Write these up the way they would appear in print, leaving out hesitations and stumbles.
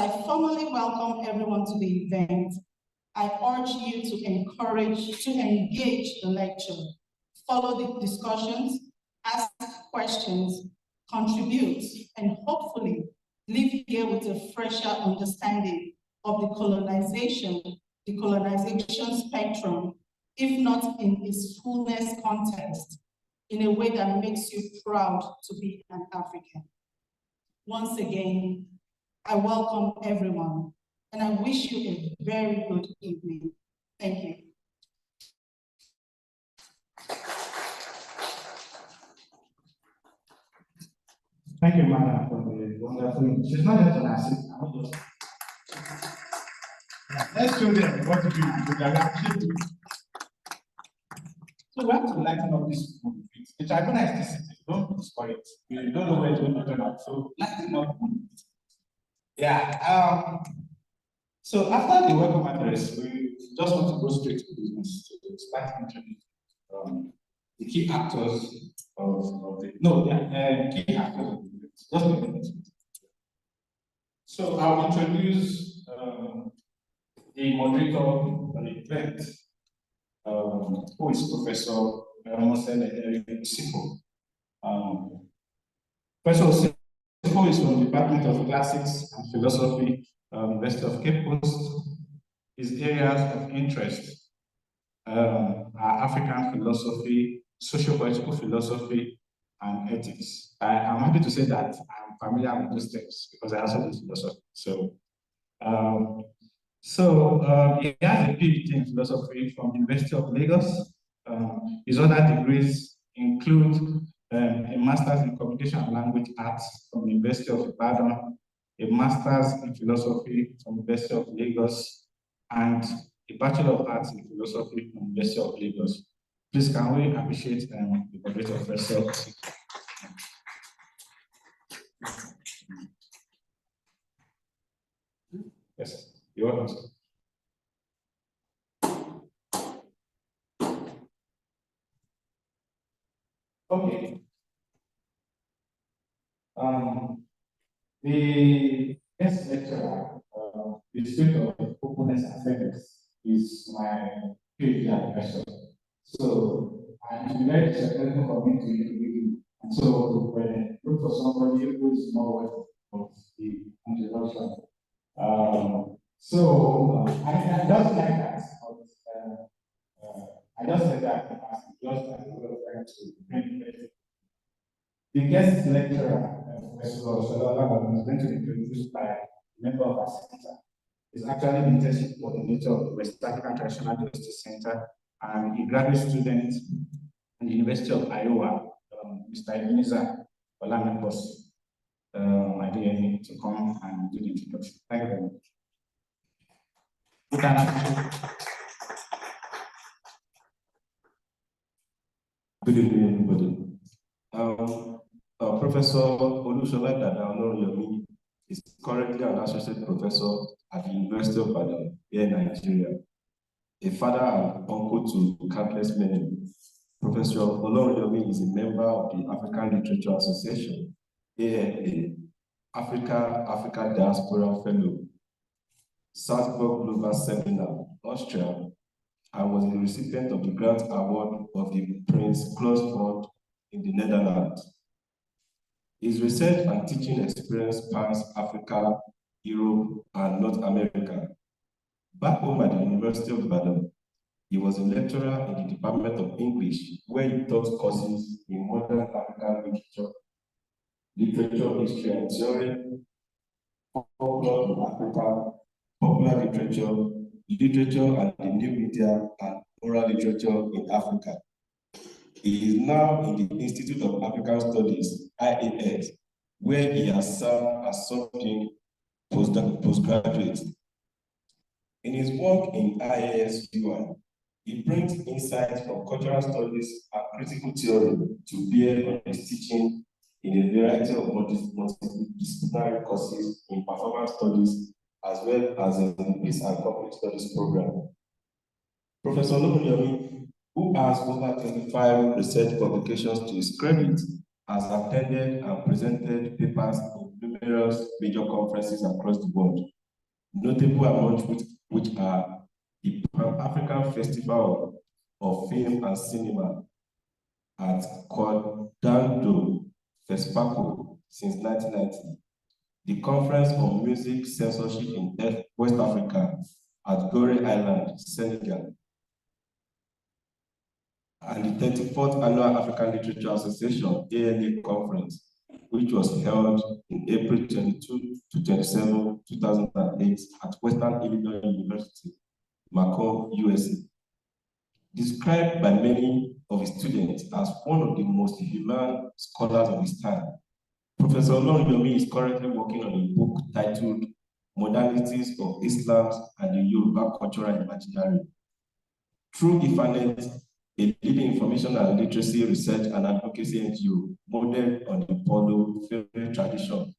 I formally welcome everyone to the event, I urge you to engage the lecture, follow the discussions, ask questions, contribute, and hopefully leave here with a fresher understanding of the decolonization spectrum, if not in its fullness context, in a way that makes you proud to be an African. Once again, I welcome everyone, and I wish you a very good evening. Thank you. Thank you, Madam, for the wonderful. She's not just an assistant. Let's show them what to do. So we have to lighten up this movement. The tribunal is still sitting. Don't destroy it. You don't know where it's going to turn out. So lighten up. Yeah. So after the welcome address, we just want to go straight to business. So we'll start introducing the key actors of the key actors of the event. Just a minute. So I'll introduce the moderator of the event, who is Professor Osifo. Professor Osifo is from the Department of Classics and Philosophy, University of Cape Coast. His areas of interest are African philosophy, social-political philosophy, and ethics. I'm happy to say that I'm familiar with those things because I also do philosophy. He has a PhD in philosophy from the University of Lagos. His other degrees include a master's in communication and language arts from the University of Ibadan, a master's in philosophy from the University of Lagos, and a bachelor of arts in philosophy from the University of Lagos. Please, can we appreciate the moderator, Professor? Yes, you're welcome. Okay. The guest lecturer, the spirit of openness and fairness, is my PhD advisor. So I'm very disappointed for me to interview. And so when I look for somebody who is more worthy of the introduction, I just like that. I just said that just to bring the guest lecturer, Professor Sola, is going to be introduced by a member of our center. He's actually the internship coordinator of the West African Traditional Justice Center and a graduate student in the University of Iowa, Mr. Ebenezer Olorunyomi, my dear, to come and do the introduction. Thank you very much. Good evening, everybody. Professor Olorunyomi is currently an associate professor at the University of Ibadan here in Nigeria, a father and uncle to countless many. Professor Olorunyomi is a member of the African Literature Association, ALA, Africa Diaspora Fellow, Salzburg Global Seminar, Austria, and was the recipient of the Grant Award of the Prince Claus Fund in the Netherlands. His research and teaching experience spans Africa, Europe, and North America. Back home at the University of Ibadan, he was a lecturer in the Department of English, where he taught courses in modern African literature, history, and theory, folklore in Africa, popular literature and the new media, and oral literature in Africa. He is now in the Institute of African Studies, IAS, where he has served as something postgraduate. In his work in IAS UI, he brings insights from cultural studies and critical theory to bear on his teaching in a variety of multidisciplinary courses in performance studies, as well as in the Peace and Conflict Studies program. Professor Olorunyomi, who has over 25 research publications to his credit, has attended and presented papers in various major conferences across the world. Notable among which are the Pan-African Festival of Film and Cinema at Cordando Fespaco since 1990, the Conference on Music Censorship in West Africa at Gorée Island, Senegal, and the 34th Annual African Literature Association ALA Conference, which was held in April 22 to 27, 2008 at Western Illinois University, Macomb, USA. Described by many of his students as one of the most humane scholars of his time, Professor Olorunyomi is currently working on a book titled Modernities of Islam and the Yoruba Cultural Imaginary. Through Ifanet, a leading information and literacy research and advocacy NGO modeled on the Polo film tradition,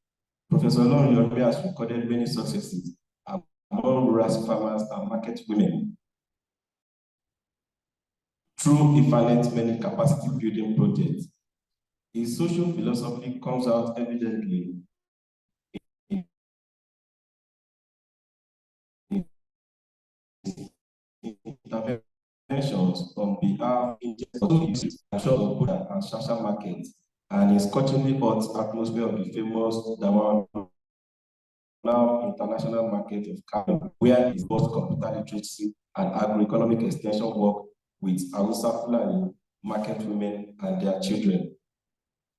Professor Olorunyomi has recorded many successes among rural farmers and market women. Through Ifanet's many capacity building projects, his social philosophy comes out evidently in interventions on behalf of Buddha and Shasha markets, and in scorchingly hot atmosphere of the famous Dawan now international market of Kano, where he both computer literacy and agroeconomic extension work with Hausa Fulani market women and their children.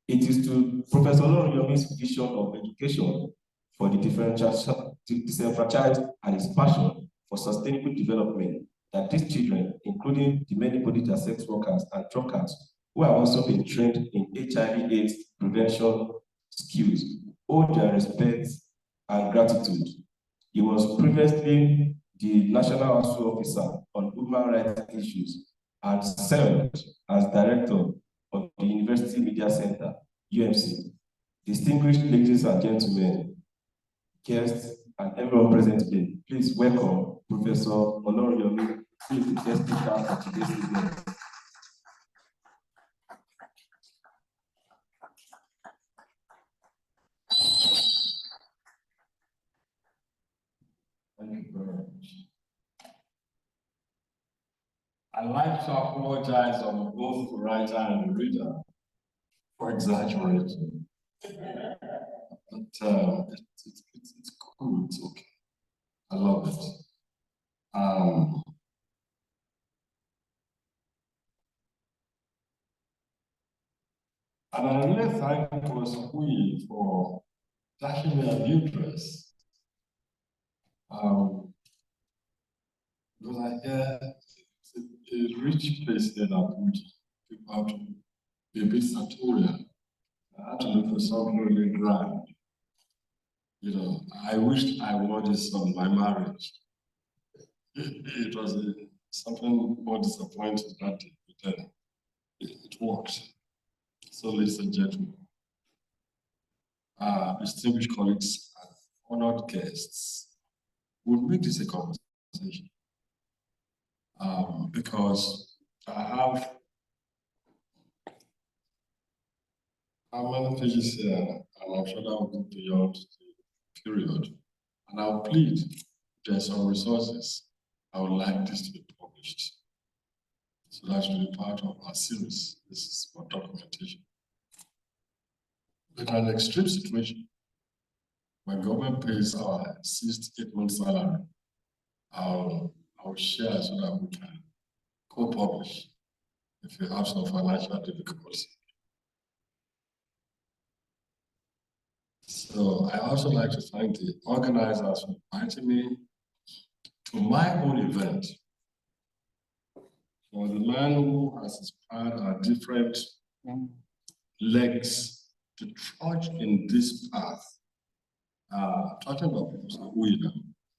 It is to Professor Olorunyomi's vision of education for the disenfranchised and his passion for sustainable development that these children, including the many body sex workers and truckers who have also been trained in HIV/AIDS prevention skills, owe their respect and gratitude. He was previously the National ASU officer on human rights issues and served as director of the University Media Center, UMC. Distinguished ladies and gentlemen, guests, and everyone present today, please welcome Professor Olorunyomi, who is the guest speaker for today's event. Thank you very much. I'd like to apologize on both the writer and the reader for exaggerating. But it's cool, it's okay. I love it. And I really thank Professor Kui for dashing me a new dress. Because I hear it's a rich place here that would people have to be a bit sartorial. I had to look for something really grand. You know, I wished I wore this on my marriage. It was something more disappointing that day, but it worked. So, ladies and gentlemen, distinguished colleagues and honored guests, we'll make this a conversation because I have how many pages here, and I'm sure that will go beyond the period. And I'll plead there's some resources I would like this to be published. So that should be part of our series. This is for documentation. In an extreme situation, when government pays our 6 to 8 months salary, I'll share so that we can co-publish if you have some financial difficulty. So I also like to thank the organizers for inviting me to my own event. For the man who has inspired our different legs to trudge in this path, talking about Professor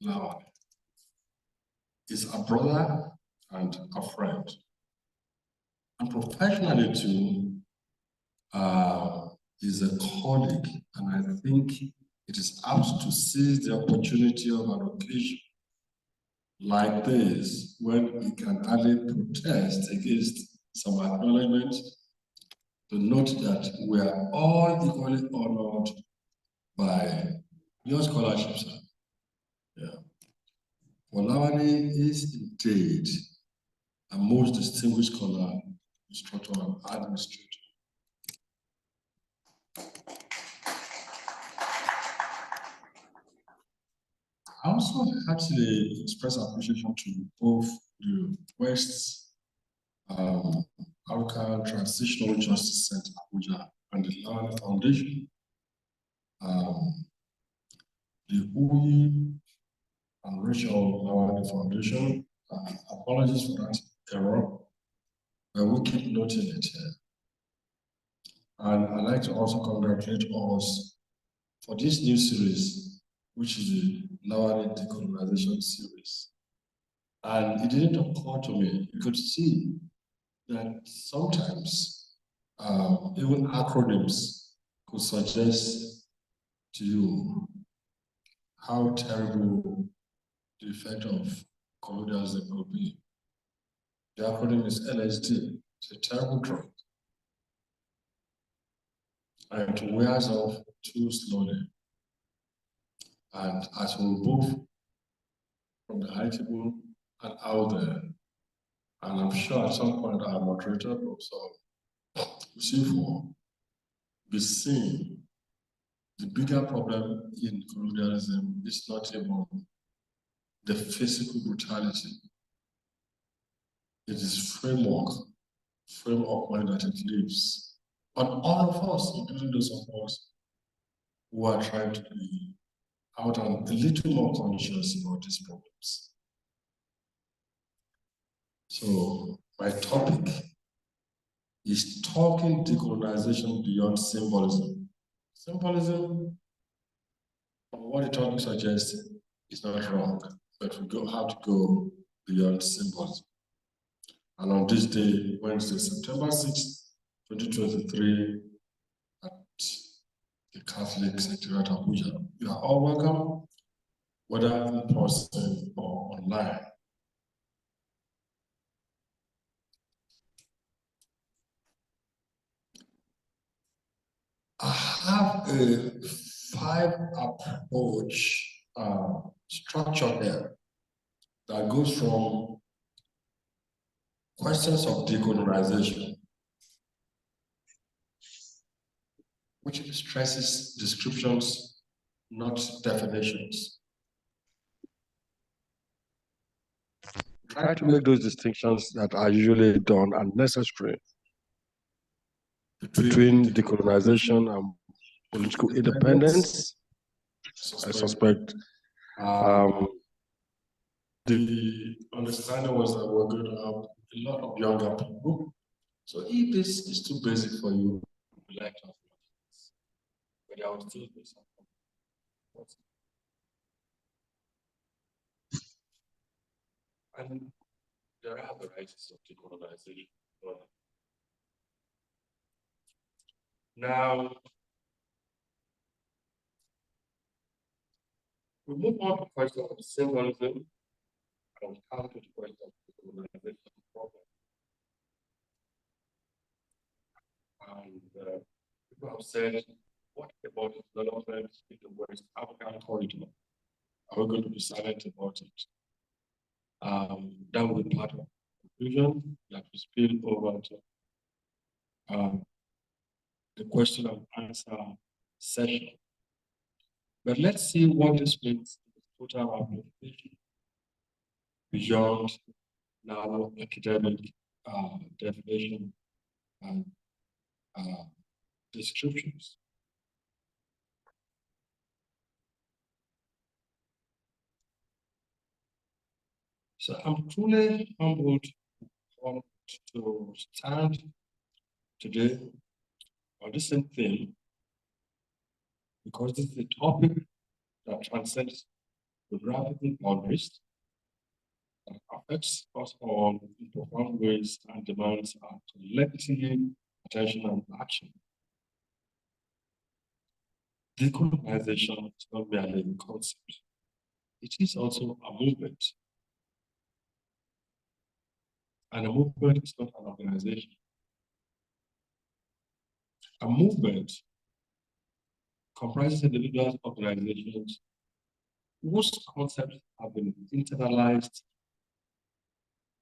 Lawani, is a brother and a friend. And professionally too, is a colleague, and I think it is apt to seize the opportunity of an occasion like this when we can hardly protest against some acknowledgement to note that we are all equally honored by your scholarship, sir. Yeah. Lawani is indeed a most distinguished scholar, instructor, and administrator. I also actually express appreciation to both the West African Transitional Justice Center, Abuja, and the Lawani Foundation. The UI and Rachel Lawani Foundation, apologies for that error, but we keep noting it here. And I'd like to also congratulate us for this new series, which is the Lawani Decolonization series. And it didn't occur to me, you could see that sometimes even acronyms could suggest to you how terrible the effect of colonialism will be. The acronym is LSD. It's a terrible drug. And it wears off too slowly. And as we move from the high table and out there, and I'm sure at some point our moderator, Prof, will be seeing the bigger problem in colonialism is not even the physical brutality. It is framework money that it leaves on all of us, including those of us who are trying to be out and a little more conscious about these problems. So my topic is talking decolonization beyond symbolism. Symbolism, what the topic suggests, is not wrong, but we have to go beyond symbolism. And on this day, Wednesday, September 6th, 2023, at the Catholic Secretariat of Abuja, you are all welcome, whether in person or online. I have a 5-approach structure here that goes from questions of decolonization, which stresses descriptions, not definitions. Try to make those distinctions that are usually done unnecessary between decolonization and political independence. I suspect the understanding was that we're going to have a lot of younger people. So if this is too basic for you, we'd like to have this. But I would still do something. And there are varieties of decolonization. Now, we move on to the question of symbolism and come to the question of decolonization problem. And people have said, what about development in the West African corridor? Are we going to be silent about it? That will be part of the conclusion that we spill over to the question and answer session. But let's see what this means in the total application beyond now academic definition and descriptions. So I'm truly humbled to stand today on this same theme, because this is a topic that transcends geographical boundaries, that affects us all in profound ways and demands our collective attention and action. Decolonization is not merely a concept, it is also a movement. And a movement is not an organization. A movement comprises individuals, organizations, whose concepts have been internalized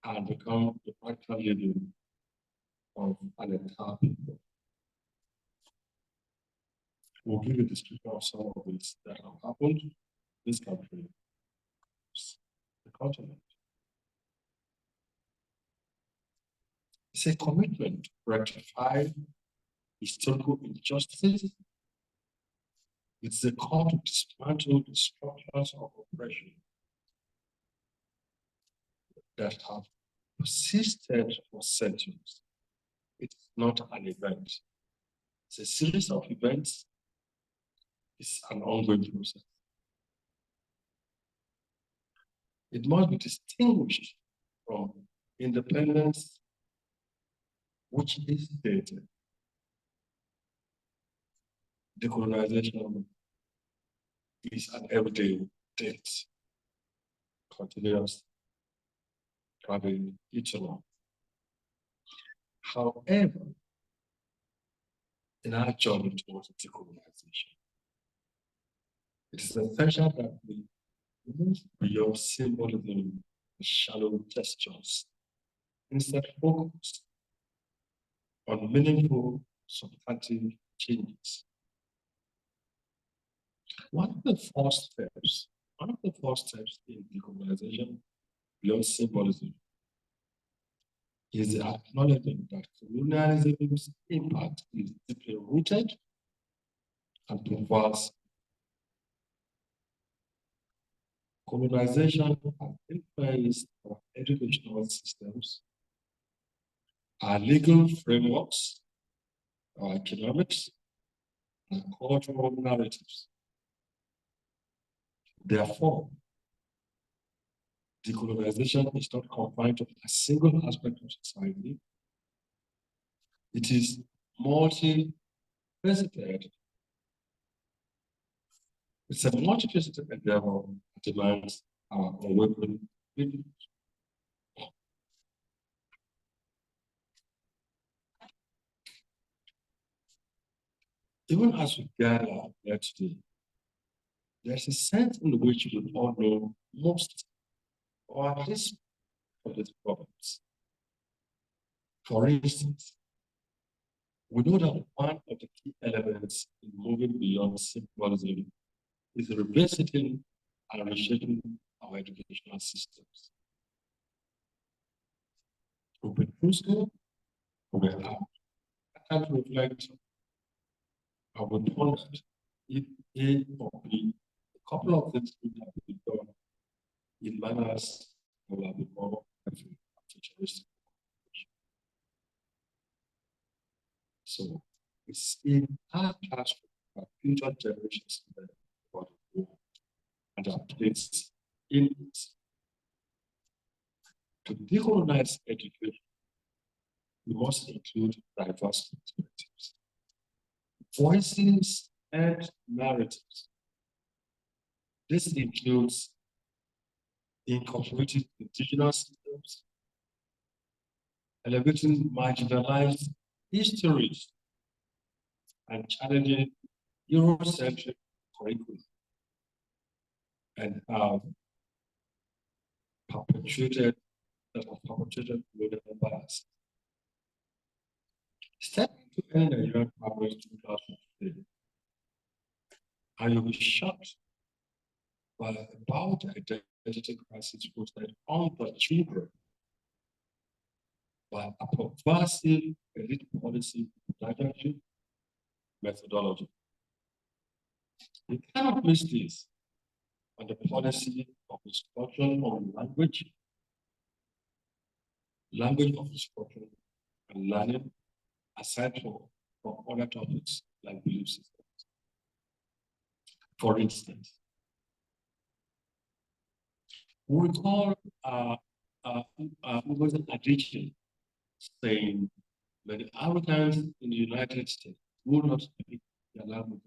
and become the practical living of an entire people. We'll give a description of some of this that have happened in this country, the continent. It's a commitment to rectify historical injustices. It's a call to dismantle the structures of oppression that have persisted for centuries. It's not an event. It's a series of events. It's an ongoing process. It must be distinguished from independence, which is dated. Decolonization is an everyday date, continuous, having each other. However, in our journey towards decolonization, it is essential that we move beyond symbolism and shallow gestures, instead focus on meaningful, substantive changes. One of the first steps in decolonization beyond symbolism is the acknowledgement that colonialism's impact is deeply rooted and pervasive. Colonization has influenced our educational systems, our legal frameworks, our economics, and cultural narratives. Therefore, decolonization is not confined to a single aspect of society. It is multifaceted. It's a multifaceted endeavor that demands our unwavering commitment. Even as we gather here today, there's a sense in which we all know most, or at least of these problems. For instance, we know that one of the key elements in moving beyond symbolism is revisiting and reshaping our educational systems. We've been through school, we have had to reflect, and we pondered if A or B, a couple of things could have been done in manners that will be more effective and futuristic. So it's in our classroom that future generations learn about the world and our place in it. To decolonize education, we must include diverse perspectives, voices, and narratives. This includes incorporating indigenous systems, elevating marginalized histories, and challenging Eurocentric curriculum, and have perpetuated colonial bias. Step into any Nigerian primary school classroom today, and you'll be shocked about the identity crisis posted on the children by a pervasive elite policy pedagogy methodology. You cannot miss this on the policy of instruction on language of instruction and learning, aside from other topics like belief systems. For instance, we recall addiction saying that the Africans in the United States will not speak their language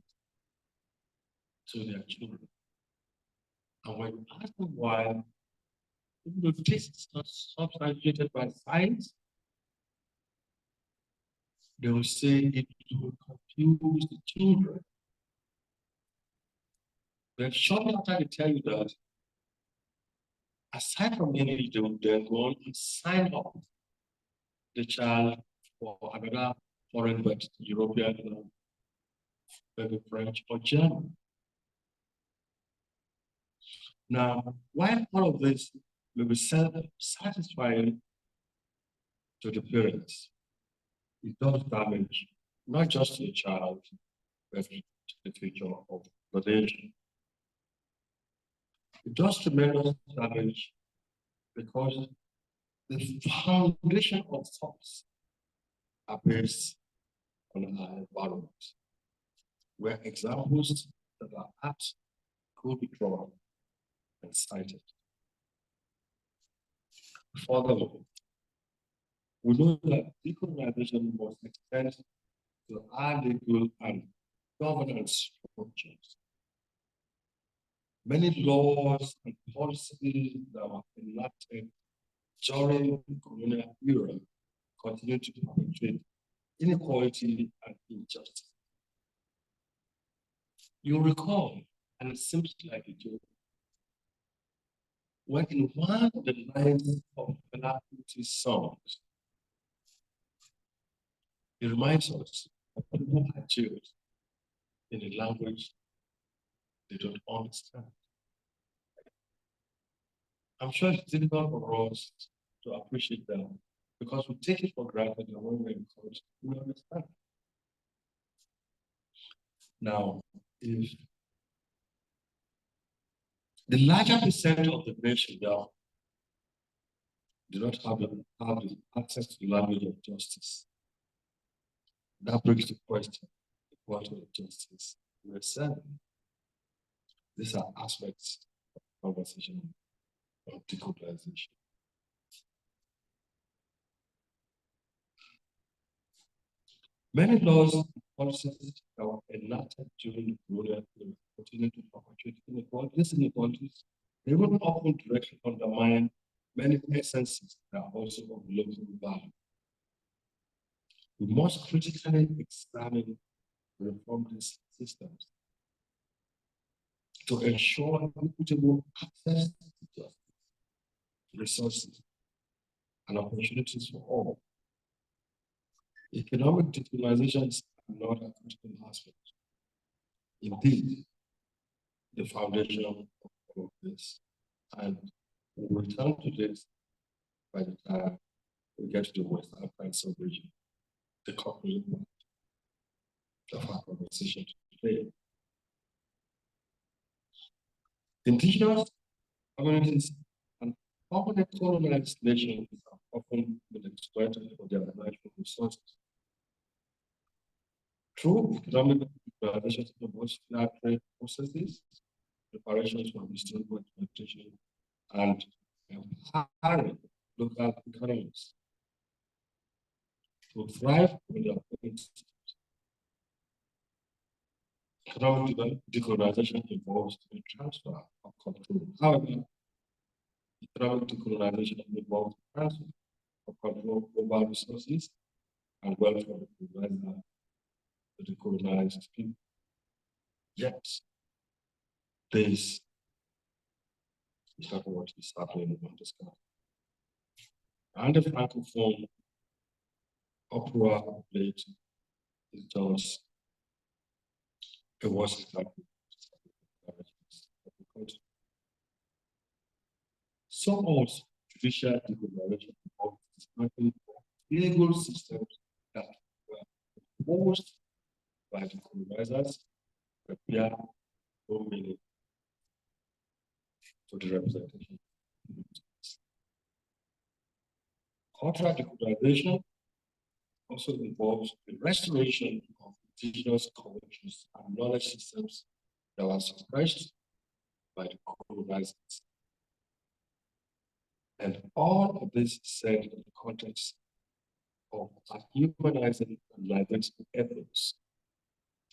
to their children. And when you ask them why, even though this is not substantiated by science, they will say it will confuse the children Then shortly after they tell you that, aside from being eligible, they're going to sign up the child for another foreign but European, maybe French or German. Now, while all of this may be satisfying to the parents, it does damage not just the child, but to the future of the nation. It does tremendous damage because the foundation of thoughts are based on our environment, where examples that are apt could be drawn and cited. Furthermore, we know that decolonization must extend to our legal and governance structures. Many laws and policies that were enacted during the colonial era continue to perpetuate inequality and injustice. You'll recall, and it seems like a joke, when in one of the lines of Fela Kuti's songs, it reminds us of people who are jailed in a language they don't understand. I'm sure it's difficult for us to appreciate them because we take it for granted that when we're encouraged, we understand. Now, if the larger percent of the nation now do not have the access to the language of justice, that brings the question, what of justice we're saying. These are aspects of conversation of decolonization. Many laws and policies that were enacted during the colonial period continue to perpetuate inequalities. These inequalities, they will often directly undermine many essences that are also of local value. We must critically examine and reform these systems to ensure equitable access to justice, resources, and opportunities for all. Economic decolonization is not a critical aspect. Indeed, the foundation of all of this. And we'll return to this by the time we get to the West African sub-region, the conclusion of our conversation today. Indigenous communities and often colonized nations are often been exploited for their natural resources. Through economic decolonization of both trade processes, preparations for historical exploitation, and empowering local economies to thrive on their own systems. Economic decolonization involves the transfer of control. However, economic decolonization involves the transfer of control over resources and wealth from the colonizer to the colonized people. Yet, this is not what is happening on this country. And the Francophone opera plate is just a was example. So also judicial decolonization involves dismantling legal systems that were imposed by the colonizers, but bear no meaning to the representation. Cultural decolonization also involves the restoration of indigenous cultures and knowledge systems that were suppressed by the colonizers. And all of this is said in the context of humanizing and liberating efforts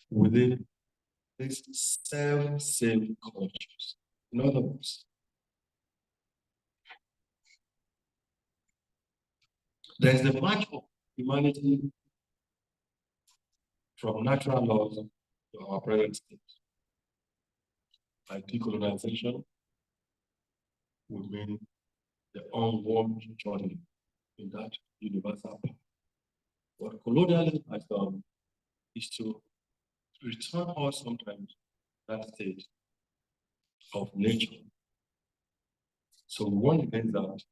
within these self-same cultures. In other words, there is the march of humanity from natural laws to our present state. And decolonization would mean the onward journey in that universal path. What colonialism has done is to return us sometimes to that state of nature. So one means that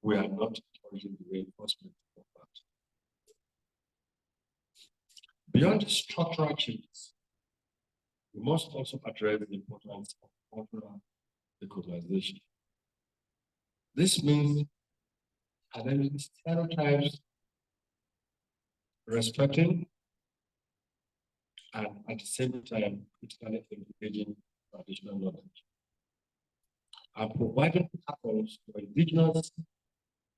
we are not encouraging the reinforcement of that. Beyond the structural changes, we must also address the importance of cultural decolonization. This means identity stereotypes, respecting, and at the same time, critically engaging traditional knowledge, and providing platforms for indigenous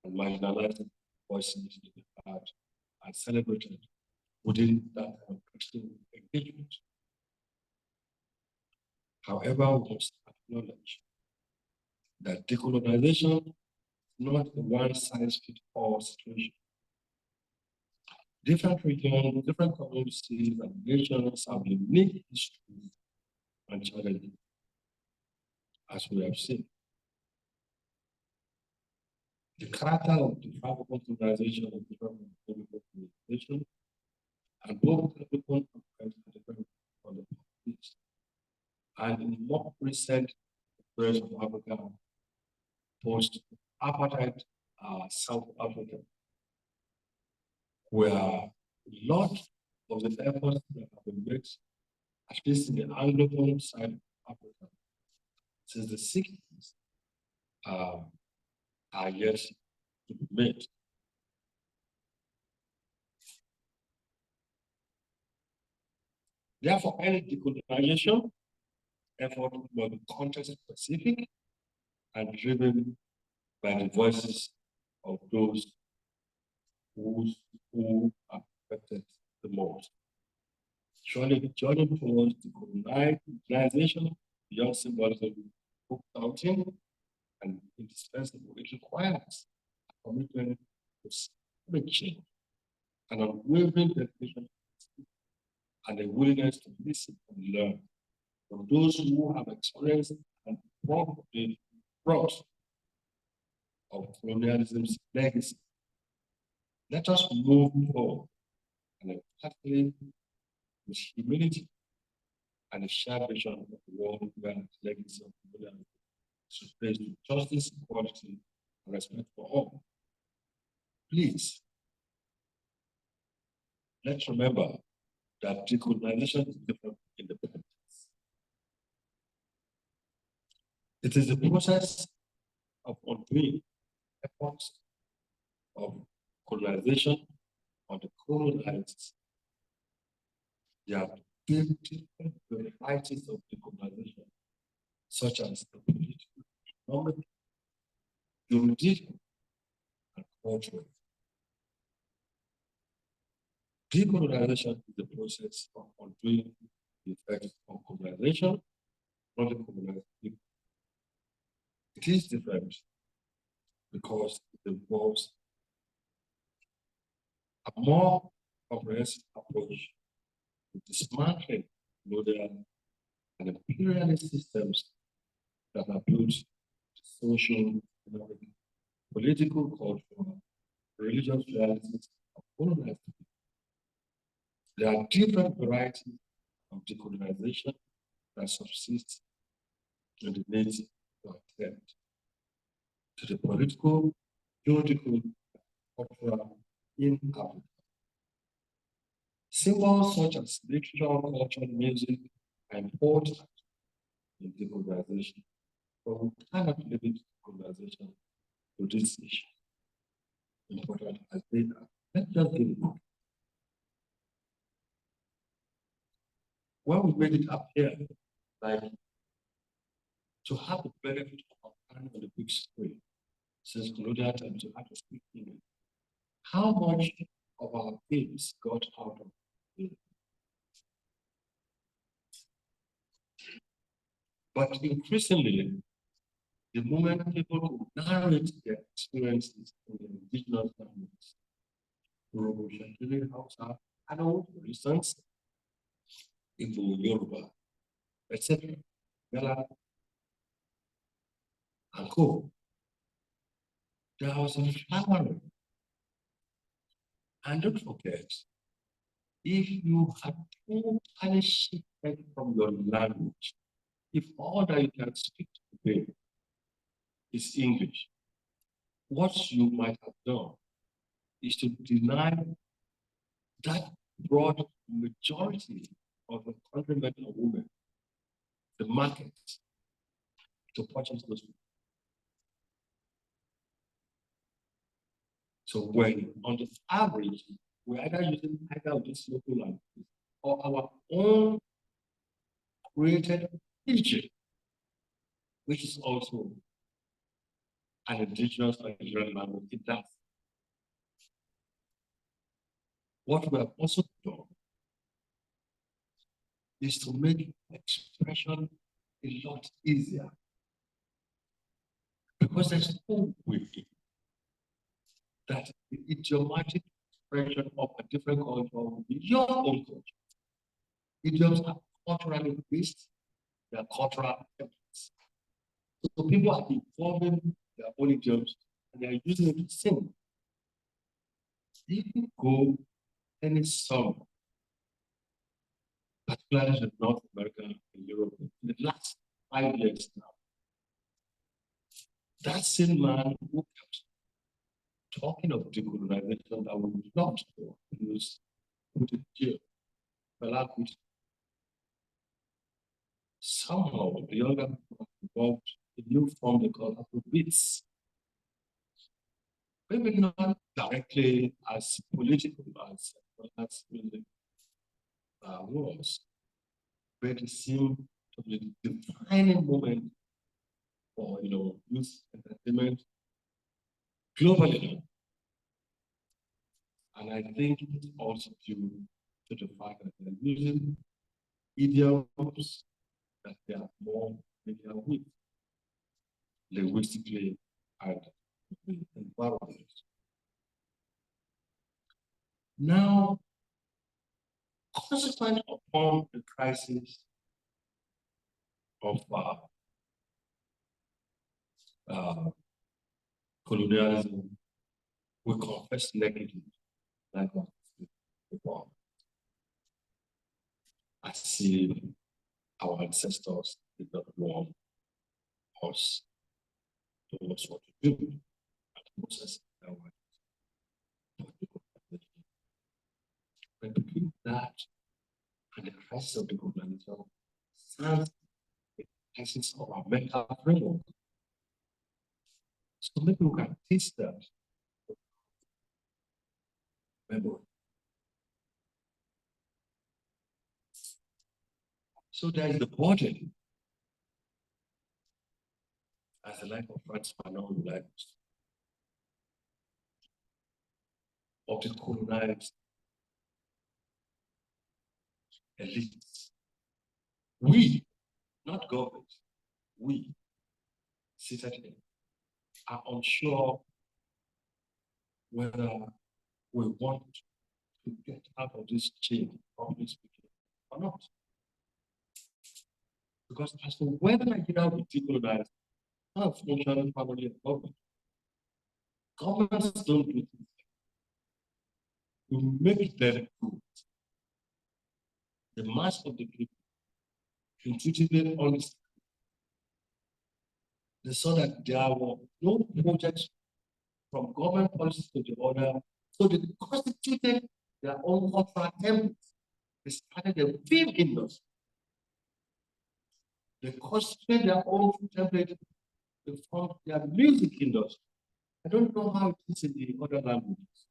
and marginalized voices to be heard and celebrated within that kind of critical engagement. However, we must acknowledge that decolonization is not a one-size-fits-all situation. Different regions, different communities, and nations have unique histories and challenges, as we have seen. The character of the tribal colonization is different from the colonization, and both African and different from the East. And in more recent experience of Africa, post-apartheid South Africa, where a lot of the efforts that have been made, at least in the Anglophone side of Africa, since the 60s, are yet to be made. Therefore, any decolonization effort must be context-specific and driven by the voices of those who are affected the most. Surely the journey towards decolonization beyond symbolism, book counting, and indispensable. It requires a commitment to systemic change, an unwavering dedication, and a willingness to listen and learn from those who have experienced and brought the brunt of colonialism's legacy. Let us move forward and emphatically with humility and a shared vision of the world where the legacy of colonialism is replaced with justice, equality, and respect for all. Please, let's remember that decolonization is different from independence. It is the process of undoing efforts of colonization on the colonized. There are different varieties of decolonization, such as the political, economic, juridical, and cultural. Decolonization is the process of undoing the effects of colonization on the colonized people. It is different because it involves a more comprehensive approach to dismantling colonial and imperialist systems that are built to social, economic, political, cultural, religious realities of colonized people. There are different varieties of decolonization that subsist in the native to attend to the political, juridical, cultural in Africa. Symbols such as literature, culture, music are important in decolonization, but we cannot limit decolonization to this issue. Important as they are. Let's just give it. When we made it up here, like to have the benefit of appearing on the big screen since colonial times, to have to speak English. How much of our things got out of it? But increasingly, the moment people who narrate their experiences in the indigenous languages, Hausa, Kano, for instance, Igbo, Yoruba, etc., Mela, and Co. There was a flowering. And don't forget, if you had totally shifted from your language, if all that you can speak today is English, what you might have done is to deny that broad majority of the countrymen and women the market to purchase those goods. So when on the average, we're either using either of these local languages or our own created pidgin, which is also an indigenous Nigerian language in that. What we have also done is to make expression a lot easier. Because there's no way that the idiomatic expression of a different culture will be your own culture. Idioms are culturally based, they are cultural templates. So people are evolving their own idioms and they are using it to sing. If you go any summer, particularly in North America and Europe, in the last 5 years now, that same man who kept talking of decolonization that we would not use, put it here, somehow the younger people involved a new form they call Afrobeats. Maybe not directly as political as music was, but it seemed to be the defining moment for youth entertainment globally. And I think it's also due to the fact that they're using idioms that they are more familiar with, linguistically and the environment. Now, consequent upon the crisis of colonialism, we confess negatively, like before, as if our ancestors did not want us to know what to do. And Moses, but between that and the crisis of the colonialism, stands the crisis of our mental framework. So maybe we can teach that memory. So there is the burden, as the life of Franz Fanon likes, of the colonized elites. We, not government, we, citizens, are unsure whether we want to get out of this chain, properly speaking, or not. Because as to whether Nigeria will decolonize, not functioning family and government. Governments don't do things. We make them good. The mass of the people intuitively understand. They saw that there were no projects from government policies to the other, so they constituted their own cultural templates. They started the film industry. They constituted their own template to form their music industry. I don't know how it is in the other languages.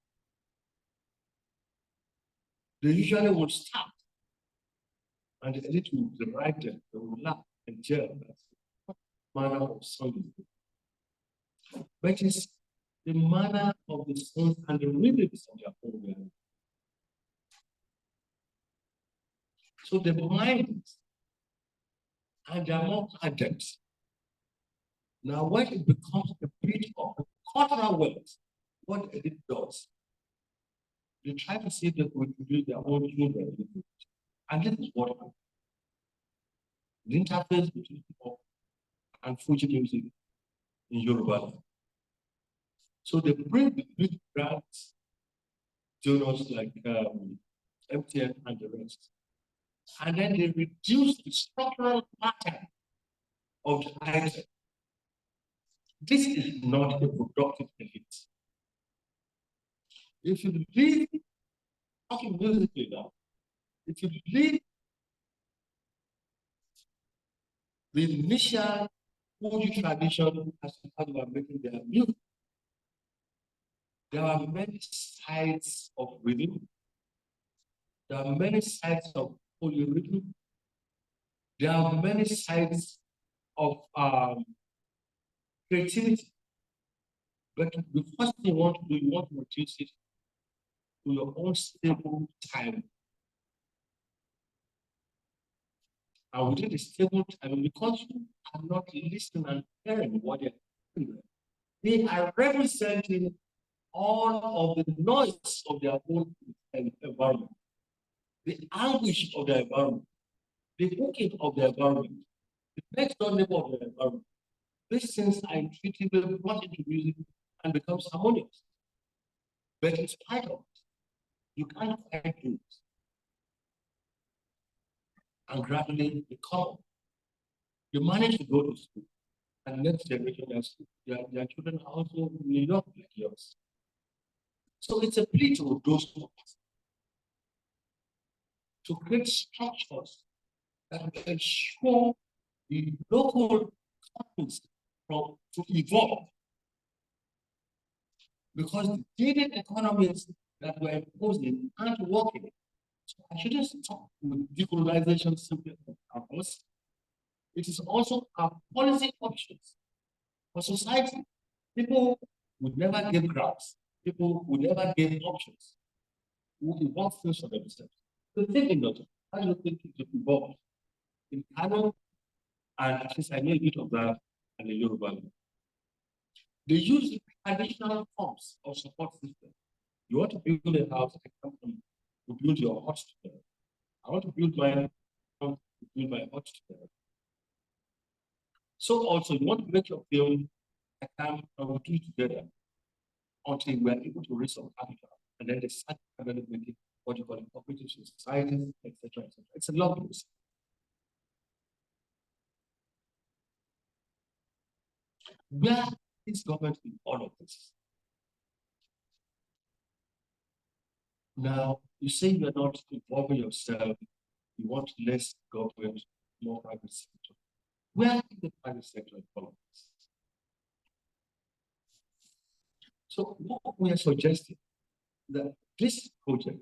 They usually would start, and the elite would write them, they would laugh and jeer. What manner of song is it? But it's the manner of the songs and the rhythms of their own language. So the mind, and they are more adept. Now, when it becomes a bit of a cultural wealth, what it does, they try to see that we produce their own children. And this is what happens. the interface between hip-hop and Fuji music in Yoruba. So they bring the big brands, journals like MTN and the rest, and then they reduce the structural pattern of the item. This is not a productive elite. If you read, talking musically now, if you read the initial Fuji tradition as to how they were making their music, there are many sides of rhythm. There are many sides of polyrhythm. There are many sides of creativity. But the first thing you want to do, you want to reduce it to your own stable time. And within the stable time, because you are not listening and hearing what they're doing, they are representing all of the noise of their own environment, the anguish of their environment, the cooking of their environment, the next door neighbor of their environment. These things are intuitively brought into music and becomes harmonious. But in spite of it, you can't quite do it. And gradually become. You manage to go to school, and next generation, their children are also New York like yours. So it's a plea to those folks to create structures that will ensure the local companies to evolve. Because the dated economies that we're imposing aren't working. So I shouldn't stop with decolonization simply for us. It is also our policy options for society. People would never give grants. People would never give options. We want things for themselves. So thinking not, how do you think it evolved? In Kano, and at least I know a bit of that and the Yoruba. They use the traditional forms of support system. You want to build a house, I come from to build your hut together. I want to build my hut together. So also you want to make your film, I come and we do it together until we are able to raise some capital. And then they start making what you call cooperative societies, etc. It's a long process. Where is government in all of this? Now, you say you're not involving yourself, you want less government, more private sector. Where is the private sector in all of this? So what we are suggesting that this project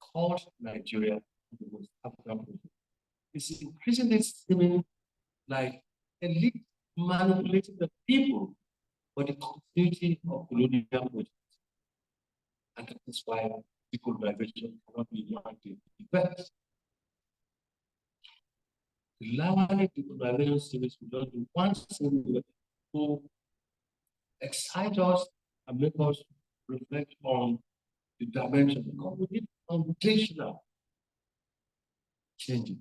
called Nigeria, the West African project, is increasingly seeming like elite manipulating the people for the continuity of colonial projects. And that is why decolonization cannot be one day effect. The Lawani decolonization series will just be one single way to excite us and make us reflect on the dimension, because we need foundational changes.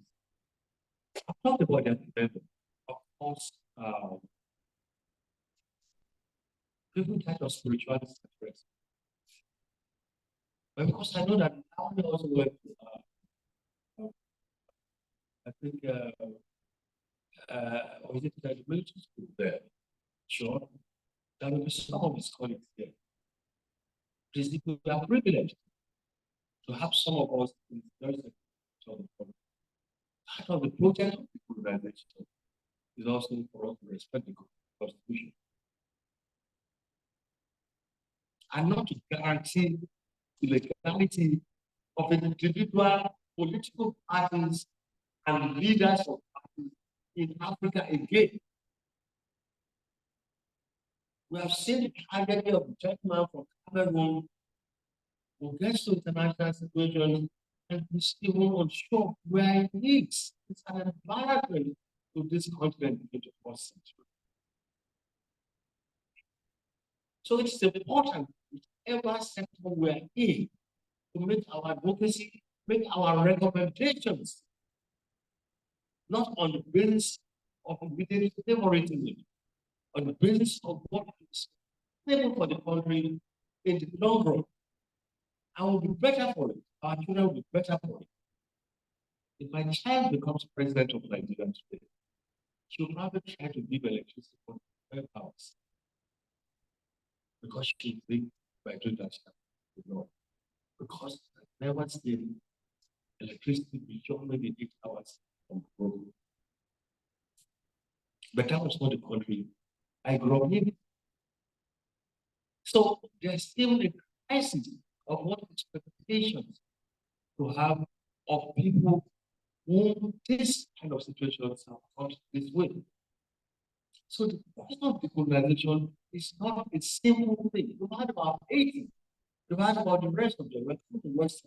I've talked about that together. Of course, different types of spirituality expressed. But because I know that now we also went to, I think, was it the military school there? Sure. There will be some of his colleagues there. Please, we are privileged to have some of us in the very sector. Part of the project of decolonization is also for us to respect the Constitution. And not to guarantee the legality of individual political parties and leaders of parties in Africa again. We have seen the tragedy of the gentleman from Cameroon who gets to international situations and he's even unsure where he is. It's an environment to this continent in the 21st century. So it's important, whichever sector we're in, to make our advocacy, make our recommendations not on the basis of immediate favoritism, on the basis of what is stable for the country in the long run. I will be better for it. Our children will be better for it. If my child becomes president of Nigeria today, she'll probably try to give electricity for 12 hours. Because she thinks by doing that, no. Because I never seen electricity beyond maybe 8 hours on the road. But that was not the country I grew up in. So there's still a crisis of what expectations to have of people whom this kind of situations have come this way. So the question of decolonization is not a simple thing. You've heard about 80, you've heard about the rest of them, the West.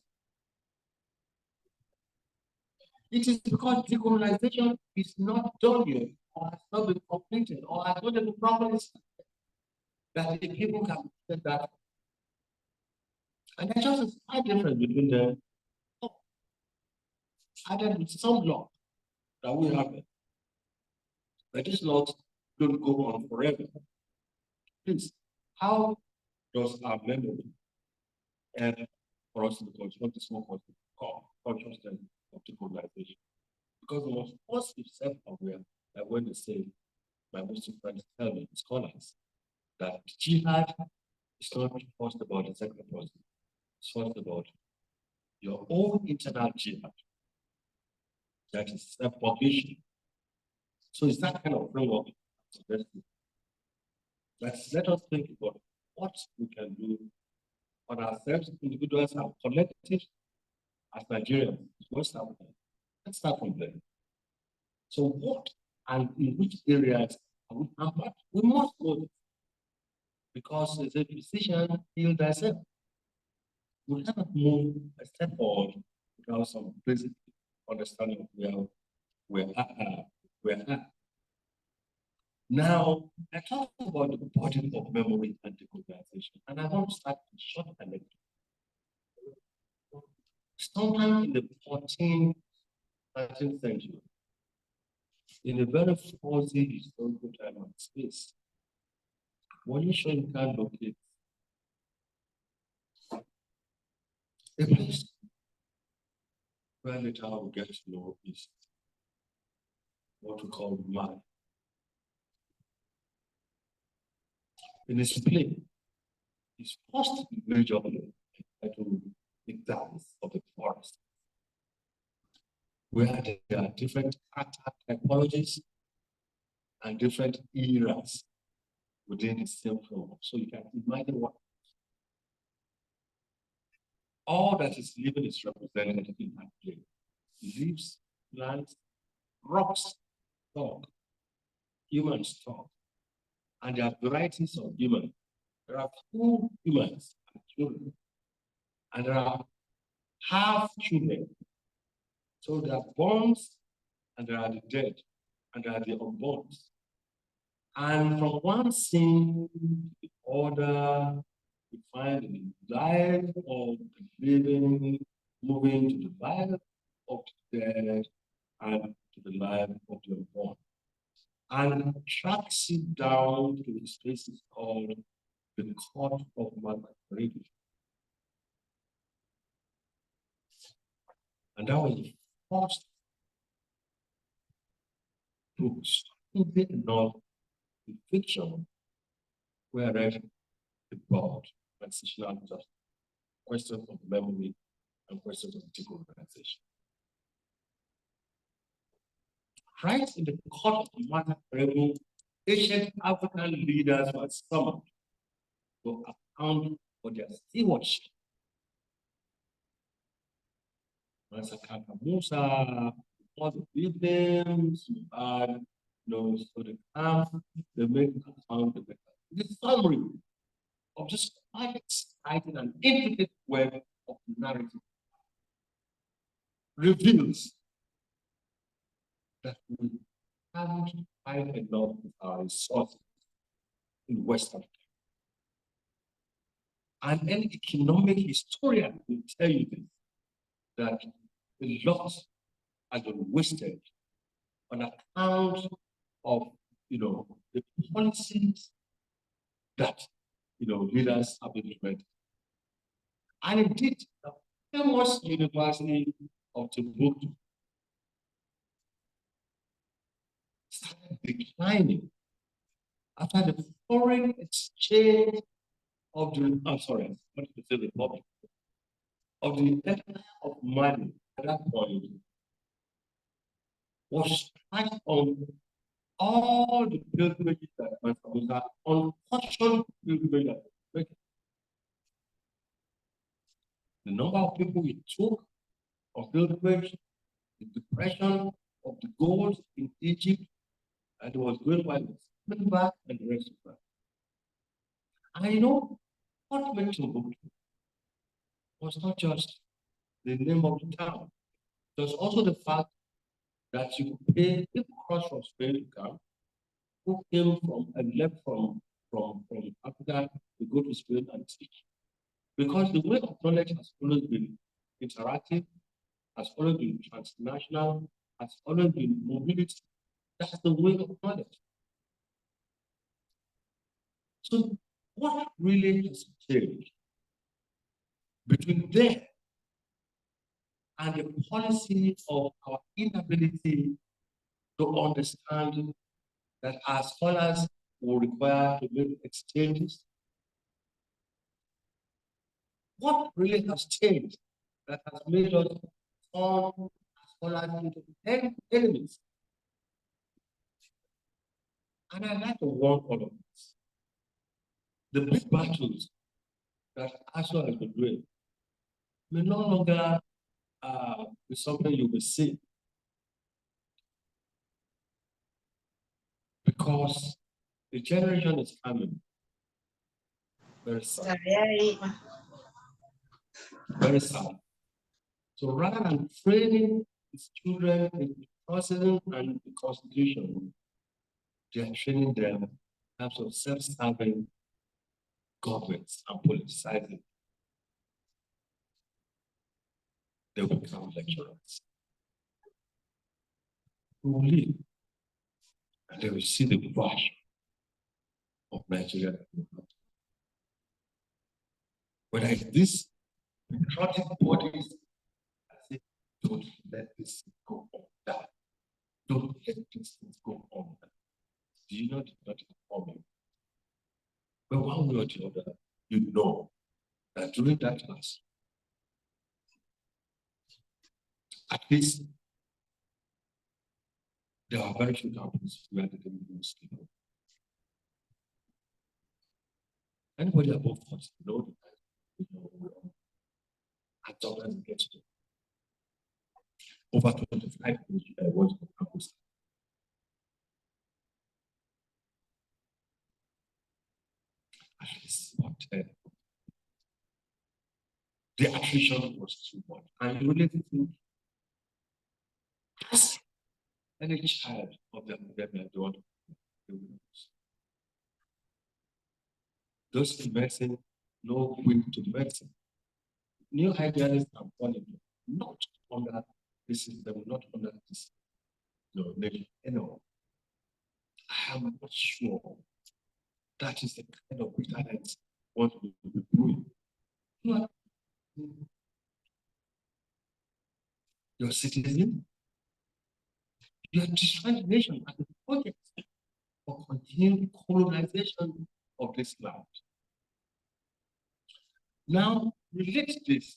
It is because decolonization is not done yet, or has not been completed, or has not been properly started, that the people can say that. And there's just a slight difference between them. Added with some law that we have. But these laws don't go on forever. Please, how does our memory and for us to become this more consciousness of decolonization? Because we must first be self-aware that when they say, my Muslim friends tell me, scholars, that jihad is not first about the second person, it's first about your own internal jihad. That is self-publishing. So it's that kind of framework. Let us think about what we can do on ourselves, individuals and collectives as Nigerians, West Africa. Let's start from there. So what and in which areas are we hampered? We must know this. Because it's a physician, heal thyself. We cannot move a step forward without some basic understanding of where we are. Now, I talk about the body of memory and decolonization, and I want to start with a short anecdote. Sometime in the 14th, 13th century, in a very fuzzy historical time and space, when you show you can locate a place where later we get to know is what we call man. In this play, his first village of to the dance of the forest, where there are different typologies and different eras within the same film. So you can imagine what all that is living is represented in that play. Leaves, plants, rocks, talk, humans talk. And there are varieties of humans. There are full humans and children. And there are half children. So there are borns, and there are the dead, and there are the unborn. And from one scene to the other, we find the life of the living moving to the life of the dead and to the life of the unborn. And tracks it down to the spaces called the court of Margaret. And that was the first books, enough in fiction, where I read about transitional justice, questions of memory, and questions of decolonization. Right in the court of Margaret, ancient African leaders were summoned to account for their stewardship. Masakaka Musa, all the victims, and so the camp, they make account of the summary of this quite exciting and intricate web of narrative reveals that we haven't found enough of our resources in West Africa. And any economic historian will tell you this, that a lot has been wasted on account of, the policies that, leaders have implemented. And indeed, the famous University of Timbuktu started declining after the foreign exchange of the, I'm sorry, what did you say, the public, of the entire of money at that point was tracked on all the pilgrimages that went from that unfortunate pilgrimage. The number of people it took on pilgrimage, the depression of the gold in Egypt, and it was going by coming back and the rest of that. And what made Timbuktu was not just the name of the town, it was also the fact that you could pay people across from Spain to come, who came from and left from Africa to go to Spain and teach. Because the way of knowledge has always been interactive, has always been transnational, has always been mobility. That's the way of knowledge. So what really has changed between there and the policy of our inability to understand that our scholars will require to make exchanges? What really has changed that has made us turn scholars into enemies? And I'd like to warn all of us. The big battles that ASHO has been doing may no longer be something you will see, because the generation is coming very sad. Very sad. So rather than training its children in the processing and the constitution, they are training them in terms of self-serving governments and politicizing. They will become lecturers who will leave, and they will see the crash of Nigeria. Whether it's this patriotic bodies, I say, don't let this go on down. Don't let these things go on. Do you know not informing? But one way or the other, you know that during that class, at least there are very few companies where they didn't use people. Anybody above 40, know that at sometimes it gets to over 25 was on campus. At least about 10. The attrition was too much. And you really think, as any child of the academia, they want to do those in medicine know quick to medicine. New ideas are falling, not under this system, not under this nation. I am not sure that is the kind of talent what we will be doing. Your citizen, you are destroying the nation as a project for continued colonization of this land. Now, relate this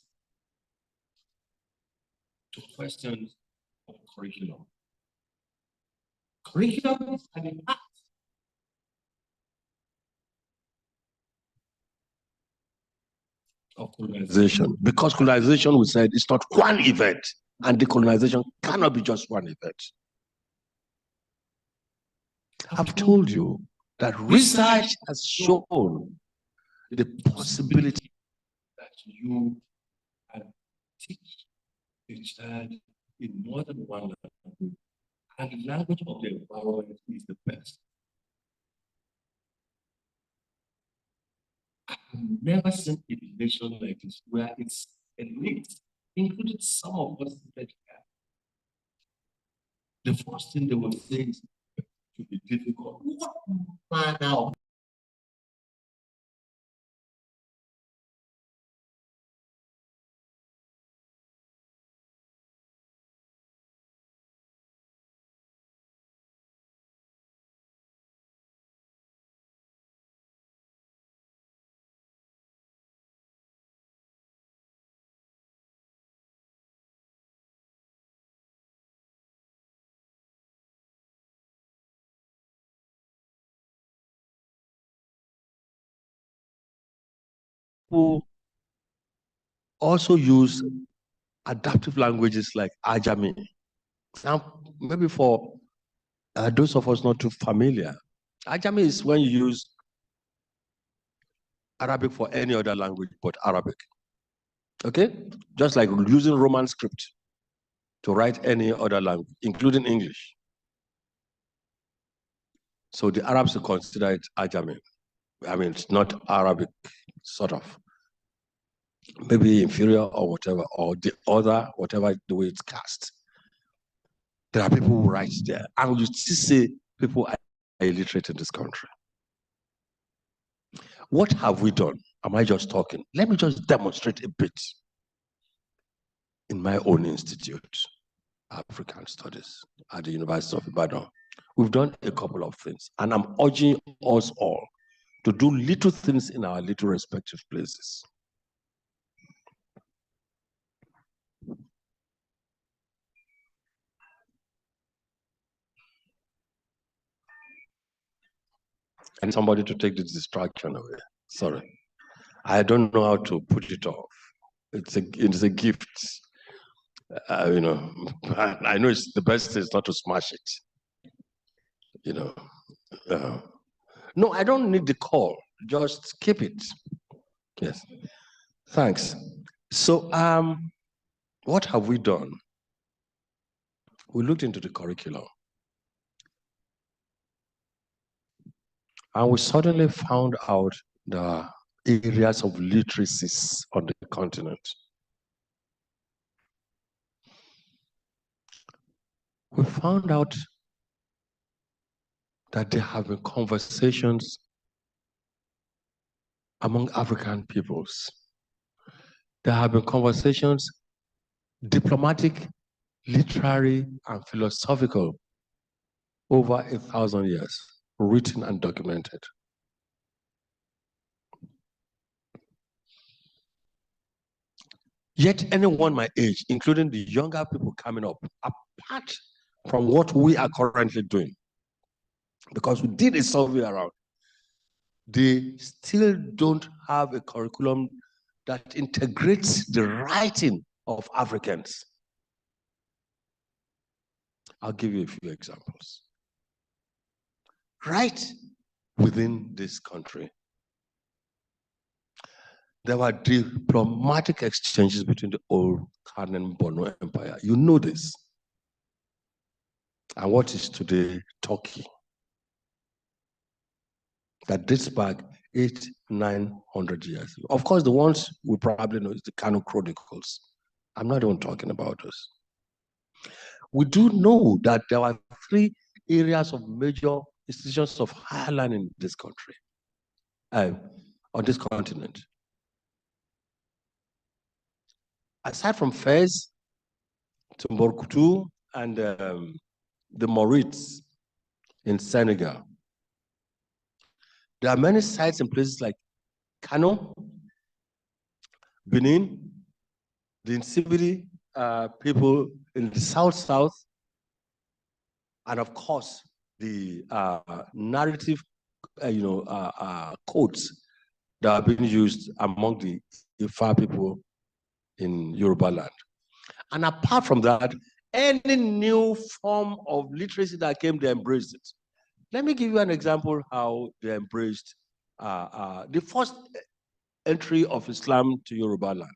to questions of curriculum. Curriculum is an act of colonization, because colonization, we said, is not one event, and decolonization cannot be just one event. I've told you that research has shown the possibility that you can teach a child in more than one language, and the language of the environment is the best. I've never seen a nation like this where it's elite, including some of us that the first thing they will say is to be difficult. What manner of people also use adaptive languages like Ajami. Now, maybe for those of us not too familiar, Ajami is when you use Arabic for any other language but Arabic. Okay? Just like using Roman script to write any other language, including English. So the Arabs consider it Ajami. I mean, it's not Arabic, sort of. Maybe inferior or whatever, or the other, whatever the way it's cast. There are people who write there, and you still say people are illiterate in this country. What have we done? Am I just talking? Let me just demonstrate a bit. In my own institute, African Studies at the University of Ibadan, we've done a couple of things, and I'm urging us all to do little things in our little respective places. I need somebody to take the distraction away. Sorry. I don't know how to put it off. It's a gift. You know, I know it's the best is not to smash it. You know, no, I don't need the call. Just keep it. Yes. Thanks. So, what have we done? We looked into the curriculum, and we suddenly found out the areas of literacies on the continent. We found out that there have been conversations among African peoples. There have been conversations, diplomatic, literary, and philosophical, over 1,000 years, written and documented. Yet anyone my age, including the younger people coming up, apart from what we are currently doing, because we did a survey around, they still don't have a curriculum that integrates the writing of Africans. I'll give you a few examples. Right within this country, there were diplomatic exchanges between the old Khan and Bono Empire. You know this. And what is today Turkey? That dates back 800-900 years. Of course, the ones we probably know is the Kano Chronicles. I'm not even talking about this. We do know that there are 3 areas of major institutions of higher learning in this country, on this continent. Aside from Fez, Timbuktu, and the Mauritius in Senegal, there are many sites in places like Kano, Benin, the Nsibiri people in the south, and of course the narrative, codes that are being used among the Ifa people in Yoruba land. And apart from that, any new form of literacy that came, they embraced it. Let me give you an example how they embraced the first entry of Islam to Yoruba land.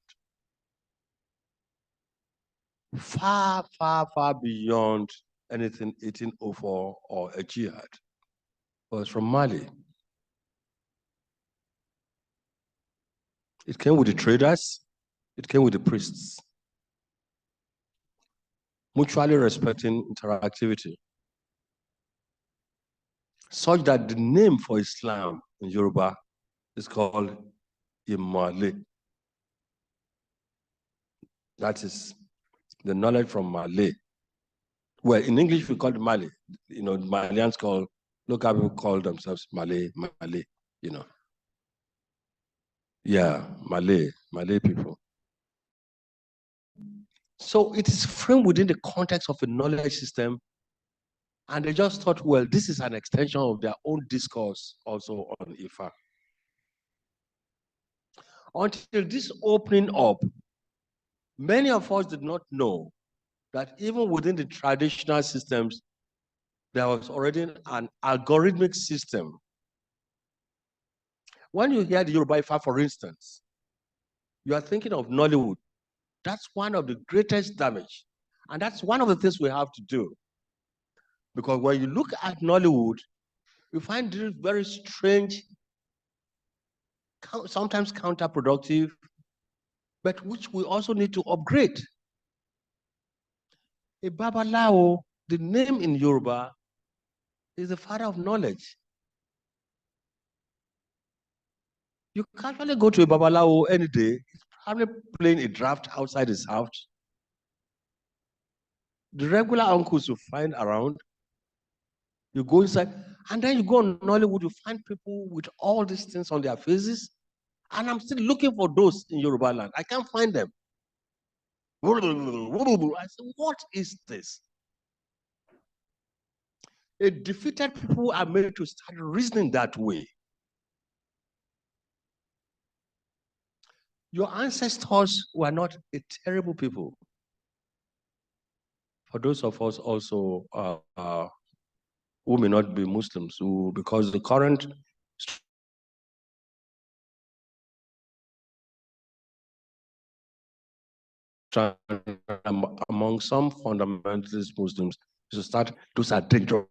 Far, far, far beyond anything 1804 or a jihad. It was from Mali. It came with the traders, it came with the priests. mutually respecting interactivity, such that the name for Islam in Yoruba is called Imale. That is the knowledge from Malay. Well, in English, we call it Malay. You know, Malayans call, local people call themselves Malay, you know. Yeah, Malay people. So it is framed within the context of a knowledge system. And they just thought, well, this is an extension of their own discourse also on Ifa. Until this opening up, many of us did not know that even within the traditional systems, there was already an algorithmic system. When you hear the Yoruba Ifa, for instance, you are thinking of Nollywood. That's one of the greatest damage. And that's one of the things we have to do. Because when you look at Nollywood, you find it very strange, sometimes counterproductive, but which we also need to upgrade. A Babalao, the name in Yoruba, is the father of knowledge. You can actually go to a Babalao any day, he's probably playing a draft outside his house. The regular uncles you find around, you go inside, and then you go on Nollywood, you find people with all these things on their faces, and I'm still looking for those in Yoruba land. I can't find them. I said, what is this? A defeated people are made to start reasoning that way. Your ancestors were not a terrible people. For those of us also who may not be Muslims, who, because the current among some fundamentalist Muslims to start, those are dangerous.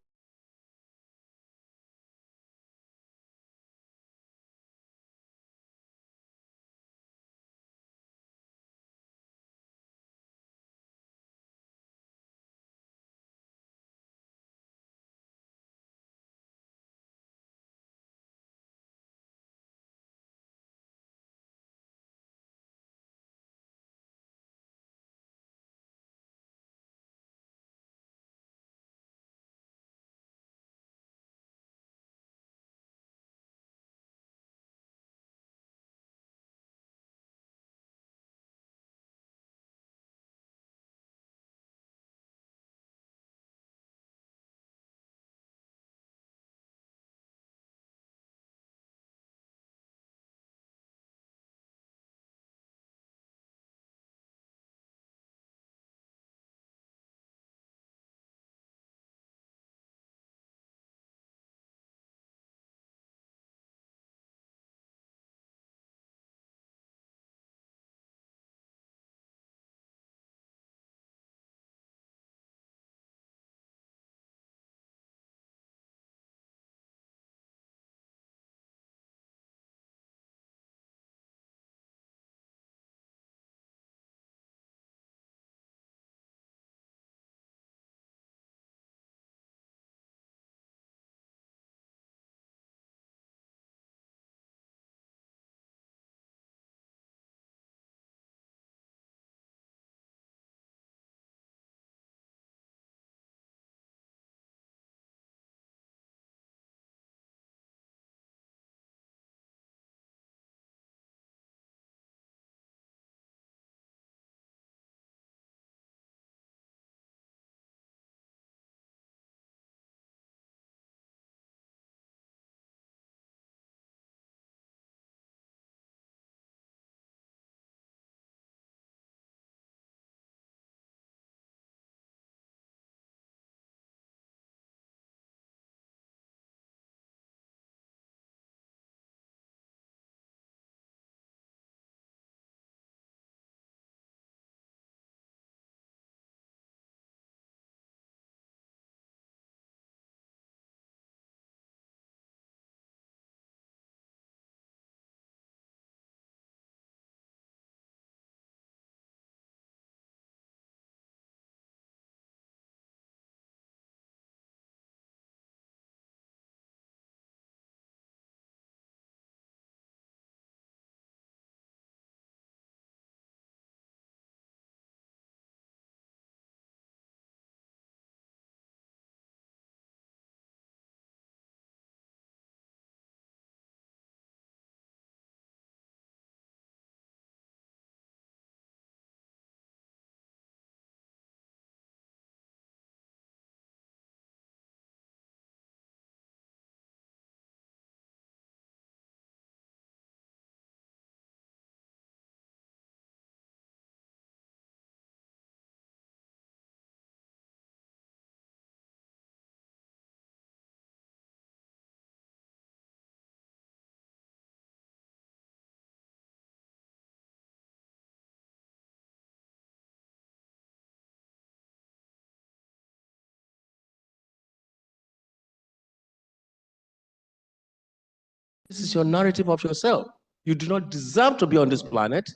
is your narrative of yourself. You do not deserve to be on this planet.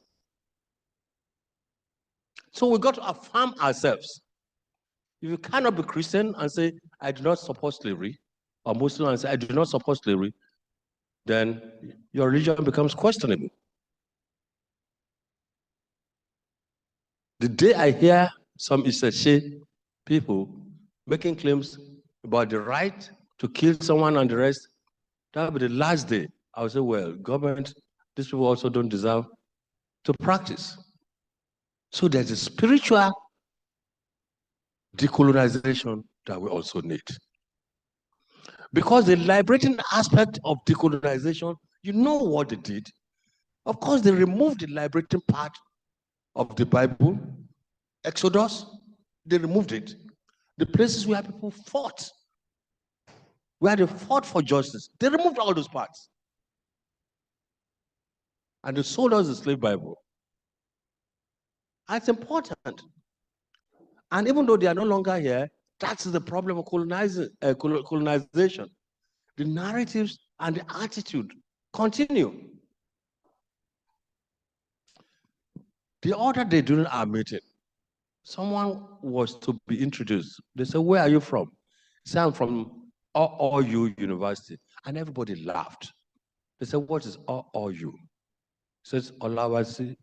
So we got to affirm ourselves. If you cannot be Christian and say, I do not support slavery, or Muslim and say, I do not support slavery, then your religion becomes questionable. The day I hear some Iseshe people making claims about the right to kill someone and the rest, that will be the last day. I will say, well, government, these people also don't deserve to practice. So there's a spiritual decolonization that we also need. Because the liberating aspect of decolonization, you know what they did. Of course, they removed the liberating part of the Bible, Exodus, they removed it. The places where people fought, where they fought for justice, they removed all those parts. And they sold us the slave Bible. That's important. And even though they are no longer here, that's the problem of colonization. The narratives and the attitude continue. The other day during our meeting, someone was to be introduced. They said, where are you from? He said, I'm from OU University. And everybody laughed. They said, what is OU? He says, Olabisi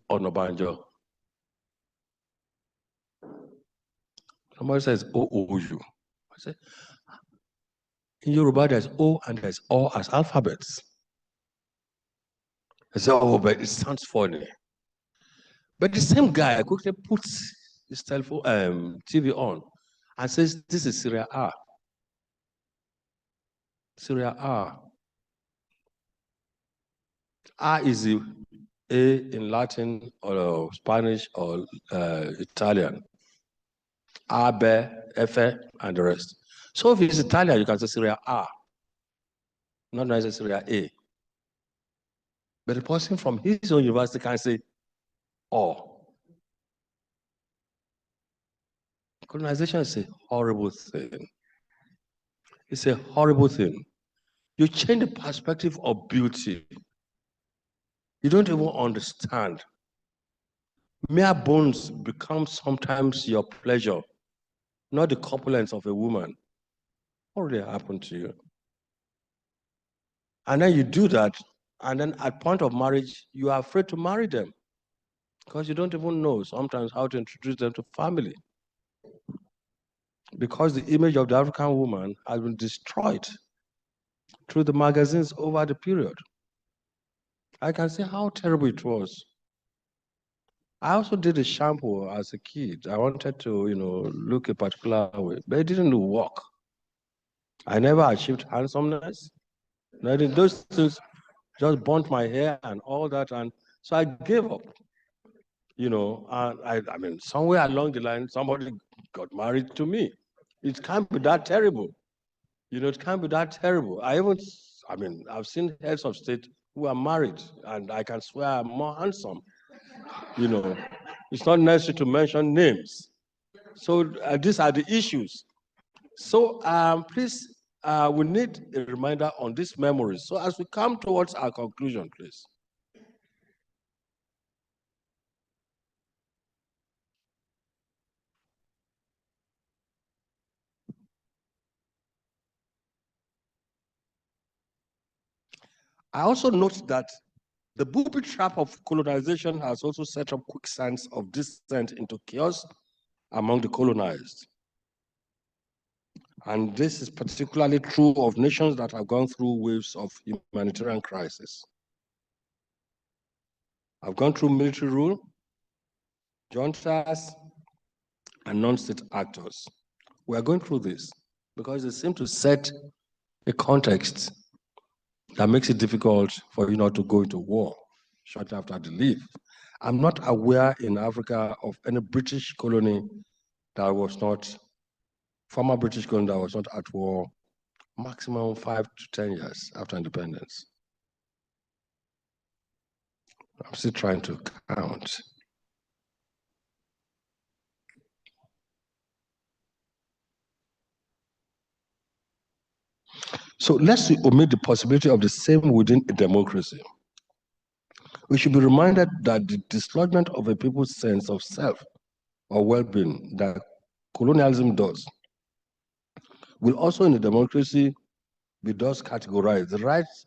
Onabanjo. Somebody says OOU. I said, in Yoruba, there's O and there's O as alphabets. I said, oh, but it sounds funny. But the same guy quickly puts his telephone, TV on and says, this is Syria R. Syria R. R is the A in Latin or Spanish or Italian. Abe, Efe, and the rest. So if it's Italian, you can say Syria R, not necessarily Syria A. But the person from his own university can say O. Colonization is a horrible thing. It's a horrible thing. You change the perspective of beauty. You don't even understand. Mere bones become sometimes your pleasure, not the corpulence of a woman. What really happened to you? And then you do that, and then at point of marriage, you are afraid to marry them because you don't even know sometimes how to introduce them to family. Because the image of the African woman has been destroyed through the magazines over the period. I can see how terrible it was. I also did a shampoo as a kid. I wanted to, look a particular way, but it didn't work. I never achieved handsomeness. Those things just burnt my hair and all that, and so I gave up. I mean, somewhere along the line, somebody got married to me. It can't be that terrible. It can't be that terrible. I've seen heads of state who are married, and I can swear I'm more handsome. It's not necessary to mention names. So these are the issues. So please, we need a reminder on these memories. So as we come towards our conclusion, please. I also note that the booby trap of colonization has also set up quicksands of descent into chaos among the colonized. And this is particularly true of nations that have gone through waves of humanitarian crisis. I've gone through military rule, juntas, and non-state actors. We are going through this because they seem to set a context that makes it difficult for you not to go into war shortly after the leave. I'm not aware in Africa of any British colony that was not, former British colony that was not at war maximum 5 to 10 years after independence. I'm still trying to count. So let's omit the possibility of the same within a democracy. We should be reminded that the dislodgement of a people's sense of self or well-being that colonialism does will also in a democracy be thus categorized. The rights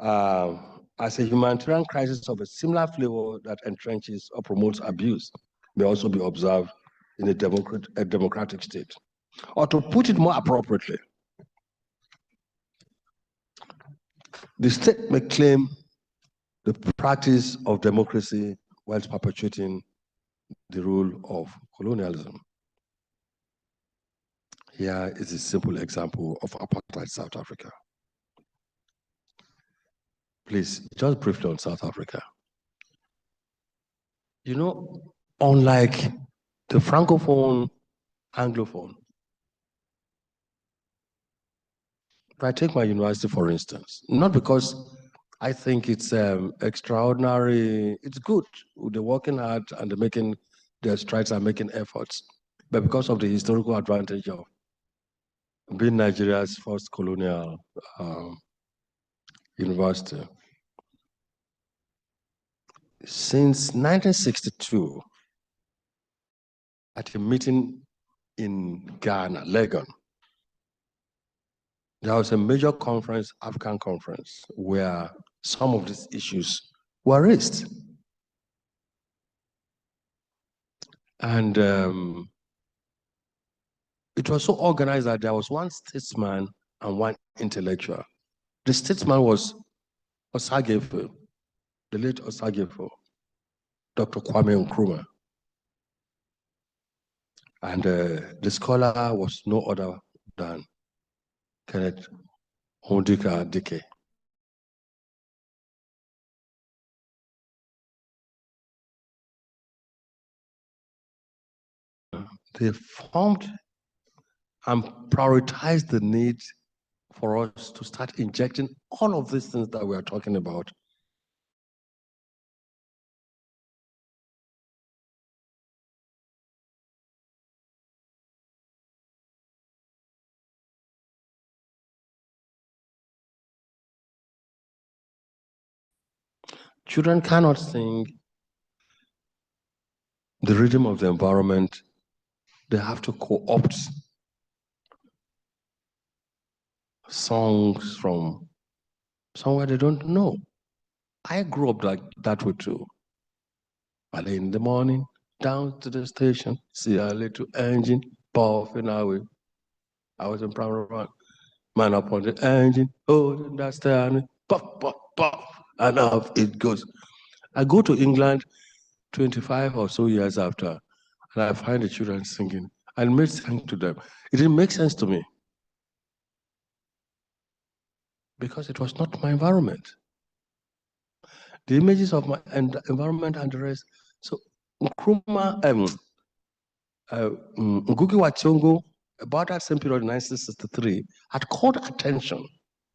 as a humanitarian crisis of a similar flavor that entrenches or promotes abuse may also be observed in a democratic state. Or to put it more appropriately, the state may claim the practice of democracy whilst perpetuating the rule of colonialism. Here is a simple example of apartheid South Africa. Please, just briefly on South Africa. You know, unlike the Francophone, Anglophone, if I take my university, for instance, not because I think it's extraordinary, it's good, they're working hard and they're making their strides and making efforts, but because of the historical advantage of being Nigeria's first colonial university. Since 1962, at a meeting in Ghana, Legon, there was a major conference, African conference, where some of these issues were raised. And it was so organized that there was one statesman and one intellectual. The statesman was Osagefo, the late Osagefo, Dr. Kwame Nkrumah. And the scholar was no other than Kenneth Ondika Dike. They formed and prioritized the need for us to start injecting all of these things that we are talking about. Children cannot sing the rhythm of the environment. They have to co-opt songs from somewhere they don't know. I grew up like that way too. Early in the morning, down to the station, see a little engine puffing away. I was in primary one. Man up on the engine, oh, that's the puff, puff, puff, and off it goes. I go to England 25 or so years after, and I find the children singing. I made sense to them. It didn't make sense to me because it was not my environment. The images of my environment and the rest. So Nkrumah, Ngugi wa Thiong'o, about that same period in 1963, had called attention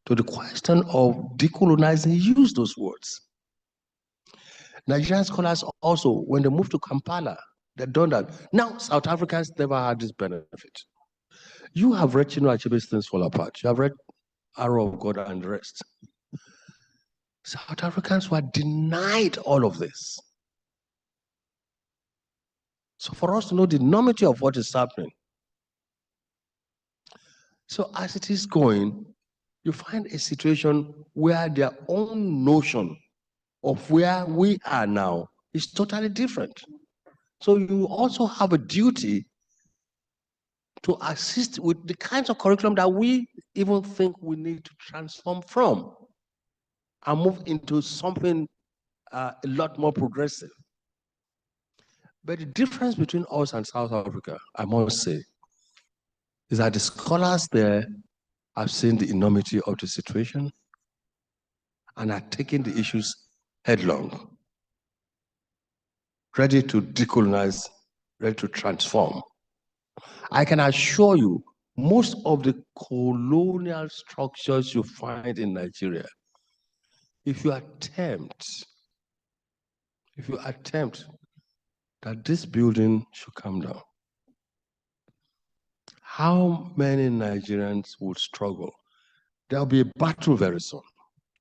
to the question of decolonizing. He used those words. Nigerian scholars also, when they moved to Kampala, they've done that. Now, South Africans never had this benefit. You have read Chinua Achebe's Things Fall Apart. You have read Arrow of God and the rest. South Africans were denied all of this. So for us to know the enormity of what is happening. So as it is going, you find a situation where their own notion of where we are now is totally different. So you also have a duty to assist with the kinds of curriculum that we even think we need to transform from and move into something a lot more progressive. But the difference between us and South Africa, I must say, is that the scholars there have seen the enormity of the situation and are taking the issues headlong, ready to decolonize, ready to transform. I can assure you, most of the colonial structures you find in Nigeria, if you attempt that this building should come down, how many Nigerians would struggle There'll be a battle very soon.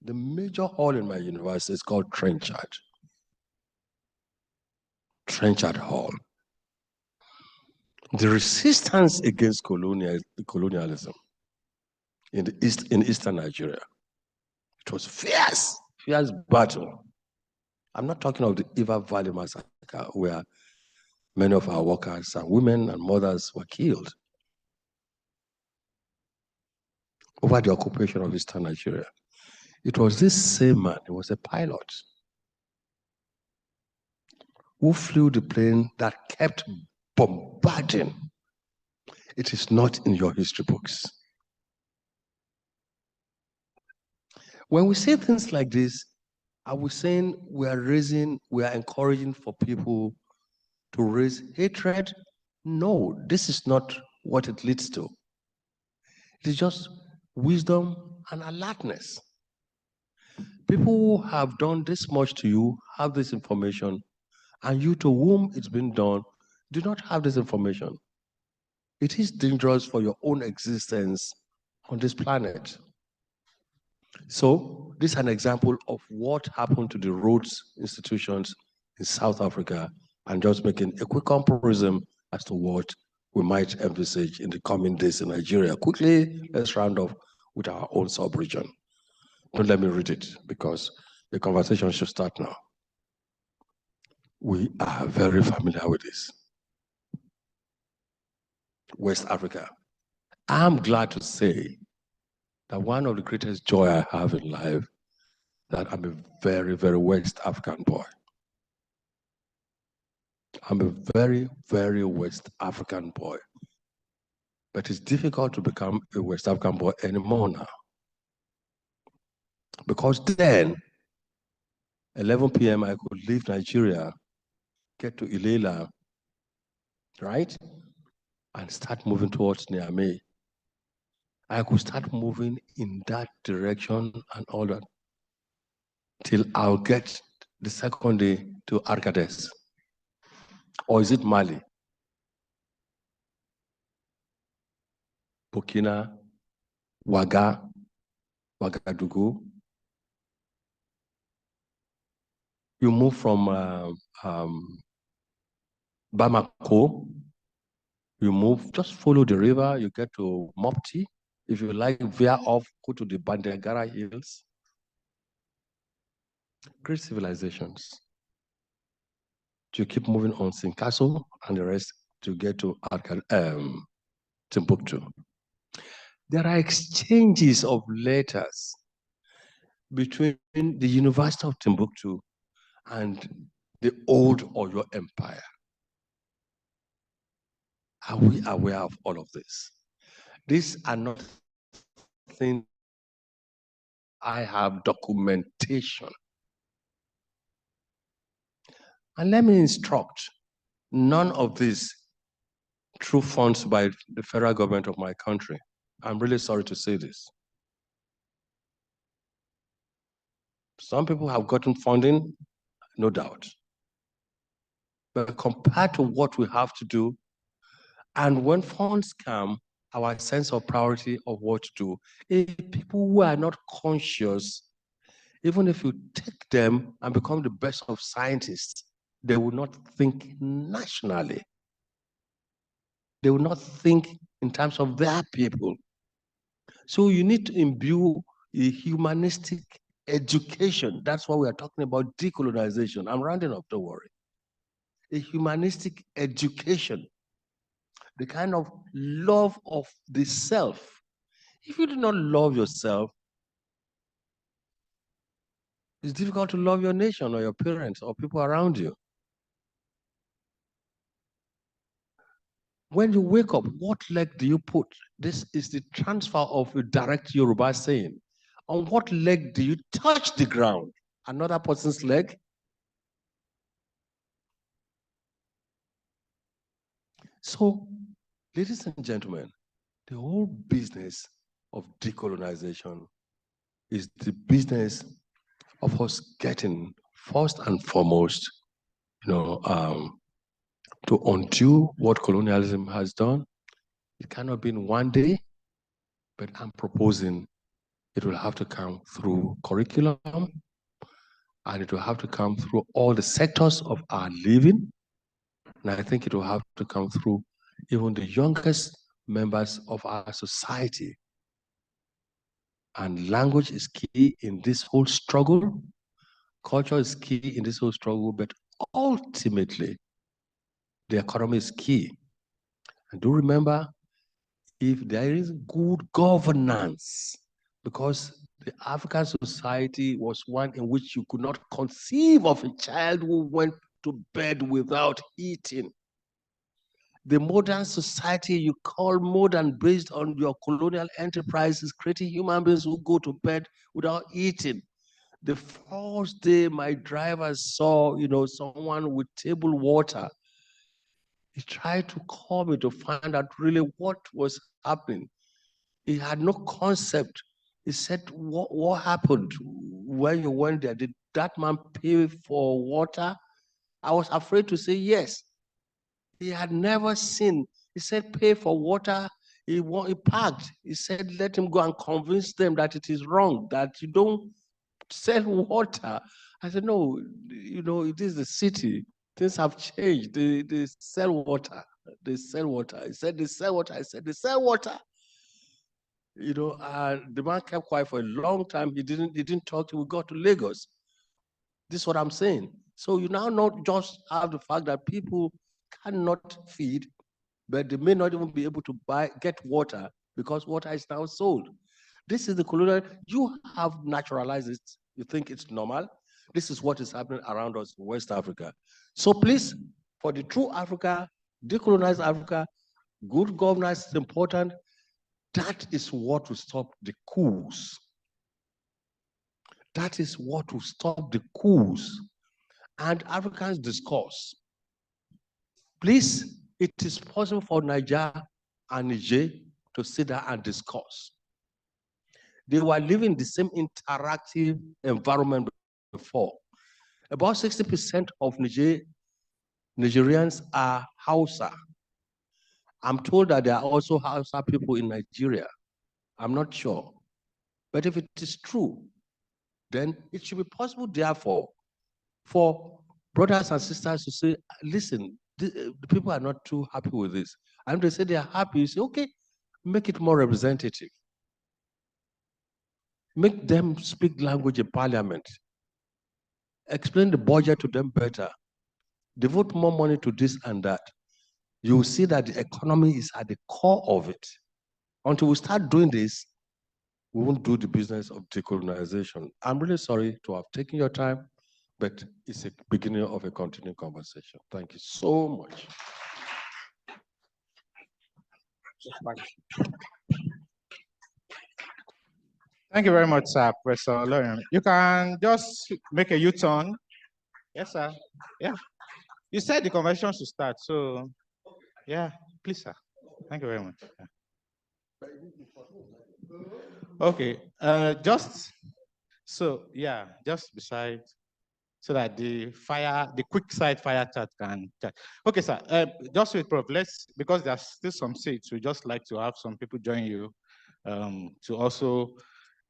The major hall in my university is called Trenchard. Trenchard Hall. The resistance against colonialism in Eastern Nigeria, it was fierce battle. I'm not talking of the Iva Valley massacre, where many of our workers and women and mothers were killed over the occupation of Eastern Nigeria. It was this same man, he was a pilot, who flew the plane that kept bombarding. It is not in your history books. When we say things like this, are we saying we are encouraging for people to raise hatred? No, this is not what it leads to. It is just wisdom and alertness. People who have done this much to you have this information, and you to whom it's been done do not have this information. It is dangerous for your own existence on this planet. So this is an example of what happened to the Rhodes institutions in South Africa, and just making a quick comparison as to what we might envisage in the coming days in Nigeria. Quickly, let's round off with our own sub-region. Don't let me read it, because the conversation should start now. We are very familiar with this. West Africa. I'm glad to say that one of the greatest joy I have in life, that I'm a very, very West African boy. I'm a very, very West African boy. But it's difficult to become a West African boy anymore now. Because then, 11 p.m., I could leave Nigeria, get to Ilela, right? And start moving towards Niamey. I could start moving in that direction and all that, till I'll get the second day to Arcades. Or is it Mali? Burkina, Ouagadougou. You move from Bamako, you move, just follow the river, you get to Mopti. If you like, veer off, go to the Bandegara Hills. Great civilizations. You keep moving on Sinkasso and the rest to get to Timbuktu. There are exchanges of letters between the University of Timbuktu and the old Oyo Empire. Are we aware of all of this? These are not things I have documentation. And let me instruct, none of this through funds by the federal government of my country. I'm really sorry to say this. Some people have gotten funding, no doubt. But compared to what we have to do, and when funds come, our sense of priority of what to do, if people who are not conscious, even if you take them and become the best of scientists, they will not think nationally. They will not think in terms of their people. So you need to imbue a humanistic education. That's why we are talking about decolonization. I'm rounding up, don't worry. A humanistic education, the kind of love of the self. If you do not love yourself, it's difficult to love your nation or your parents or people around you. When you wake up, what leg do you put? This is the transfer of a direct Yoruba saying. On what leg do you touch the ground? Another person's leg? So, ladies and gentlemen, the whole business of decolonization is the business of us getting, first and foremost, to undo what colonialism has done. It cannot be in one day, but I'm proposing It will have to come through curriculum, and it will have to come through all the sectors of our living. And I think it will have to come through even the youngest members of our society. And language is key in this whole struggle. Culture is key in this whole struggle, but ultimately, the economy is key. And do remember, if there is good governance, because the African society was one in which you could not conceive of a child who went to bed without eating. The modern society you call modern based on your colonial enterprises, creating human beings who go to bed without eating. The first day my driver saw, someone with table water, he tried to call me to find out really what was happening. He had no concept. He said, what happened when you went there? Did that man pay for water? I was afraid to say yes. He had never seen. He said, pay for water. He packed. He said, let him go and convince them that it is wrong, that you don't sell water. I said, no, it is the city. Things have changed. They sell water. They sell water. He said, they sell water. I said, they sell water. The man kept quiet for a long time. He didn't talk till we got to Lagos. This is what I'm saying. So you now not just have the fact that people cannot feed, but they may not even be able to get water because water is now sold. This is the colonial. You have naturalized it. You think it's normal. This is what is happening around us in West Africa. So please, for the true Africa, decolonized Africa, good governance is important. That is what will stop the coups. That is what will stop the coups. And Africans discuss. Please, it is possible for Niger and Niger to sit down and discuss. They were living the same interactive environment before. About 60% of Nigerians are Hausa. I'm told that there are also Hausa people in Nigeria. I'm not sure. But if it is true, then it should be possible, therefore, for brothers and sisters to say, listen, the people are not too happy with this. And they say they are happy, you say, okay, make it more representative. Make them speak language in parliament. Explain the budget to them better. Devote more money to this and that. You will see that the economy is at the core of it. Until we start doing this, we won't do the business of decolonization. I'm really sorry to have taken your time, but it's a beginning of a continuing conversation. Thank you so much. Thank you very much, sir, Professor Olorunyomi. You can just make a U-turn. Yes, sir. Yeah. You said the conversation should start, so yeah, please, sir. Thank you very much. Yeah. Okay, just beside, so that the quick side fire chat can chat. Okay, sir, just wait, Prof. Because there's still some seats, we just like to have some people join you to also,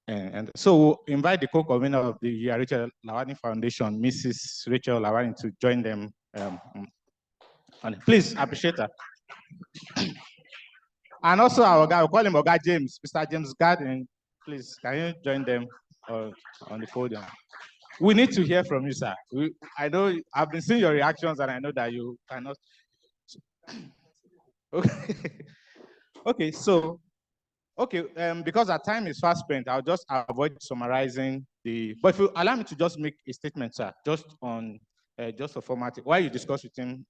and so we'll invite the co-convener of the Rachel Lawani Foundation, Mrs. Rachel Lawani, to join them. And please appreciate her. And also our guy, we call him Oga James, Mr. James Garden. Please, can you join them on the podium? We need to hear from you, sir. I know I've been seeing your reactions, and I know that you cannot. Okay. Okay, so because our time is fast spent, I'll just avoid summarizing but if you allow me to just make a statement, sir, just on just a format while you discuss with him.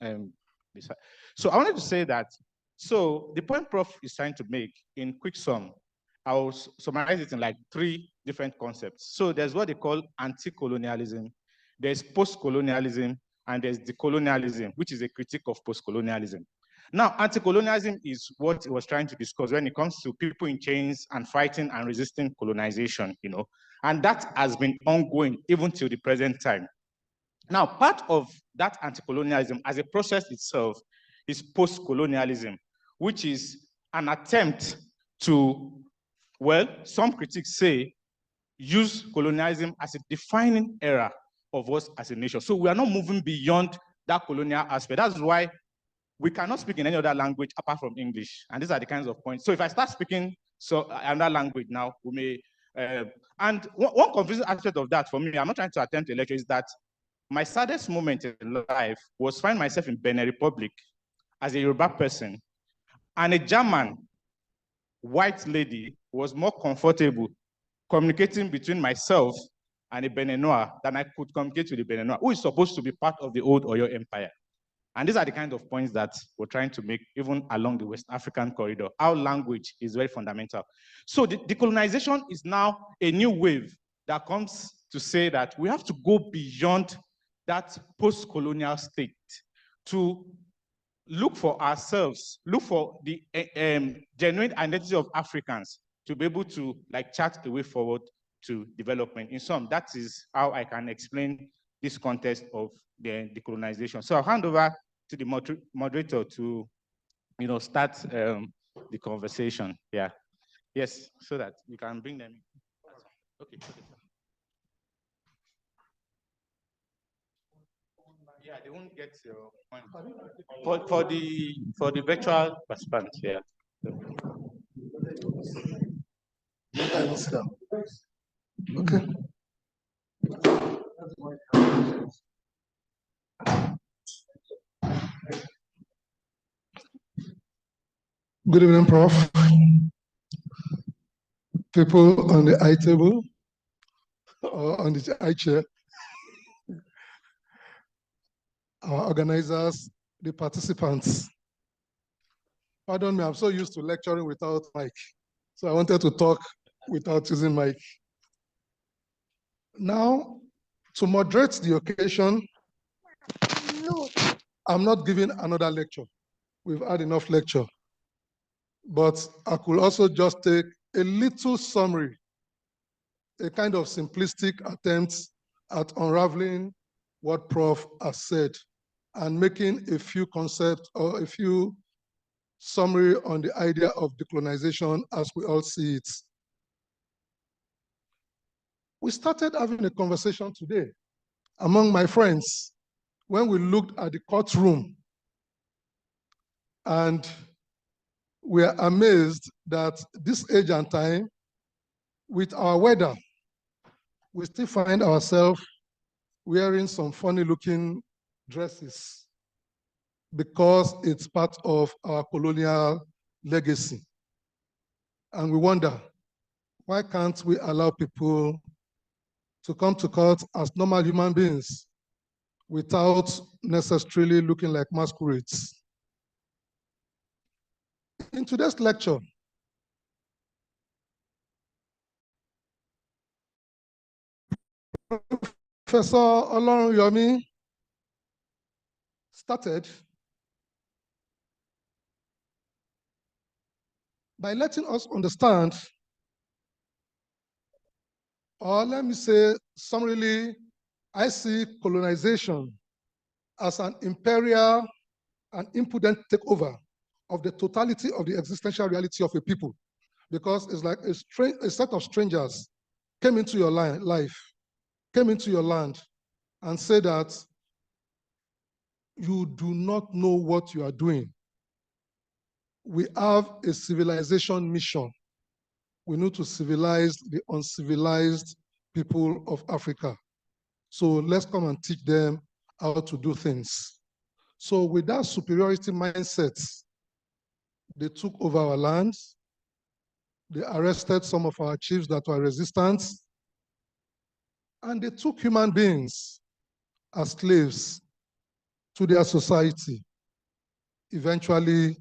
So I wanted to say that, so the point Prof is trying to make in quick sum, I'll summarize it in like 3 different concepts. So there's what they call anti-colonialism, there's post-colonialism, and there's decolonialism, which is a critique of post-colonialism. Now, anti-colonialism is what he was trying to discuss when it comes to people in chains and fighting and resisting colonization, and that has been ongoing even till the present time. Now, part of that anti-colonialism as a process itself is post-colonialism, which is an attempt to, well, some critics say use colonialism as a defining era of us as a nation. So we are not moving beyond that colonial aspect. That's why we cannot speak in any other language apart from English. And these are the kinds of points. So if I start speaking another language now, we may, and one confusing aspect of that for me, I'm not trying to attempt a lecture, is that my saddest moment in life was find myself in Benin Republic as a Yoruba person, and a German white lady was more comfortable communicating between myself and a Beninois than I could communicate with the Beninois, who is supposed to be part of the old Oyo Empire. And these are the kind of points that we're trying to make even along the West African corridor. Our language is very fundamental. So the decolonization is now a new wave that comes to say that we have to go beyond that post-colonial state to look for ourselves, look for the genuine identity of Africans to be able to chart a way forward to development. In sum, that is how I can explain this context of the decolonization. So I'll hand over to the moderator to, start the conversation. Yeah, yes, so that we can bring them in. Okay. Yeah, they won't get your point. For the virtual participants, yeah. Okay. Good evening, Prof. People on the I table or on the I chair, our organizers, the participants. Pardon me, I'm so used to lecturing without mic. So I wanted to talk without using mic. Now, to moderate the occasion, I'm not giving another lecture. We've had enough lecture. But I could also just take a little summary, a kind of simplistic attempt at unraveling what Prof has said and making a few concepts or a few summary on the idea of decolonization as we all see it. We started having a conversation today among my friends when we looked at the courtroom, and we are amazed that this age and time, with our weather, we still find ourselves wearing some funny looking dresses because it's part of our colonial legacy. And we wonder, why can't we allow people to come to court as normal human beings without necessarily looking like masquerades? In today's lecture, Professor Olorunyomi started by letting us understand, or let me say summarily, I see colonization as an imperial and impudent takeover of the totality of the existential reality of a people, because it's like a set of strangers came into your life, came into your land, and said that you do not know what you are doing. We have a civilization mission. We need to civilize the uncivilized people of Africa. So let's come and teach them how to do things. So with that superiority mindset, they took over our lands. They arrested some of our chiefs that were resistant. And they took human beings as slaves to their society, eventually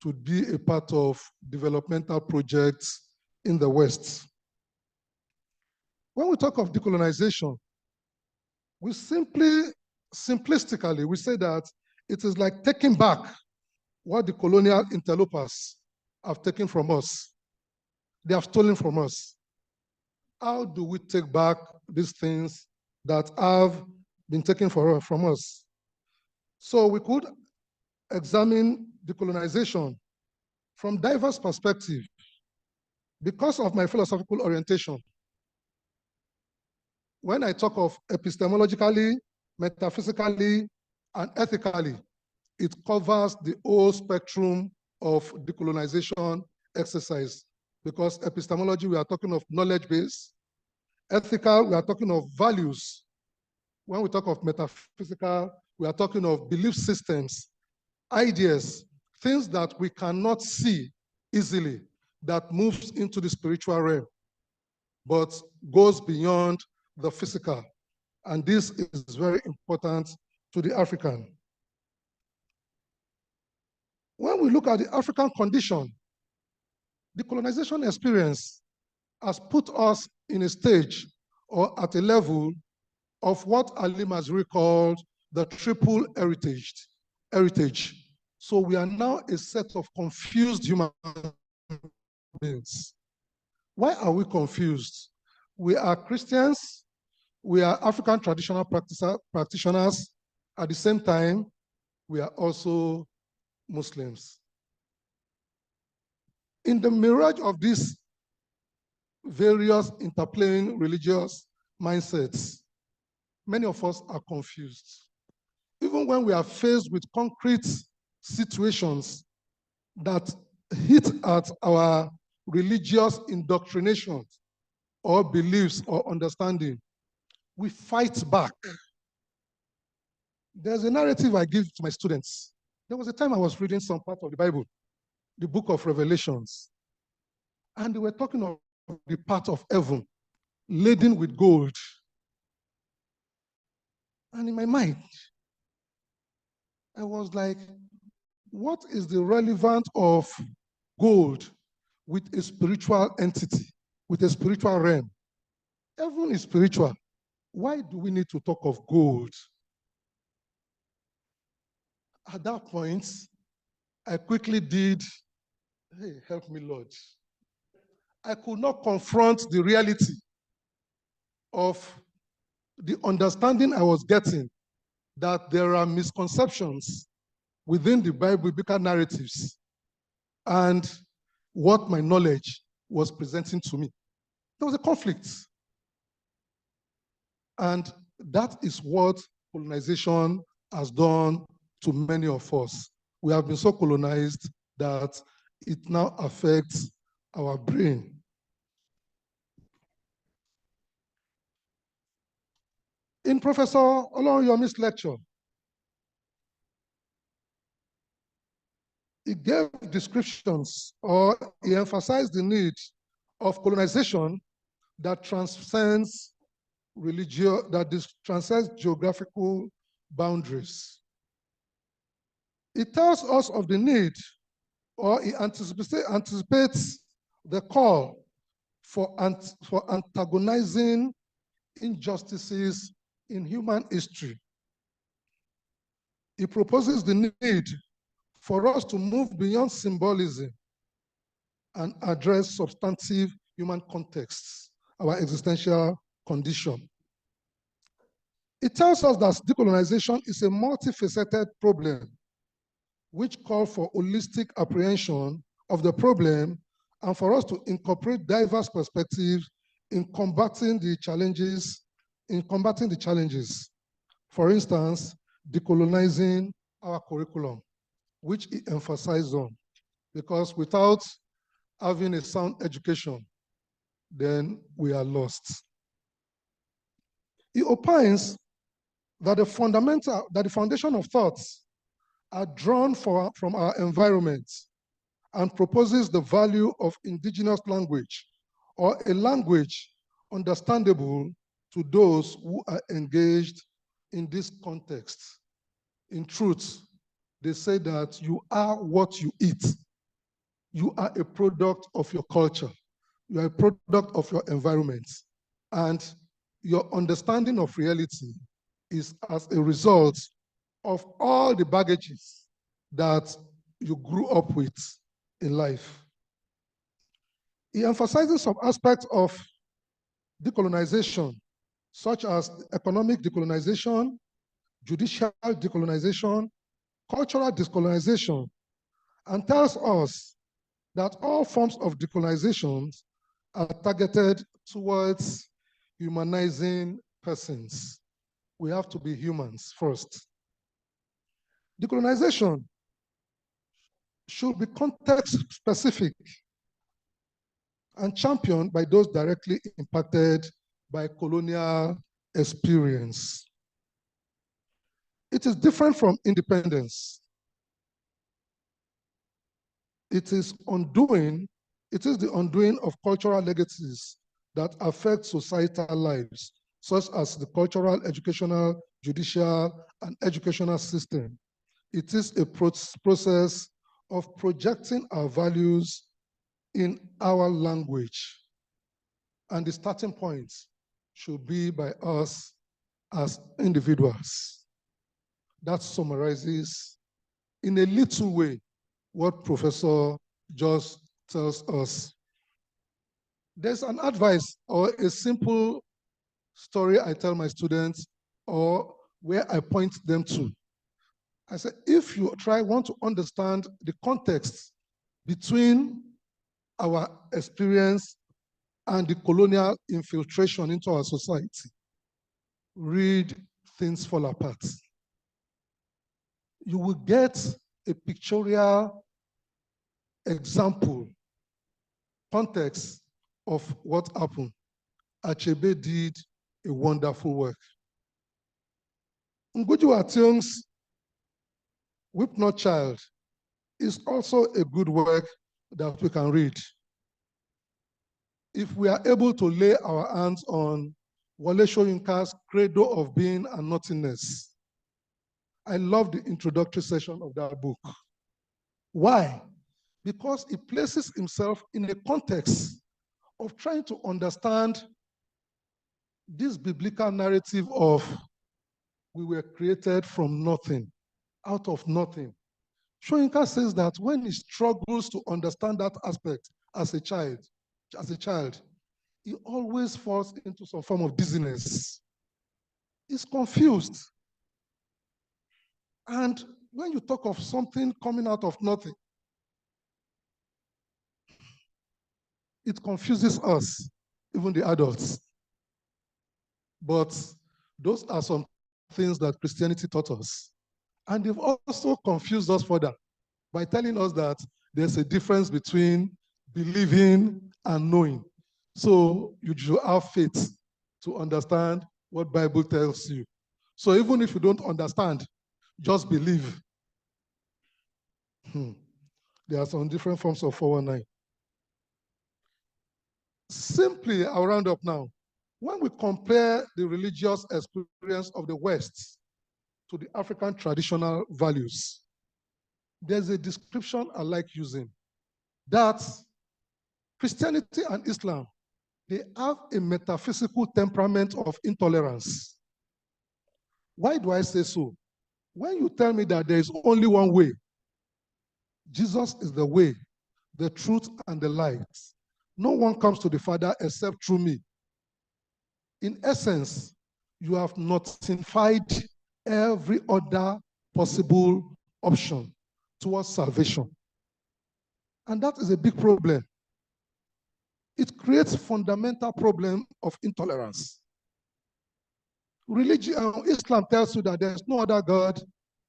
to be a part of developmental projects in the West. When we talk of decolonization, we simplistically, we say that it is like taking back what the colonial interlopers have taken from us. They have stolen from us. How do we take back these things that have been taken from us? So we could examine decolonization from diverse perspectives. Because of my philosophical orientation, When I talk of epistemologically, metaphysically, and ethically, it covers the whole spectrum of decolonization exercise. Because epistemology, we are talking of knowledge base. Ethical, we are talking of values. When we talk of metaphysical, we are talking of belief systems, ideas, things that we cannot see easily, that moves into the spiritual realm, but goes beyond the physical. And this is very important to the African. When we look at the African condition, the colonization experience has put us in a stage or at a level of what Ali Mazrui called the triple heritage. So we are now a set of confused human beings. Why are we confused? We are Christians, we are African traditional practitioners. At the same time, we are also Muslims. In the mirage of these various interplaying religious mindsets, many of us are confused. Even when we are faced with concrete situations that hit at our religious indoctrination or beliefs or understanding, we fight back. There's a narrative I give to my students. There was a time I was reading some part of the Bible, the book of Revelations, and they were talking of the part of heaven laden with gold. And in my mind, I was like, what is the relevance of gold with a spiritual entity, with a spiritual realm? Heaven is spiritual. Why do we need to talk of gold? At that point, I quickly did, hey, help me, Lord. I could not confront the reality of the understanding I was getting that there are misconceptions within the biblical narratives and what my knowledge was presenting to me. There was a conflict. And that is what colonization has done to many of us. We have been so colonized that it now affects our brain. In Professor Olorunyomi's lecture, he gave descriptions, or he emphasized the need of colonization that transcends religion, that transcends geographical boundaries. It tells us of the need, or he anticipates the call for antagonizing injustices in human history. He proposes the need for us to move beyond symbolism and address substantive human contexts, our existential condition. It tells us that decolonization is a multifaceted problem which calls for holistic apprehension of the problem and for us to incorporate diverse perspectives in combating the challenges. For instance, decolonizing our curriculum, which he emphasized on, because without having a sound education, then we are lost. He opines that the foundation of thoughts are drawn from our environment and proposes the value of indigenous language, or a language understandable to those who are engaged in this context. In truth, they say that you are what you eat. You are a product of your culture. You are a product of your environment. And your understanding of reality is as a result of all the baggages that you grew up with in life. He emphasizes some aspects of decolonization, such as economic decolonization, judicial decolonization, cultural decolonization, and tells us that all forms of decolonization are targeted towards humanizing persons. We have to be humans first. Decolonization should be context-specific and championed by those directly impacted by colonial experience. It is different from independence. It is the undoing of cultural legacies that affect societal lives, such as the cultural, educational, judicial, and educational system. It is a process of projecting our values in our language. And the starting point should be by us as individuals. That summarizes in a little way what Professor just tells us. There's an advice or a simple story I tell my students or where I point them to. I said, if you want to understand the context between our experience and the colonial infiltration into our society, read Things Fall Apart. You will get a pictorial example, context of what happened. Achebe did a wonderful work. Ngugi wa Thiong's Weep Not Child is also a good work that we can read. If we are able to lay our hands on Wole Soyinka's Credo of Being and Nothingness, I love the introductory section of that book. Why? Because it places himself in a context of trying to understand this biblical narrative of we were created from nothing, out of nothing. Soyinka says that when he struggles to understand that aspect as a child, he always falls into some form of dizziness. He's confused. And when you talk of something coming out of nothing, it confuses us, even the adults. But those are some things that Christianity taught us. And they've also confused us further by telling us that there's a difference between believing and knowing. So you should have faith to understand what Bible tells you. So even if you don't understand, just believe. There are some different forms of 419. Simply, I'll round up now. When we compare the religious experience of the West to the African traditional values, there's a description I like using, that Christianity and Islam, they have a metaphysical temperament of intolerance. Why do I say so? When you tell me that there is only one way, Jesus is the way, the truth, and the light. No one comes to the Father except through me. In essence, you have nullified every other possible option towards salvation. And that is a big problem. It creates a fundamental problem of intolerance. Islam tells you that there is no other God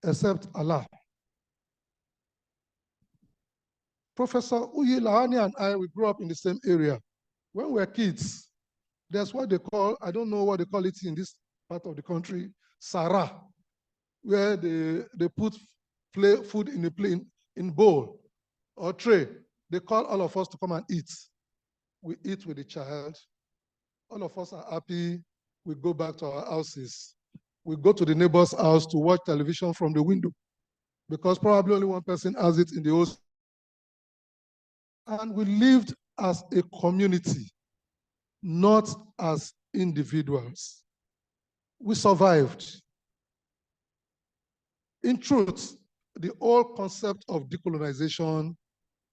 except Allah. Professor Lawani and I, we grew up in the same area. When we were kids, there's what they call, I don't know what they call it in this part of the country, Sarah, where they put food in a plate, in bowl or tray. They call all of us to come and eat. We eat with the child. All of us are happy. We go back to our houses. We go to the neighbor's house to watch television from the window because probably only one person has it in the house. And we lived as a community, not as individuals. We survived. In truth, the whole concept of decolonization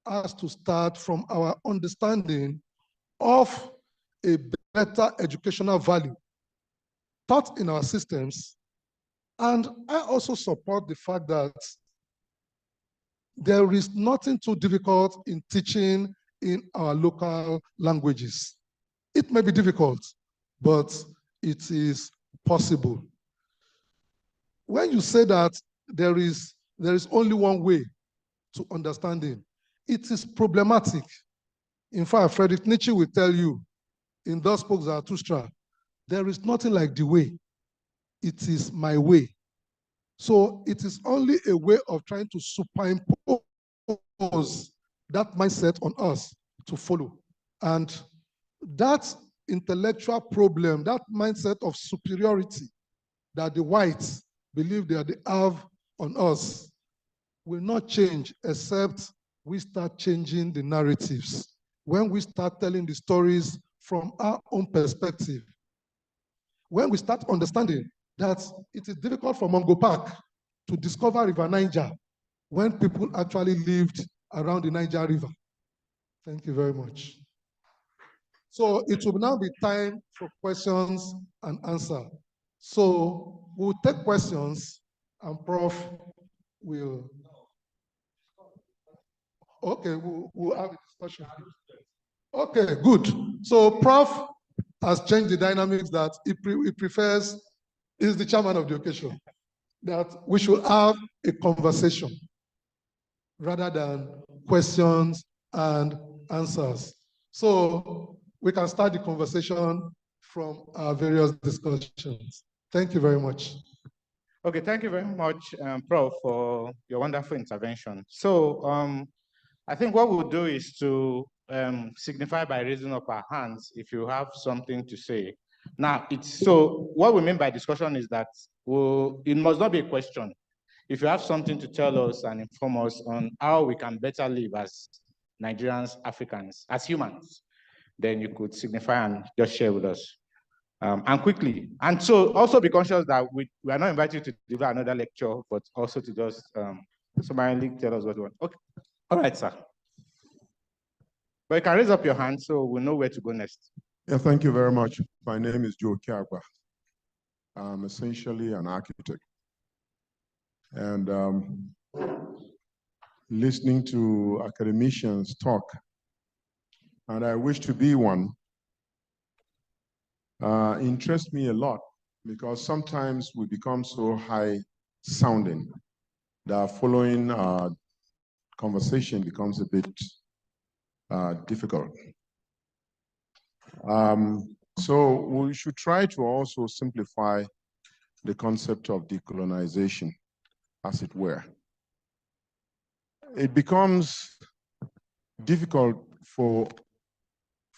has to start from our understanding of a better educational value taught in our systems. And I also support the fact that there is nothing too difficult in teaching in our local languages. It may be difficult, but it is possible. When you say that there is only one way to understanding, it is problematic. In fact, Friedrich Nietzsche will tell you in Thus Spoke Zarathustra, there is nothing like the way. It is my way. So it is only a way of trying to superimpose that mindset on us to follow. And that intellectual problem, that mindset of superiority that the whites believe they have on us will not change except we start changing the narratives. When we start telling the stories from our own perspective, when we start understanding that it is difficult for Mungo Park to discover River Niger when people actually lived around the Niger River. Thank you very much. So it will now be time for questions and answer. So we'll take questions and Prof will. Okay, we'll have a discussion. Okay, good. So Prof has changed the dynamics that he prefers, is the chairman of the occasion, that we should have a conversation rather than questions and answers. So we can start the conversation from our various discussions. Thank you very much. Okay, thank you very much, Prof, for your wonderful intervention. So I think what we'll do is to signify by raising up our hands if you have something to say. Now, so what we mean by discussion is that it must not be a question. If you have something to tell us and inform us on how we can better live as Nigerians, Africans, as humans, then you could signify and just share with us. And quickly. And so also be conscious that we are not inviting you to deliver another lecture, but also to just summarily tell us what you want. Okay. All right, sir. But you can raise up your hand so we'll know where to go next. Yeah, thank you very much. My name is Joe Kiagba. I'm essentially an architect. And listening to academicians talk, and I wish to be one, interests me a lot because sometimes we become so high sounding that following conversation becomes a bit difficult. So we should try to also simplify the concept of decolonization, as it were. It becomes difficult for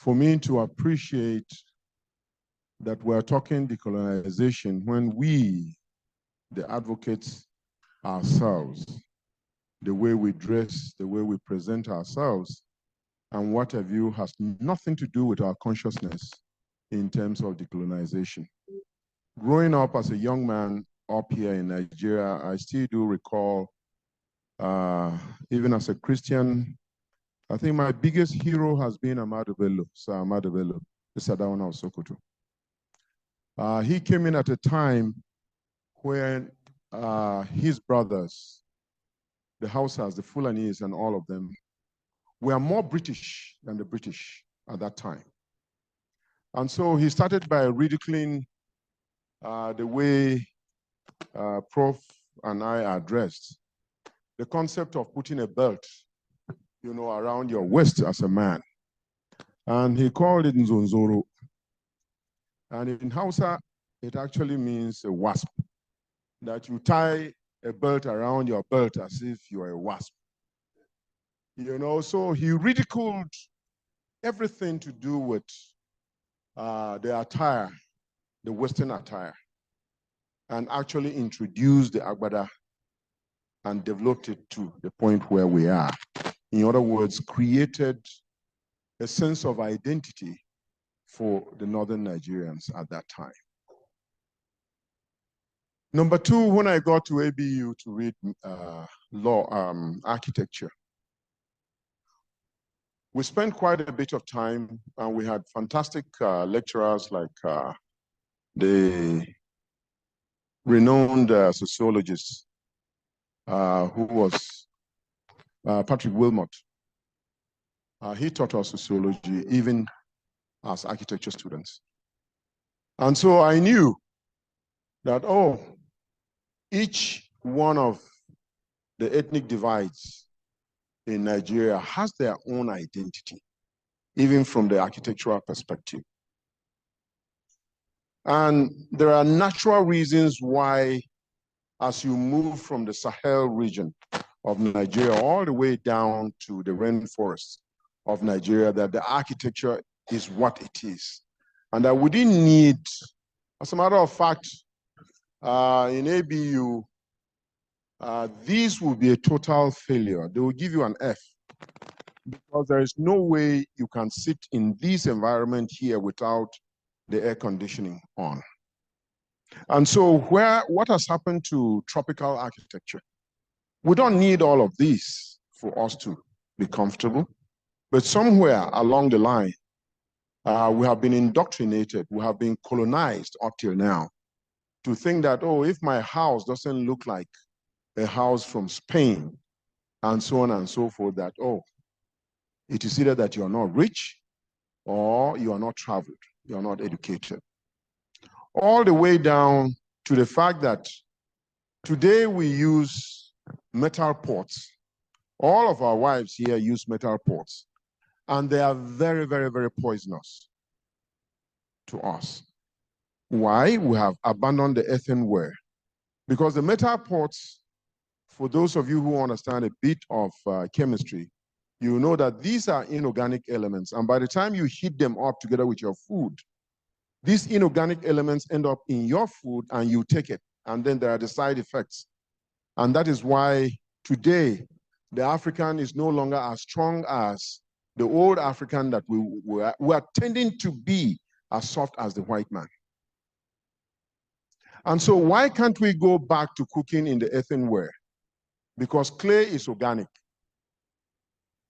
me to appreciate that we're talking decolonization when we, the advocates ourselves, the way we dress, the way we present ourselves, and what have you, has nothing to do with our consciousness in terms of decolonization. Growing up as a young man up here in Nigeria, I still do recall, even as a Christian, I think my biggest hero has been Ahmadu Bello, Sir Ahmadu Bello, the Sardauna of Sokoto. He came in at a time when his brothers, the Hausas, the Fulanis, and all of them, were more British than the British at that time. And so he started by ridiculing the way Prof and I are dressed, the concept of putting a belt, you know, around your waist as a man. And he called it Nzonzoro. And in Hausa, it actually means a wasp, that you tie a belt around your belt as if you're a wasp. You know, so he ridiculed everything to do with the attire, the Western attire, and actually introduced the Agbada and developed it to the point where we are. In other words, created a sense of identity for the Northern Nigerians at that time. Number two, when I got to ABU to read architecture, we spent quite a bit of time, and we had fantastic lecturers like the renowned sociologist who was Patrick Wilmot. He taught us sociology even as architecture students. And so I knew that, oh, each one of the ethnic divides in Nigeria has their own identity, even from the architectural perspective. And there are natural reasons why, as you move from the Sahel region of Nigeria all the way down to the rainforests of Nigeria, that the architecture is what it is. And that we didn't need, as a matter of fact, in ABU, these will be a total failure. They will give you an F, because there is no way you can sit in this environment here without the air conditioning on. And so what has happened to tropical architecture? We don't need all of this for us to be comfortable, but somewhere along the line, we have been indoctrinated, we have been colonized up till now to think that, oh, if my house doesn't look like a house from Spain and so on and so forth, that, oh, it is either that you are not rich or you are not traveled, you are not educated. All the way down to the fact that today we use metal pots. All of our wives here use metal pots, and they are very, very, very poisonous to us. Why? We have abandoned the earthenware. Because the metal pots, for those of you who understand a bit of chemistry, you know that these are inorganic elements, and by the time you heat them up together with your food, these inorganic elements end up in your food and you take it, and then there are the side effects. And that is why today the African is no longer as strong as the old African that we are tending to be as soft as the white man. And so why can't we go back to cooking in the earthenware? Because clay is organic.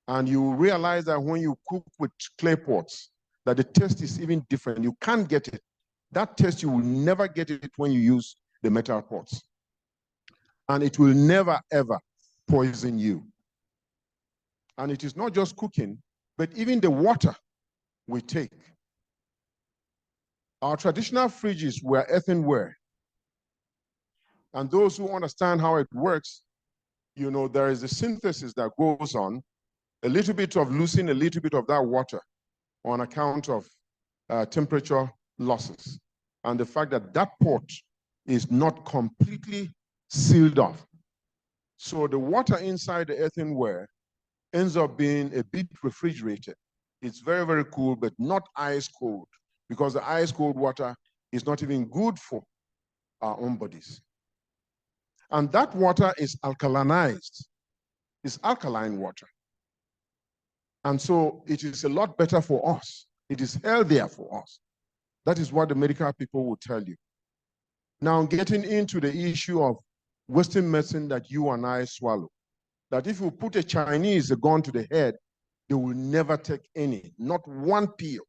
And you realize that when you cook with clay pots, that the taste is even different. You can't get it. That taste, you will never get it when you use the metal pots. And it will never, ever poison you. And it is not just cooking, but even the water we take. Our traditional fridges were earthenware. And those who understand how it works, you know, there is a synthesis that goes on, a little bit of losing a little bit of that water on account of temperature losses. And the fact that that pot is not completely sealed off. So the water inside the earthenware ends up being a bit refrigerated. It's very, very cool, but not ice cold, because the ice cold water is not even good for our own bodies. And that water is alkalinized. It's alkaline water. And so it is a lot better for us. It is healthier for us. That is what the medical people will tell you. Now, getting into the issue of Western medicine that you and I swallow, that if you put a Chinese a gun to the head, they will never take any, not one pill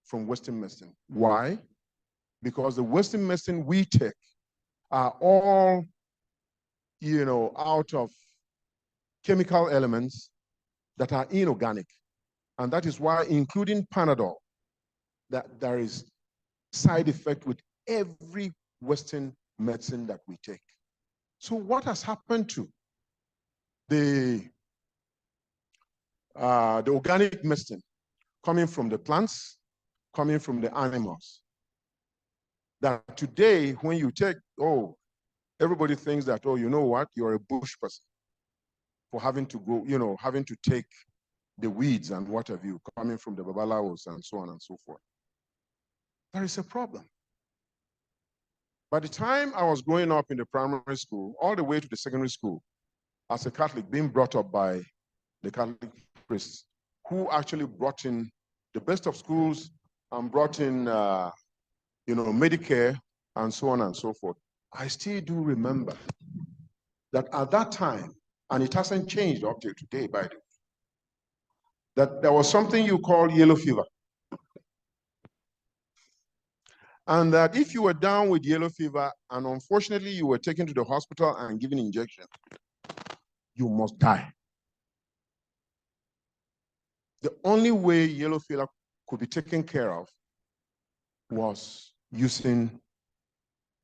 from Western medicine. Why? Because the Western medicine we take are all, you know, out of chemical elements that are inorganic. And that is why, including Panadol, that there is side effect with every Western medicine that we take. So what has happened to the organic medicine coming from the plants, coming from the animals? That today, when you take, oh, everybody thinks that, oh, you know what, you're a bush person for having to go, you know, having to take the weeds and what have you, coming from the babalawos and so on and so forth. There is a problem. By the time I was growing up in the primary school, all the way to the secondary school, as a Catholic, being brought up by the Catholic priests, who actually brought in the best of schools and brought in, you know, Medicare and so on and so forth. I still do remember that at that time, and it hasn't changed up till today, by the way, that there was something you call yellow fever. And that if you were down with yellow fever, and unfortunately you were taken to the hospital and given injection, you must die. The only way yellow fever could be taken care of was using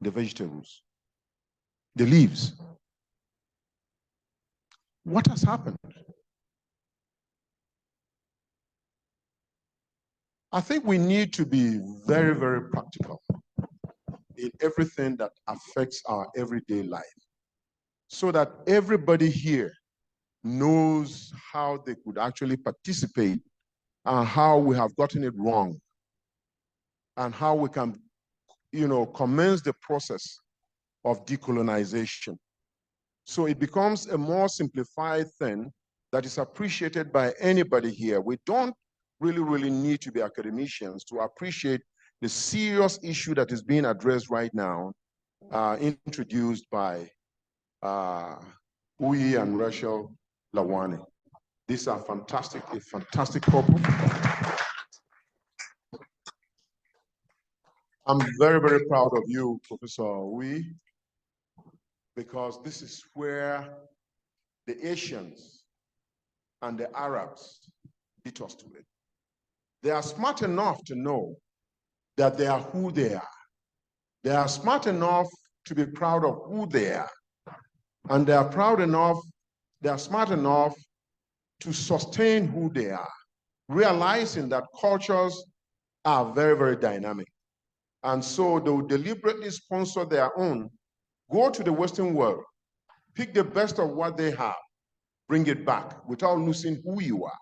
the vegetables, the leaves. What has happened? I think we need to be very, very practical in everything that affects our everyday life, so that everybody here knows how they could actually participate and how we have gotten it wrong and how we can, commence the process of decolonization. So it becomes a more simplified thing that is appreciated by anybody here. We don't really need to be academicians to appreciate the serious issue that is being addressed right now, introduced by Uyi and Rachel Lawani. These are fantastic, a fantastic couple. I'm very, very proud of you, Professor Uyi, because this is where the Asians and the Arabs beat us to it. They are smart enough to know that they are who they are. They are smart enough to be proud of who they are. And they are smart enough to sustain who they are, realizing that cultures are very, very dynamic. And so they will deliberately sponsor their own, go to the Western world, pick the best of what they have, bring it back without losing who you are.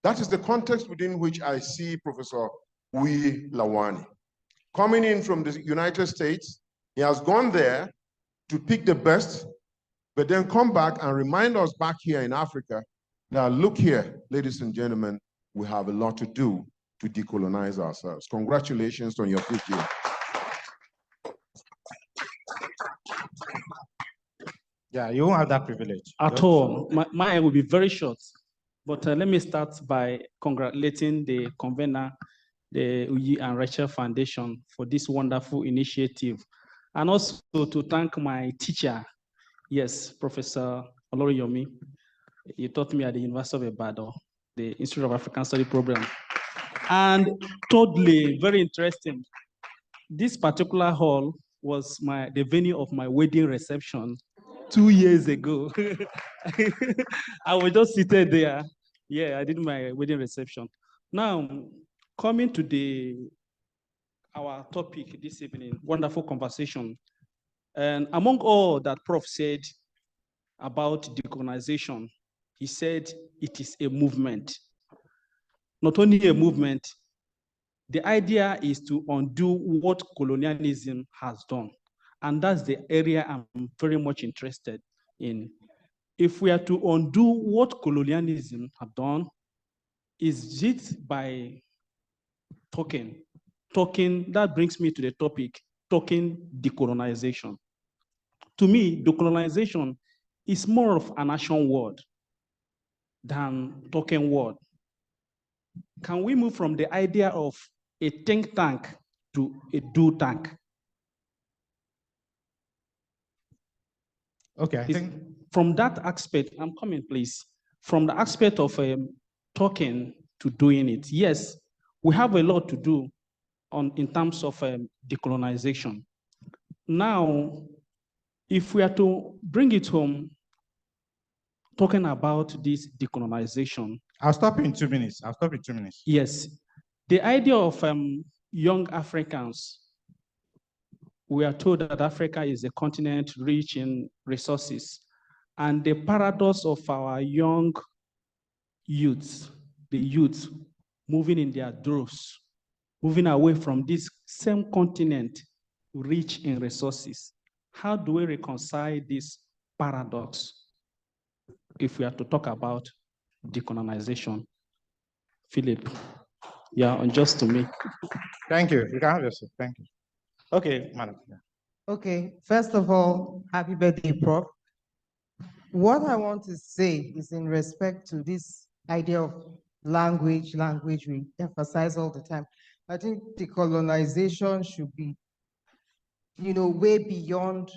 That is the context within which I see Professor Uyi Lawani. Coming in from the United States, he has gone there to pick the best, but then come back and remind us back here in Africa that, look here, ladies and gentlemen, we have a lot to do to decolonize ourselves. Congratulations on your fifth year. Yeah, you won't have that privilege. At all. Mine will be very short. But let me start by congratulating the convener, the Uyi and Rachel Foundation, for this wonderful initiative. And also to thank my teacher, yes, Professor Olorunyomi. He taught me at the University of Ibadan, the Institute of African Study program. And totally very interesting. This particular hall was the venue of my wedding reception 2 years ago. I was just seated there. Yeah, I did my wedding reception. Now, coming to our topic this evening, wonderful conversation. And among all that Prof said about decolonization, he said it is a movement. Not only a movement, the idea is to undo what colonialism has done. And that's the area I'm very much interested in. If we are to undo what colonialism have done, is it by talking? That brings me to the topic, talking decolonization. To me, decolonization is more of an action word than talking word. Can we move from the idea of a think tank to a do tank? Okay, I think from that aspect, I'm coming, please. From the aspect of talking to doing it, yes, we have a lot to do in terms of decolonization. Now, if we are to bring it home, talking about this decolonization. I'll stop you in 2 minutes. Yes, the idea of young Africans, we are told that Africa is a continent rich in resources. And the paradox of our young youths, the youth moving in their droves, moving away from this same continent rich in resources. How do we reconcile this paradox if we are to talk about decolonization? Philip, yeah, unjust to me. Thank you. You can have yourself. Thank you. Okay, madam. Okay, first of all, happy birthday, Prof. What I want to say is in respect to this idea of language we emphasize all the time. I think decolonization should be, way beyond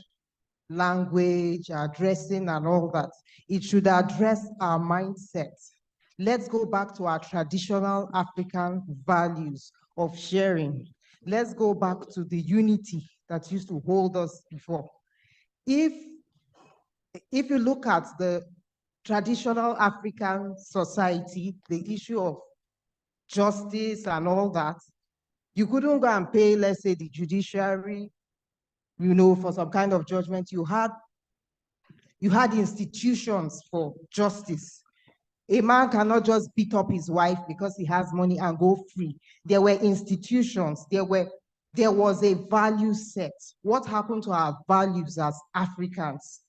language, addressing and all that. It should address our mindset. Let's go back to our traditional African values of sharing. Let's go back to the unity that used to hold us before. If you look at the traditional African society, the issue of justice and all that, you couldn't go and pay, let's say, the judiciary, for some kind of judgment. You had institutions for justice. A man cannot just beat up his wife because he has money and go free. There were institutions, there was a value set. What happened to our values as Africans?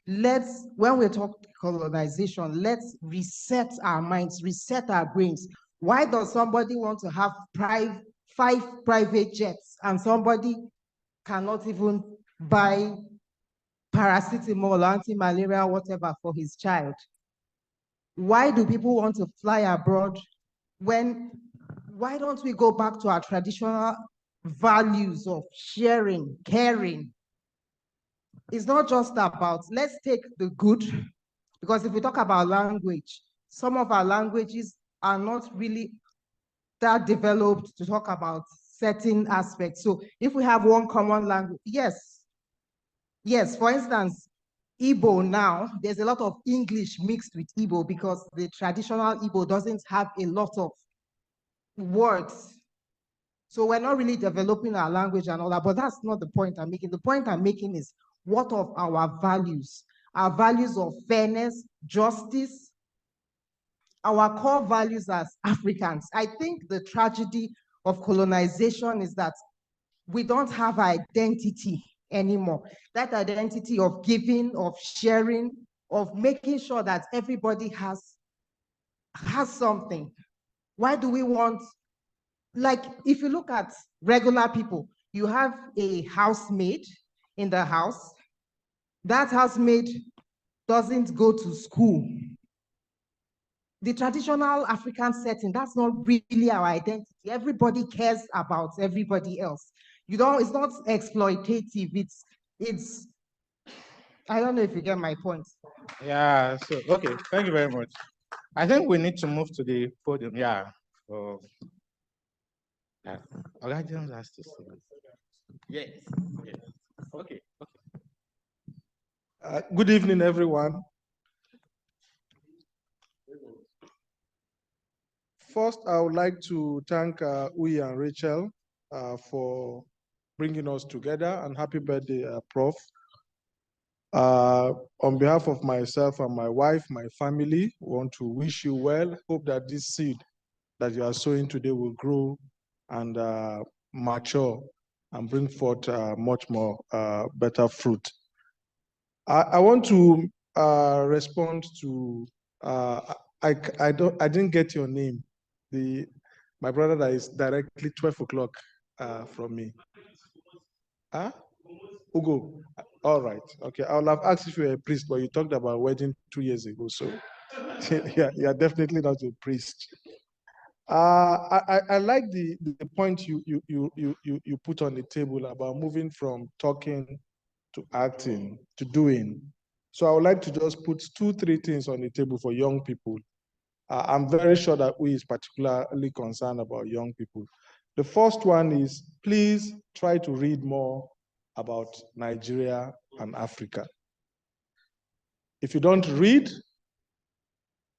When we talk colonization, let's reset our minds, reset our brains. Why does somebody want to have 5 private jets and somebody cannot even buy paracetamol, anti-malaria, whatever for his child? Why do people want to fly abroad why don't we go back to our traditional values of sharing, caring? It's not just about, let's take the good, because if we talk about language, some of our languages are not really that developed to talk about certain aspects. So if we have one common language, yes, for instance, Igbo now, there's a lot of English mixed with Igbo because the traditional Igbo doesn't have a lot of words. So we're not really developing our language and all that, but that's not the point I'm making. The point I'm making is, what of our values? Our values of fairness, justice, our core values as Africans. I think the tragedy of colonization is that we don't have identity anymore. That identity of giving, of sharing, of making sure that everybody has something. Why do we want, like, if you look at regular people, you have a housemaid in the house. That housemaid doesn't go to school. The traditional African setting, that's not really our identity. Everybody cares about everybody else. It's not exploitative. It's, I don't know if you get my point. Yeah, so, okay, thank you very much. I think we need to move to the podium, yeah. James has to say. Yes. Okay. Good evening, everyone. First, I would like to thank Uyi and Rachel for bringing us together, and happy birthday, Prof. On behalf of myself and my wife, my family, want to wish you well. Hope that this seed that you are sowing today will grow and mature and bring forth much more better fruit. I want to respond to, I didn't get your name. My brother that is directly 12 o'clock from me. Huh? Ugo. All right. Okay. I would have asked if you were a priest, but you talked about wedding 2 years ago. So yeah, you're definitely not a priest. I like the point you put on the table about moving from talking to acting to doing. So I would like to just put 2-3 things on the table for young people. I'm very sure that we is particularly concerned about young people. The first one is, please try to read more about Nigeria and Africa. If you don't read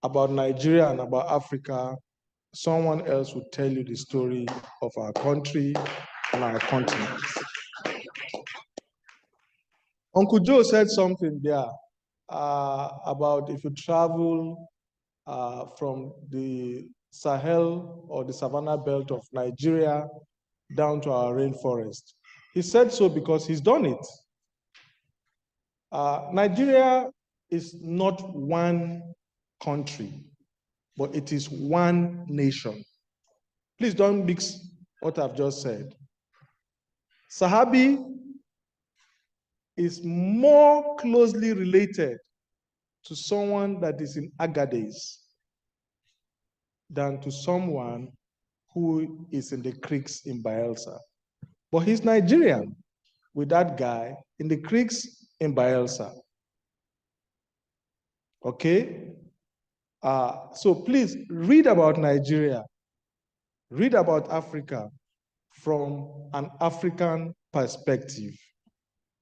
about Nigeria and about Africa, someone else will tell you the story of our country and our continent. Uncle Joe said something there about if you travel from the Sahel or the Savannah belt of Nigeria down to our rainforest. He said so because he's done it. Nigeria is not one country, but it is one nation. Please don't mix what I've just said. Sahabi is more closely related to someone that is in Agadez than to someone who is in the creeks in Bayelsa. But he's Nigerian with that guy in the creeks in Bayelsa. Okay? So please read about Nigeria, read about Africa, from an African perspective.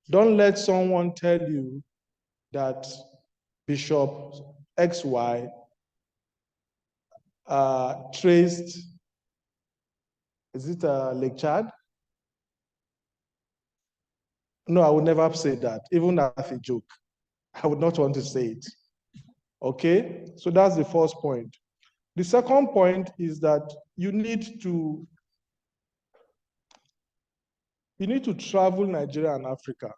Don't let someone tell you that Bishop XY traced, is it Lake Chad? No, I would never say that, even as a joke. I would not want to say it. Okay, so that's the first point. The second point is that you need to travel Nigeria and Africa.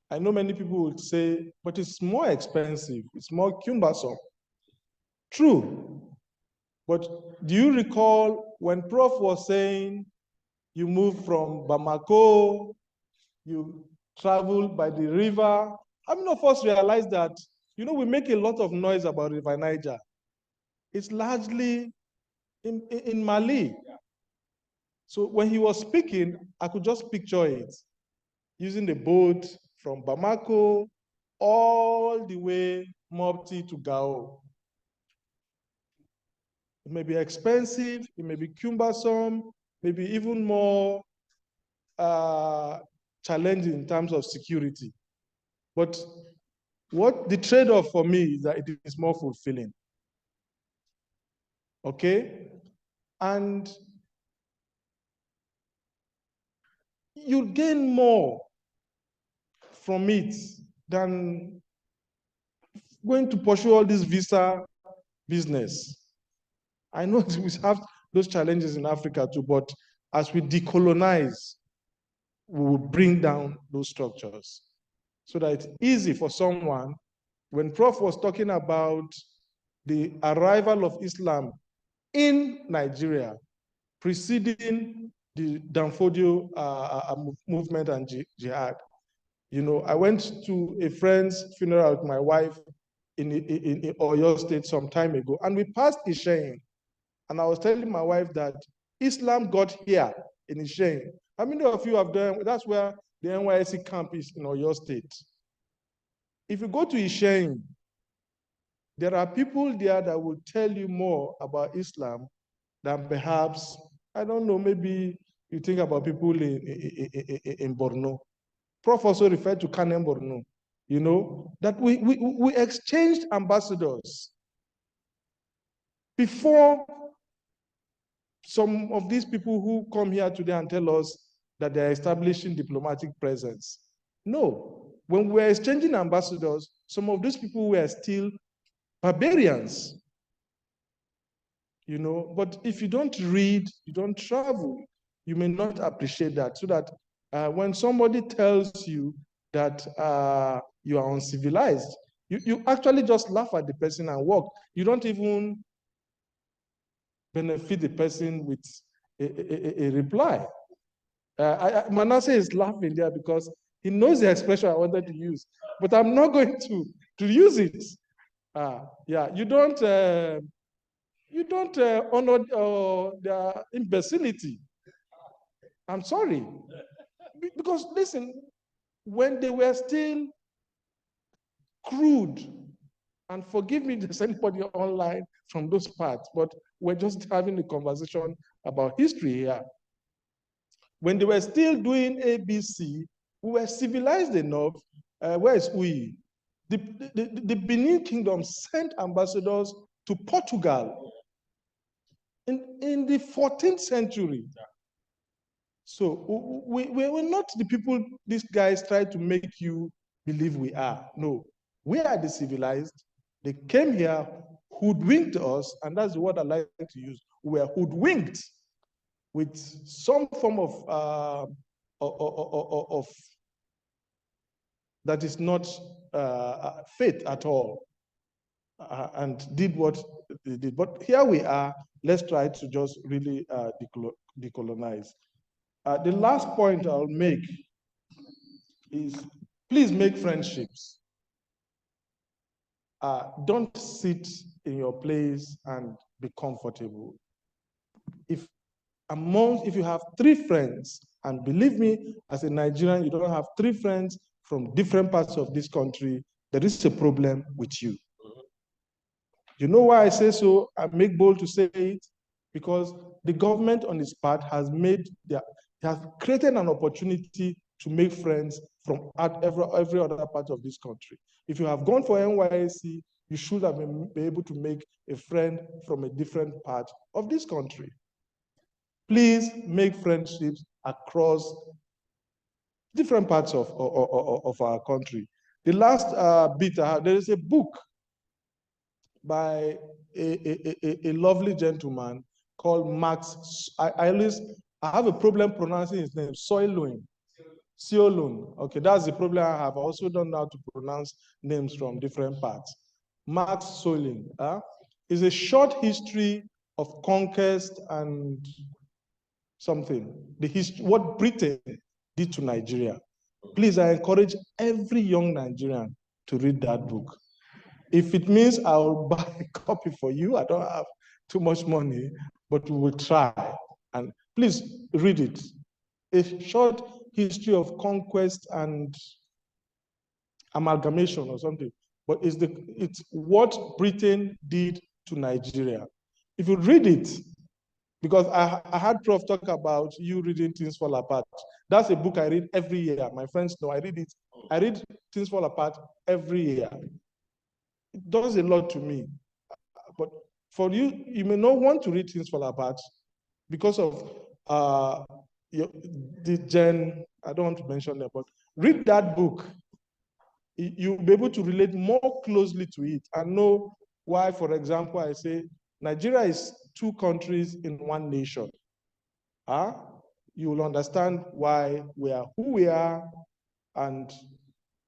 I know many people would say, but it's more expensive, it's more cumbersome. True, but do you recall when Prof was saying you move from Bamako, you travel by the river? How many of us realize that, you know, we make a lot of noise about River Niger? It's largely in Mali. So when he was speaking, I could just picture it, using the boat from Bamako all the way Mopti to Gao. It may be expensive, it may be cumbersome, maybe even more challenging in terms of security. But what the trade-off for me is that it is more fulfilling. Okay? And you gain more from it than going to pursue all this visa business. I know we have those challenges in Africa too, but as we decolonize, we will bring down those structures so that it's easy for someone. When Prof was talking about the arrival of Islam in Nigeria, preceding the Danfodio movement and jihad, you know, I went to a friend's funeral with my wife in Oyo State some time ago, and we passed Ishayin. And I was telling my wife that Islam got here in Ishayin. How many of you have done, that's where the NYSC camp is in Oyo State. If you go to Ishayin, there are people there that will tell you more about Islam than perhaps, I don't know, maybe you think about people in Borno. Prof also referred to Kanem Borno, you know, that we exchanged ambassadors before some of these people who come here today and tell us that they're establishing diplomatic presence. No, when we were exchanging ambassadors, some of these people were still barbarians, you know. But if you don't read, you don't travel, you may not appreciate that. So that when somebody tells you that you are uncivilized, you actually just laugh at the person and walk. You don't even benefit the person with a reply. Manasseh is laughing there because he knows the expression I wanted to use, but I'm not going to use it. Yeah, you don't honor their imbecility. I'm sorry. Because listen, when they were still crude, and forgive me if there's anybody online from those parts, but we're just having a conversation about history here. When they were still doing ABC, we were civilized enough. Where is we? The Benin Kingdom sent ambassadors to Portugal in the 14th century. So we're not the people these guys try to make you believe we are. No, we are the civilized. They came here, hoodwinked us, and that's the word I like to use. We were hoodwinked with some form of that is not faith at all, and did what they did. But here we are. Let's try to just really decolonize. The last point I'll make is please make friendships. Don't sit in your place and be comfortable. If you have 3 friends, and believe me, as a Nigerian, you don't have 3 friends from different parts of this country, there is a problem with you. You know why I say so? I make bold to say it. because the government on its part has created an opportunity to make friends from every other part of this country. If you have gone for NYSC, you should have been able to make a friend from a different part of this country. Please make friendships across different parts of our country. The last bit, there is a book by a lovely gentleman called Max. I have a problem pronouncing his name, Soilun. Okay, that's the problem I have. I also don't know how to pronounce names from different parts. Max Soilun is a short history of conquest and something. What Britain did to Nigeria. Please, I encourage every young Nigerian to read that book. If it means I'll buy a copy for you, I don't have too much money, but we will try. And please read it. A short history of conquest and amalgamation or something, but it's what Britain did to Nigeria. If you read it, because I had Prof talk about you reading Things Fall Apart. That's a book I read every year. My friends know I read it. I read Things Fall Apart every year. It does a lot to me. But for you, you may not want to read Things Fall Apart because of the gen, I don't want to mention that, but read that book. You'll be able to relate more closely to it and know why, for example, I say Nigeria is 2 countries in 1 nation. You will understand why we are who we are, and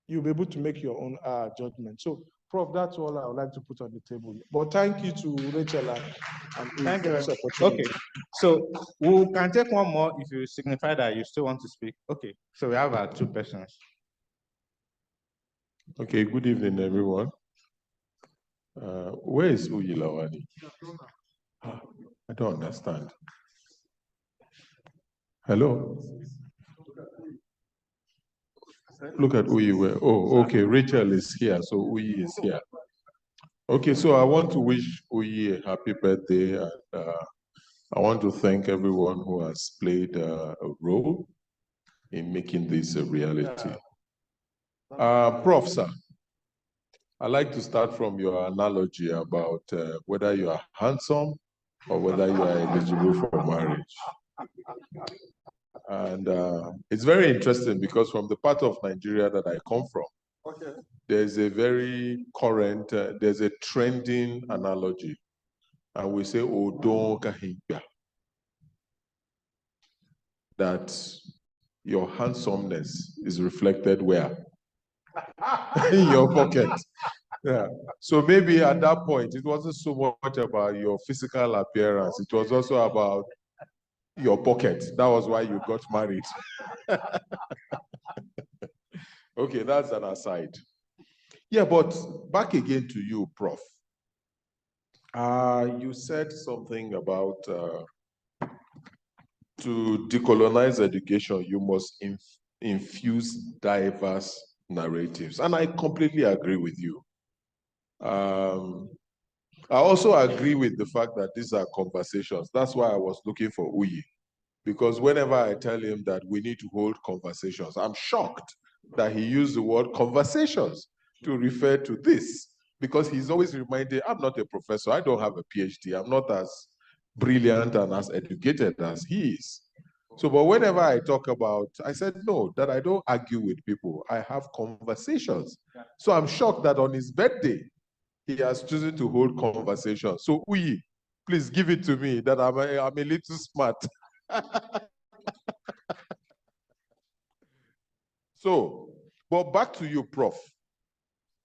you'll be able to make your own judgment. So, Prof, that's all I would like to put on the table. But thank you to Rachel and thank you. this opportunity. Okay, so we can take one more if you signify that you still want to speak. Okay, so we have 2 persons. Okay, good evening, everyone. Where is Lawani? I don't understand. Hello? Look at Uyi. Oh, okay, Rachel is here, so Uyi is here. Okay, so I want to wish Uyi a happy birthday, and I want to thank everyone who has played a role in making this a reality. Prof, sir, I'd like to start from your analogy about whether you are handsome or whether you are eligible for marriage. And it's very interesting because from the part of Nigeria that I come from, there's a very current, there's a trending analogy. And we say, Odon Kahibia. That your handsomeness is reflected where? In your pocket. Yeah. So maybe at that point, it wasn't so much about your physical appearance. It was also about your pocket. That was why you got married. Okay, that's an aside. Yeah, but back again to you, Prof. You said something about to decolonize education, you must infuse diverse narratives. And I completely agree with you. I also agree with the fact that these are conversations. That's why I was looking for Uyi. Because whenever I tell him that we need to hold conversations, I'm shocked that he used the word conversations to refer to this. Because he's always reminded, I'm not a professor, I don't have a PhD, I'm not as brilliant and as educated as he is. So, but whenever I talk about, I said, no, that I don't argue with people, I have conversations. So I'm shocked that on his birthday, he has chosen to hold conversations. So Uyi, please give it to me that I'm a little smart. So, but back to you, Prof.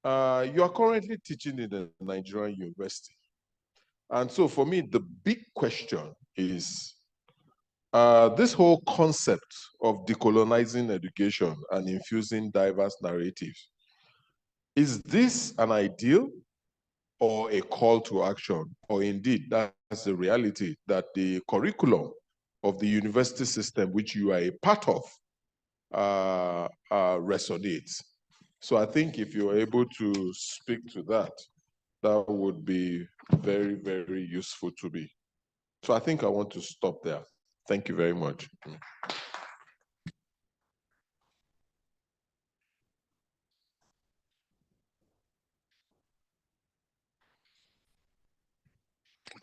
You are currently teaching in a Nigerian university. And so for me, the big question is this whole concept of decolonizing education and infusing diverse narratives. Is this an ideal or a call to action? Or indeed, that's the reality that the curriculum of the university system, which you are a part of, resonates. So I think if you're able to speak to that, that would be very, very useful to me. So I think I want to stop there. Thank you very much.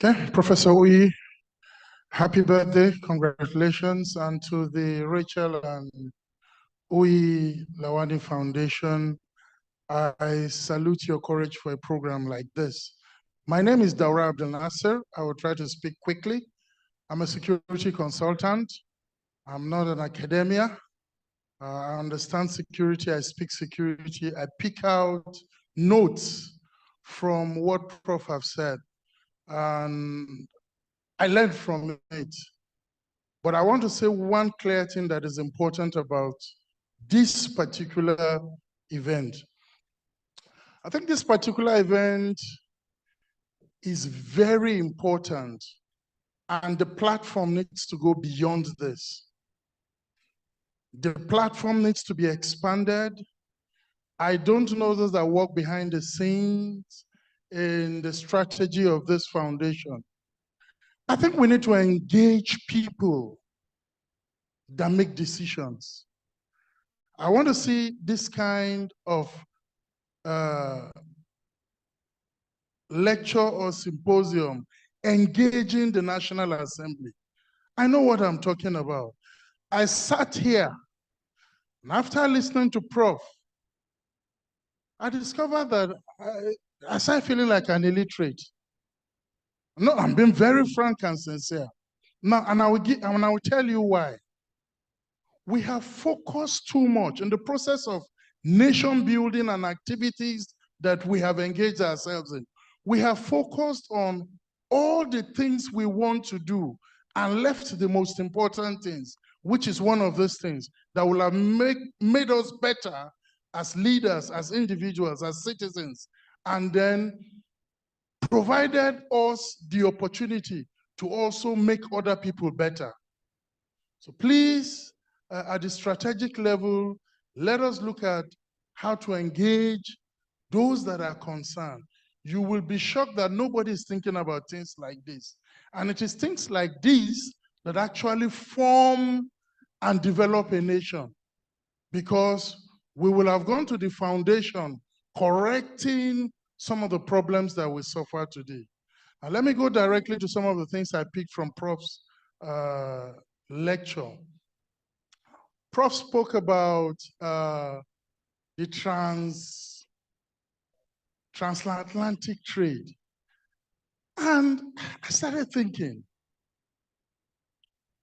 Okay, Professor Uyi, happy birthday, congratulations, and to the Rachel and Uyi Lawani Foundation, I salute your courage for a program like this. My name is Daura Abdel Nasser. I will try to speak quickly. I'm a security consultant. I'm not an academia. I understand security, I speak security. I pick out notes from what Prof have said, and I learned from it. But I want to say one clear thing that is important about this particular event. I think this particular event is very important, and the platform needs to go beyond this. The platform needs to be expanded. I don't know those that work behind the scenes in the strategy of this foundation. I think we need to engage people that make decisions. I want to see this kind of lecture or symposium engaging the National Assembly. I know what I'm talking about. I sat here, and after listening to Prof, I discovered that I started feeling like an illiterate. No, I'm being very frank and sincere. Now, and I will tell you why. We have focused too much in the process of nation building and activities that we have engaged ourselves in. We have focused on all the things we want to do and left the most important things, which is one of those things that will have made us better as leaders, as individuals, as citizens, and then provided us the opportunity to also make other people better. So please, at the strategic level, let us look at how to engage those that are concerned. You will be shocked that nobody is thinking about things like this. And it is things like these that actually form and develop a nation, because we will have gone to the foundation correcting some of the problems that we suffer today. Now, let me go directly to some of the things I picked from Prof's lecture. Prof spoke about the transatlantic trade. And I started thinking,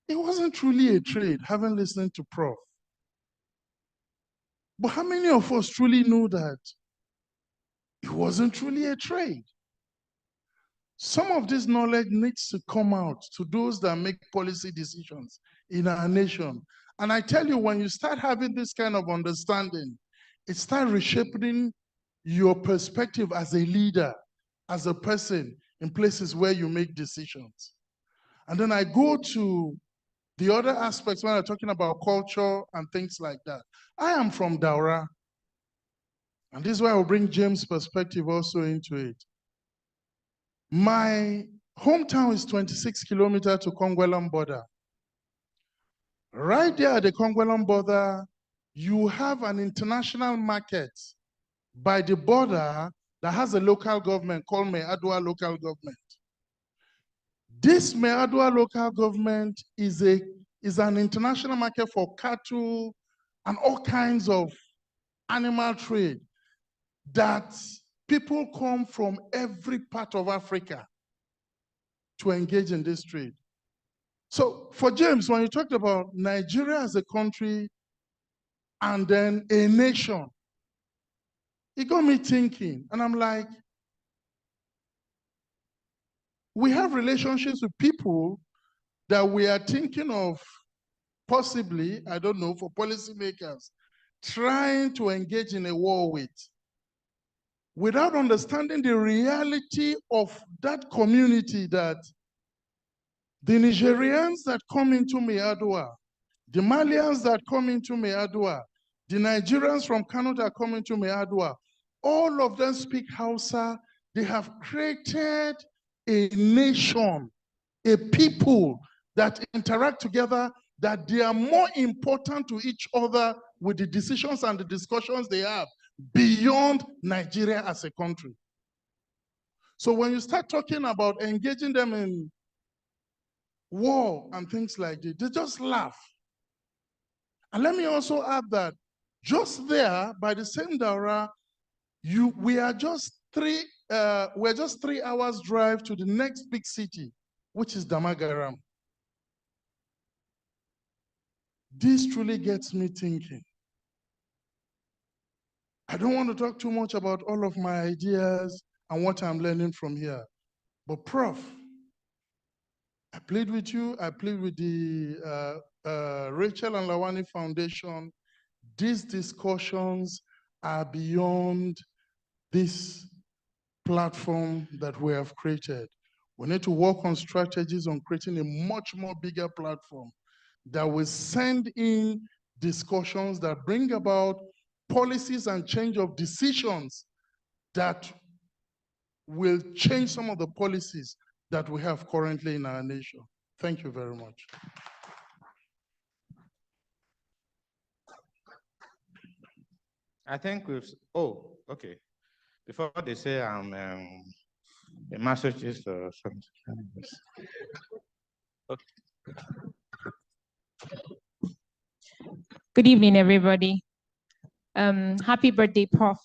it wasn't truly a trade, having listened to Prof. But how many of us truly know that it wasn't truly a trade? Some of this knowledge needs to come out to those that make policy decisions in our nation. And I tell you, when you start having this kind of understanding, it starts reshaping your perspective as a leader, as a person in places where you make decisions. And then I go to the other aspects when I'm talking about culture and things like that. I am from Daura. And this is why I'll bring James' perspective also into it. My hometown is 26 kilometers to Congolese border. Right there at the Congolese border, you have an international market by the border that has a local government called Meadwa local government. This Meadwa local government is an international market for cattle and all kinds of animal trade that people come from every part of Africa to engage in this trade. So for James, when you talked about Nigeria as a country and then a nation, it got me thinking, and I'm like, we have relationships with people that we are thinking of possibly, I don't know, for policymakers, trying to engage in a war with, without understanding the reality of that community, that the Nigerians that come into Meadwa, the Malians that come into Meadwa, the Nigerians from Kano that come into Meadwa, all of them speak Hausa. They have created a nation, a people that interact together, that they are more important to each other with the decisions and the discussions they have beyond Nigeria as a country. So when you start talking about engaging them in war and things like that, they just laugh. And let me also add that just there, by the same Daura, we are just 3 hours drive to the next big city, which is Damagaram. This truly gets me thinking. I don't want to talk too much about all of my ideas and what I'm learning from here. But Prof, I played with you, I played with the Rachel and Lawani Foundation. These discussions are beyond this platform that we have created. We need to work on strategies on creating a much more bigger platform that will send in discussions that bring about policies and change of decisions that will change some of the policies that we have currently in our nation. Thank you very much. I think we've, oh, okay. Before they say I'm a masochist or something. Okay. Good evening, everybody. Happy birthday, Prof.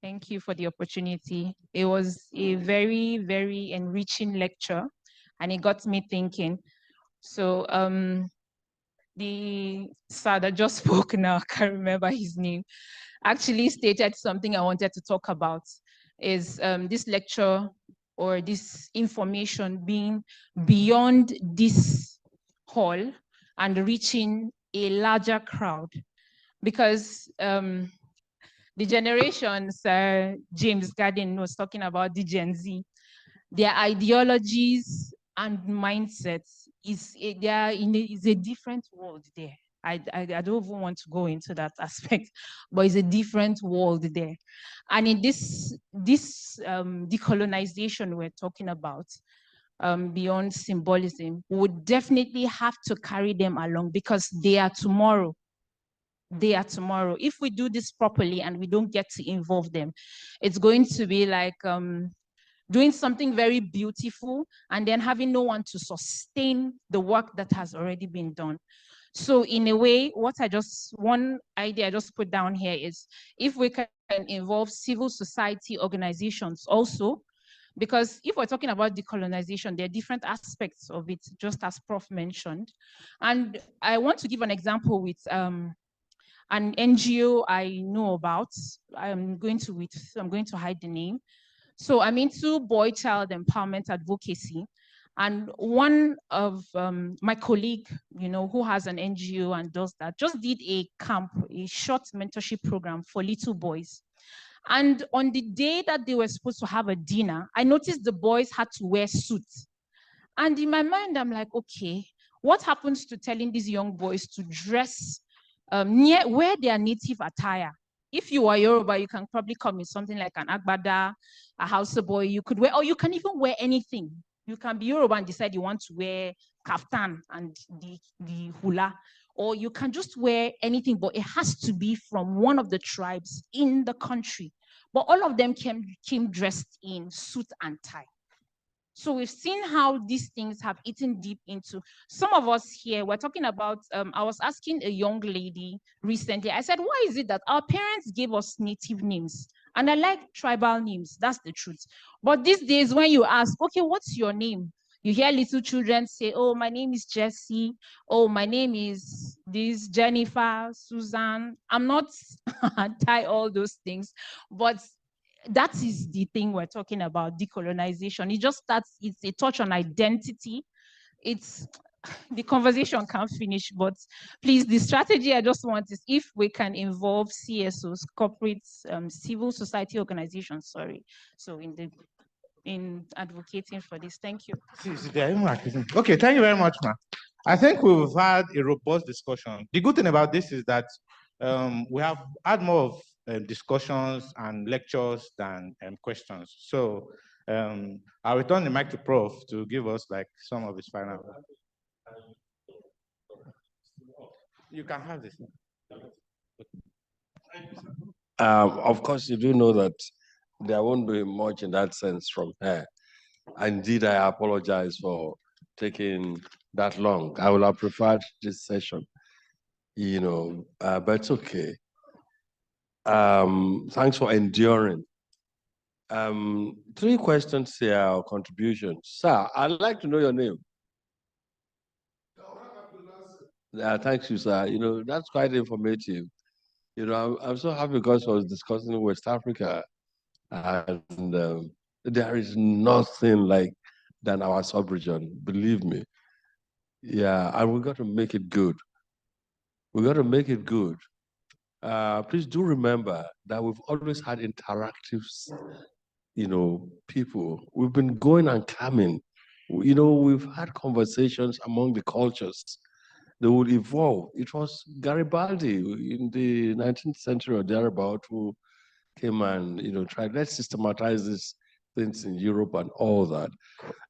Thank you for the opportunity. It was a very, very enriching lecture, and it got me thinking. So the sir that just spoke now, I can't remember his name, actually stated something I wanted to talk about, is this lecture or this information being beyond this hall and reaching a larger crowd. Because the generation Sir James Garden was talking about, the Gen Z, their ideologies and mindsets is a different world there. I don't even want to go into that aspect, but it's a different world there. And in this decolonization we're talking about, beyond symbolism, we would definitely have to carry them along, because they are tomorrow. They are tomorrow. If we do this properly and we don't get to involve them, it's going to be like doing something very beautiful and then having no one to sustain the work that has already been done. So in a way, one idea I just put down here is if we can involve civil society organizations also, because if we're talking about decolonization, there are different aspects of it, just as Prof mentioned. And I want to give an example with an NGO I know about. I'm going to hide the name. So I'm into boy-child empowerment advocacy. And one of my colleague, who has an NGO and does that, just did a camp, a short mentorship program for little boys. And on the day that they were supposed to have a dinner, I noticed the boys had to wear suits. And in my mind, I'm like, okay, what happens to telling these young boys to dress wear their native attire? If you are Yoruba, you can probably come in something like an agbada, a Hausa boy, you could wear, or you can even wear anything. You can be Yoruba and decide you want to wear kaftan and the hula, or you can just wear anything, but it has to be from one of the tribes in the country. But all of them came dressed in suit and tie. So we've seen how these things have eaten deep into some of us here. We're talking about, I was asking a young lady recently, I said, why is it that our parents gave us native names? And I like tribal names, that's the truth. But these days when you ask, okay, what's your name? You hear little children say, oh, my name is Jessie. Oh, my name is this Jennifer, Susan. I'm not anti all those things, but that is the thing we're talking about, decolonization. It just starts, it's a touch on identity. It's, the conversation can't finish, but please, the strategy I just want is if we can involve CSOs, corporate, civil society organizations, sorry. So in advocating for this, thank you. Okay, thank you very much, ma. I think we've had a robust discussion. The good thing about this is that we have had more of discussions and lectures than questions. So I'll return the mic to Prof to give us like some of his final. You can have this. Of course, you do know that there won't be much in that sense from her. Indeed, I apologize for taking that long. I would have preferred this session, but it's okay. Thanks for enduring. 3 questions here, or contributions. Sir, I'd like to know your name. Thank you, sir. That's quite informative. I'm so happy because I was discussing West Africa, and there is nothing like than our sub-region, believe me. Yeah, and we got to make it good. We got to make it good. Please do remember that we've always had interactives, people. We've been going and coming. We've had conversations among the cultures. They would evolve. It was Garibaldi in the 19th century or thereabout who came and tried, let's systematize these things in Europe and all that.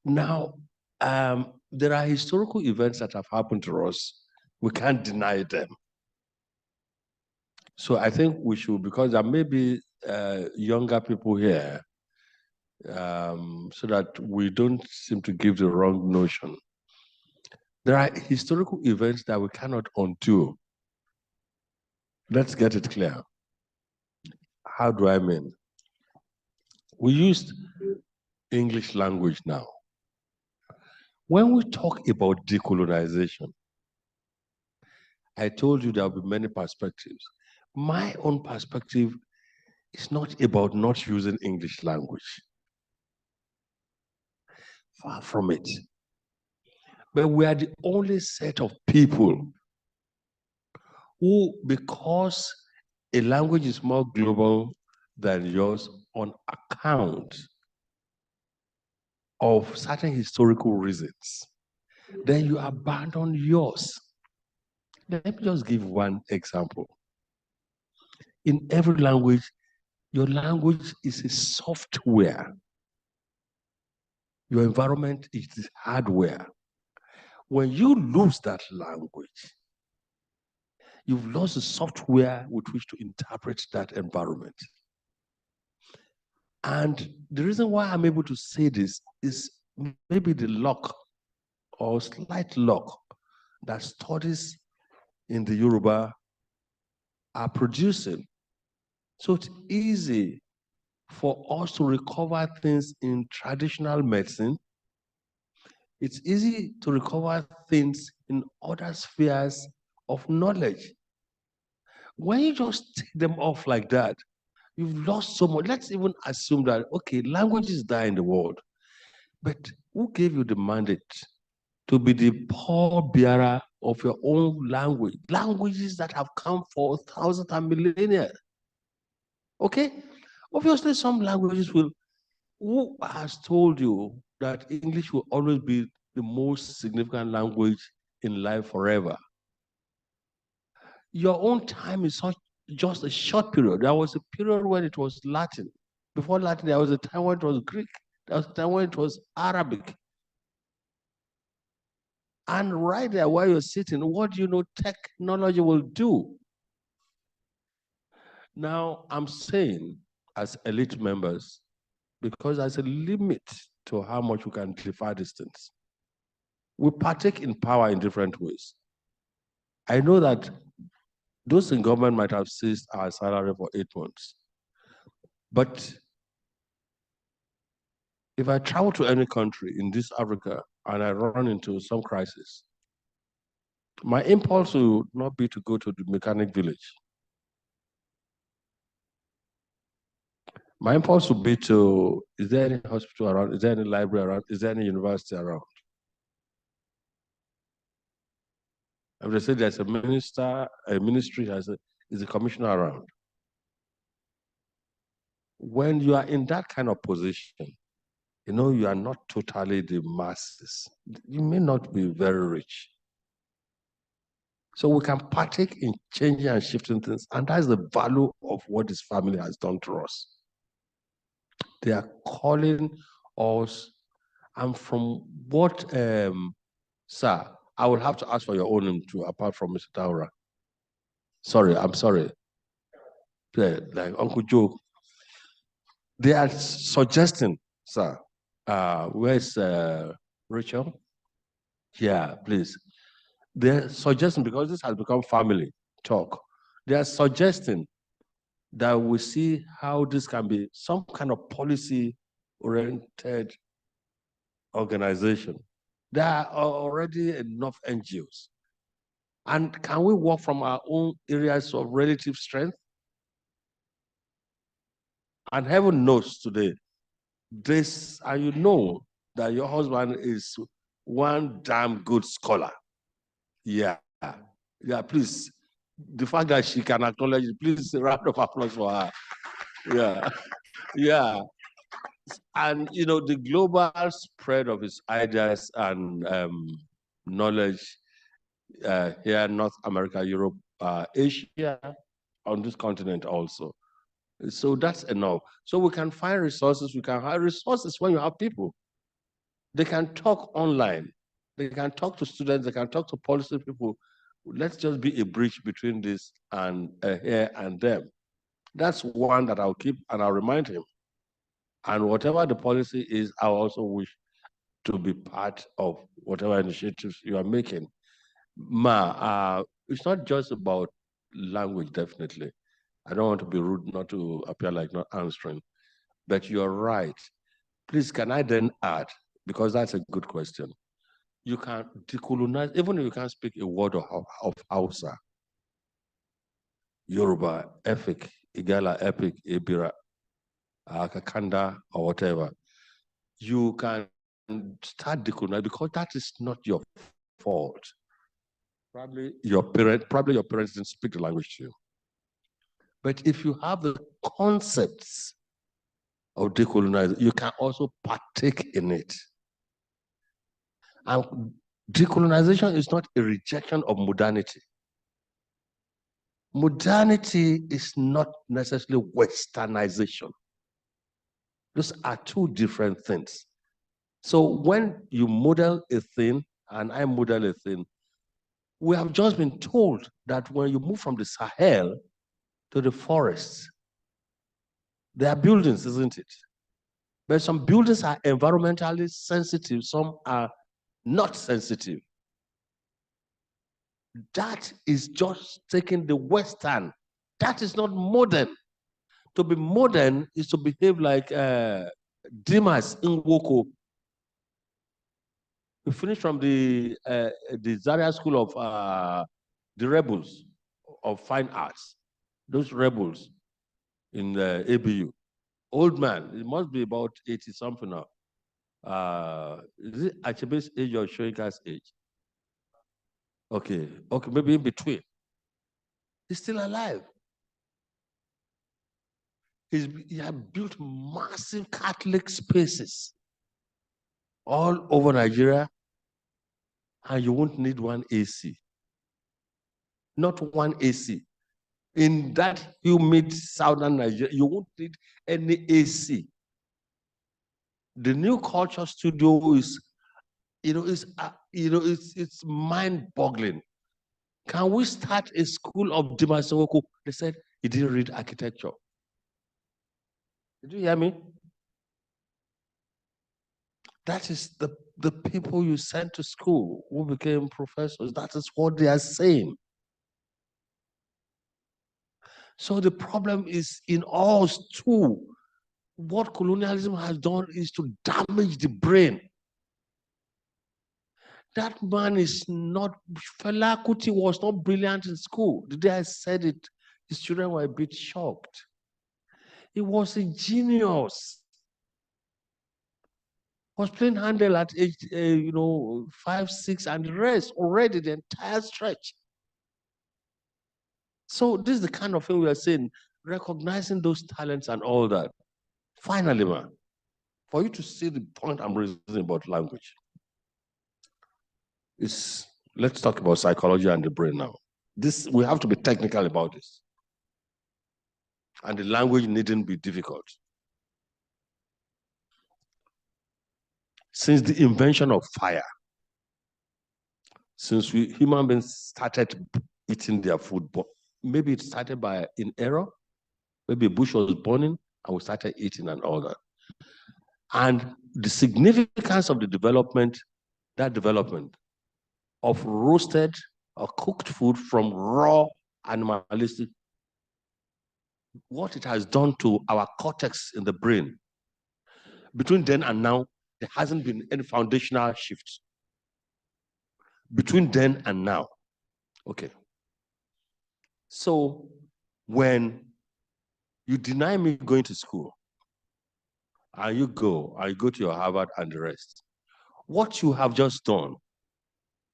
Now, there are historical events that have happened to us. We can't deny them. So I think we should, because there may be younger people here, so that we don't seem to give the wrong notion. There are historical events that we cannot undo. Let's get it clear. How do I mean? We used English language now. When we talk about decolonization, I told you there will be many perspectives. My own perspective is not about not using English language. Far from it. But we are the only set of people who, because a language is more global than yours on account of certain historical reasons, then you abandon yours. Let me just give one example. In every language, your language is a software. Your environment is hardware. When you lose that language, you've lost the software with which to interpret that environment. And the reason why I'm able to say this is maybe the luck or slight luck that studies in the Yoruba are producing. So it's easy for us to recover things in traditional medicine. It's easy to recover things in other spheres of knowledge. When you just take them off like that, you've lost so much. Let's even assume that, okay, languages die in the world, but who gave you the mandate to be the pallbearer of your own language? Languages that have come for thousands and millennia. Okay? Obviously, some languages will. Who has told you that English will always be the most significant language in life forever? Your own time is just a short period. There was a period when it was Latin. Before Latin, there was a time when it was Greek. There was a time when it was Arabic. And right there where you're sitting, what do you know technology will do? Now, I'm saying as elite members, because there's a limit to how much we can defy these things. We partake in power in different ways. I know that those in government might have seized our salary for 8 months. But if I travel to any country in this Africa and I run into some crisis, my impulse will not be to go to the mechanic village. My impulse would be to, is there any hospital around? Is there any library around? Is there any university around? If they say there's a minister, a ministry is a commissioner around. When you are in that kind of position, you are not totally the masses. You may not be very rich. So we can partake in changing and shifting things, and that's the value of what this family has done to us. They are calling us. And from what, sir, I will have to ask for your own name too, apart from Mr. Taura. Sorry, I'm sorry. Yeah, like Uncle Joe. They are suggesting, sir, where's Rachel? Yeah, please. They're suggesting, because this has become family talk, they are suggesting that we see how this can be some kind of policy-oriented organization. There are already enough NGOs. And can we work from our own areas of relative strength? And heaven knows today, this, and you know that your husband is one damn good scholar. Yeah, yeah, please. The fact that she can acknowledge it, please, a round of applause for her. Yeah, yeah. And, you know, the global spread of his ideas and knowledge here, North America, Europe, Asia, on this continent also. So that's enough. So we can find resources. We can have resources when you have people. They can talk online. They can talk to students. They can talk to policy people. Let's just be a bridge between this and here and them. That's one that I'll keep and I'll remind him. And whatever the policy is, I also wish to be part of whatever initiatives you are making. It's not just about language, definitely. I don't want to be rude, not to appear like not answering, but you're right. Please, can I then add, because that's a good question. You can decolonize, even if you can't speak a word of Hausa, Yoruba, Efik, Igala, Epic, Ibira, Kakanda, or whatever. You can start decolonizing because that is not your fault. Probably your parents didn't speak the language to you. But if you have the concepts of decolonizing, you can also partake in it. And decolonization is not a rejection of modernity. Modernity is not necessarily westernization. Those are two different things. So when you model a thing, and I model a thing, we have just been told that when you move from the Sahel to the forests, there are buildings, isn't it? But some buildings are environmentally sensitive, some are not sensitive. That is just taking the Western. That is not modern. To be modern is to behave like Dimas Nwoko. We finished from the Zaria School of the Rebels of Fine Arts. Those rebels in the ABU. Old man, it must be about 80 something now. Is it Achebe's age or Shoika's age? Okay, maybe in between. He's still alive. He had built massive Catholic spaces all over Nigeria, and you won't need one AC. Not one AC. In that humid southern Nigeria, you won't need any AC. The new culture studio is, it's mind-boggling. Can we start a school of Dimas Nwoko? They said he didn't read architecture. Did you hear me? That is the people you sent to school who became professors. That is what they are saying. So the problem is in us too. What colonialism has done is to damage the brain. That man is not, Fela Kuti was not brilliant in school. The day I said it, his children were a bit shocked. He was a genius. Was playing handle at age, 5, 6, and the rest already, the entire stretch. So this is the kind of thing we are saying, recognizing those talents and all that. Finally, man, for you to see the point I'm raising about language, let's talk about psychology and the brain now. We have to be technical about this. And the language needn't be difficult. Since the invention of fire, since human beings started eating their food, but maybe it started in error, maybe a bush was burning and we started eating and all that. And the significance of the development of roasted or cooked food from raw animalistic, what it has done to our cortex in the brain. Between then and now, there hasn't been any foundational shift. Between then and now. Okay. So when you deny me going to school, and you go to your Harvard and the rest, what you have just done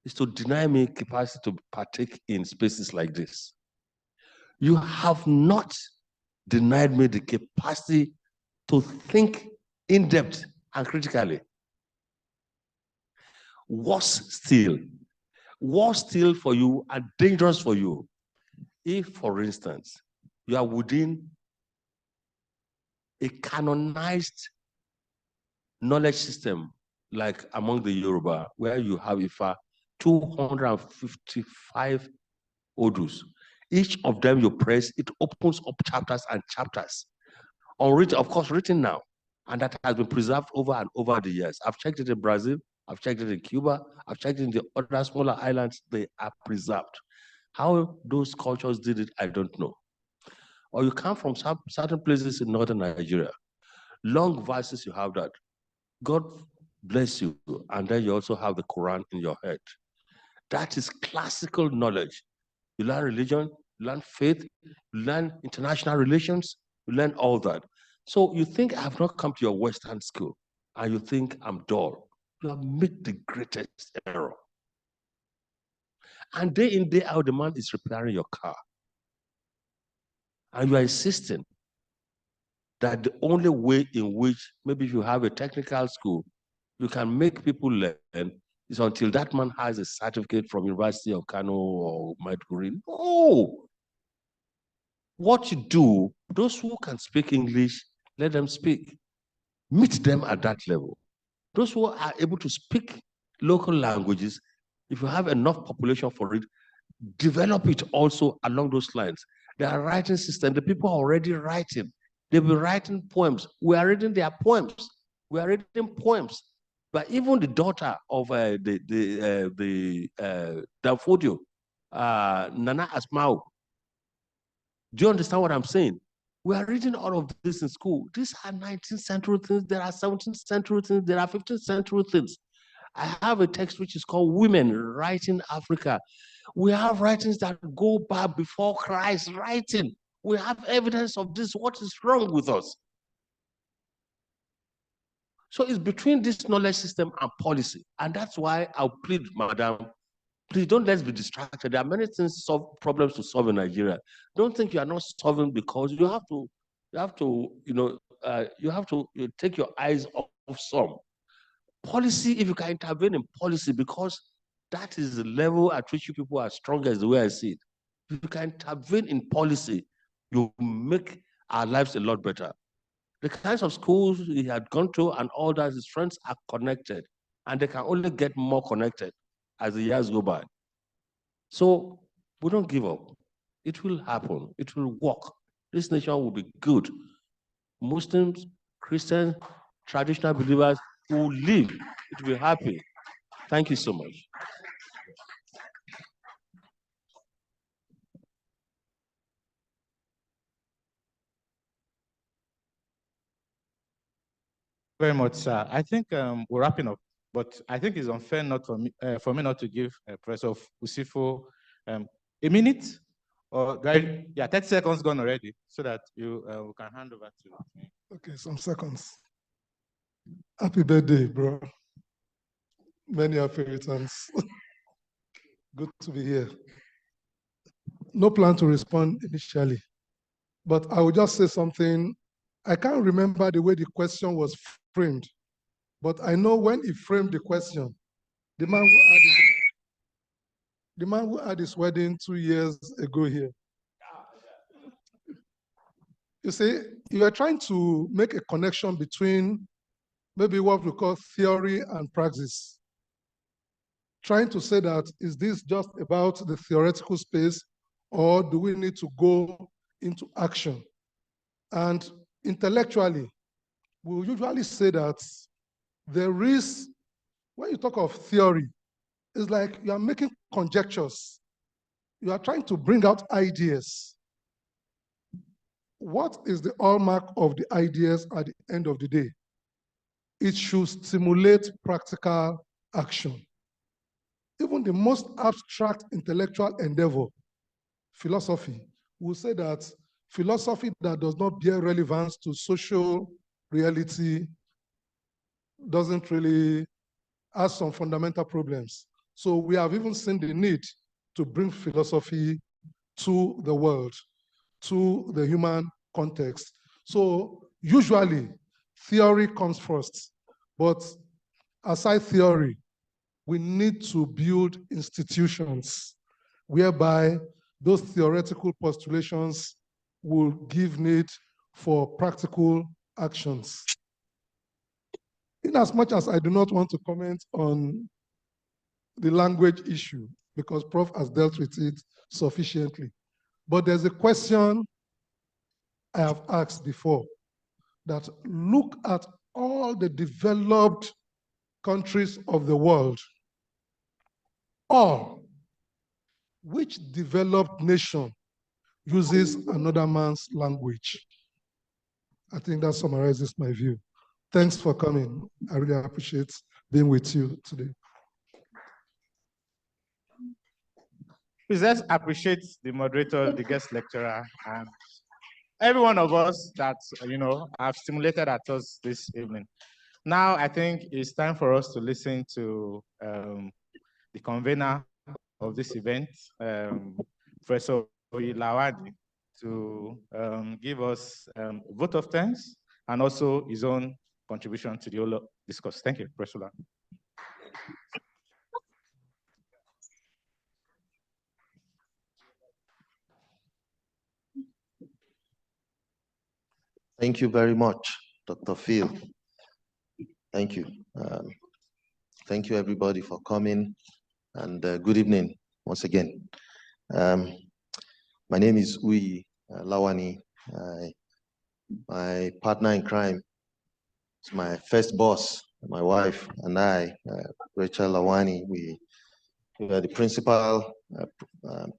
is to deny me capacity to partake in spaces like this. You have not denied me the capacity to think in depth and critically. Worse still for you and dangerous for you, if, for instance, you are within a canonized knowledge system, like among the Yoruba, where you have 255 odus. Each of them you press, it opens up chapters and chapters. Of course, written now. And that has been preserved over and over the years. I've checked it in Brazil, I've checked it in Cuba, I've checked it in the other smaller islands, they are preserved. How those cultures did it, I don't know. Or you come from certain places in northern Nigeria. Long verses, you have that. God bless you. And then you also have the Quran in your head. That is classical knowledge. You learn religion, you learn faith, you learn international relations, you learn all that. So you think I have not come to your Western school, and you think I'm dull. You have made the greatest error. And day in, day out, the man is repairing your car. And you are insisting that the only way in which, maybe if you have a technical school, you can make people learn is until that man has a certificate from University of Kano or Maiduguri. No. What you do, those who can speak English, let them speak. Meet them at that level. Those who are able to speak local languages, if you have enough population for it, develop it also along those lines. There are writing systems. The people are already writing. They've been writing poems. We are reading their poems. We are reading poems. But even the daughter of Danfodio, Nana Asmau, do you understand what I'm saying? We are reading all of this in school. These are 19th century things. There are 17th century things. There are 15th century things. I have a text which is called Women Writing Africa. We have writings that go back before Christ writing. We have evidence of this. What is wrong with us? So it's between this knowledge system and policy. And that's why I'll plead, madam, please don't let's be distracted. There are many things, problems to solve in Nigeria. Don't think you are not solving because you have to take your eyes off some. Policy, if you can intervene in policy, because that is the level at which you people are strongest, the way I see it. If you can intervene in policy, you make our lives a lot better. The kinds of schools he had gone to and all that, his friends are connected, and they can only get more connected as the years go by. So we don't give up. It will happen. It will work. This nation will be good. Muslims, Christians, traditional believers will live. It will be happy. Thank you so much. Very much, sir. I think we're wrapping up, but I think it's unfair not for me not to give Professor Usifo a minute, or 30 seconds gone already, so that you can hand over to. Okay, some seconds. Happy birthday, bro. Many happy returns. Good to be here. No plan to respond initially, but I will just say something. I can't remember the way the question was framed, but I know when he framed the question, the man who had his wedding 2 years ago here. You see, you are trying to make a connection between maybe what we call theory and praxis. Trying to say that, is this just about the theoretical space, or do we need to go into action? And intellectually, we usually say that there is, when you talk of theory, it's like you are making conjectures. You are trying to bring out ideas. What is the hallmark of the ideas at the end of the day? It should stimulate practical action. Even the most abstract intellectual endeavor, philosophy, will say that philosophy that does not bear relevance to social reality doesn't really have some fundamental problems. So we have even seen the need to bring philosophy to the world, to the human context. So usually theory comes first, but aside theory, we need to build institutions whereby those theoretical postulations will give need for practical actions. In as much as I do not want to comment on the language issue, because Prof has dealt with it sufficiently, but there's a question I have asked before, that look at all the developed countries of the world. All. Which developed nation uses another man's language? I think that summarizes my view. Thanks for coming. I really appreciate being with you today. Please let's appreciate the moderator, the guest lecturer, and every one of us that, have stimulated at us this evening. Now, I think it's time for us to listen to the convener of this event, Professor Lawani, to give us a vote of thanks and also his own contribution to the whole discourse. Thank you, Professor Lawani. Thank you very much, Dr. Phil. Thank you. Thank you, everybody, for coming, and good evening once again. My name is Lawani. My partner in crime is my first boss, my wife, and I, Rachel Lawani. We are the principal,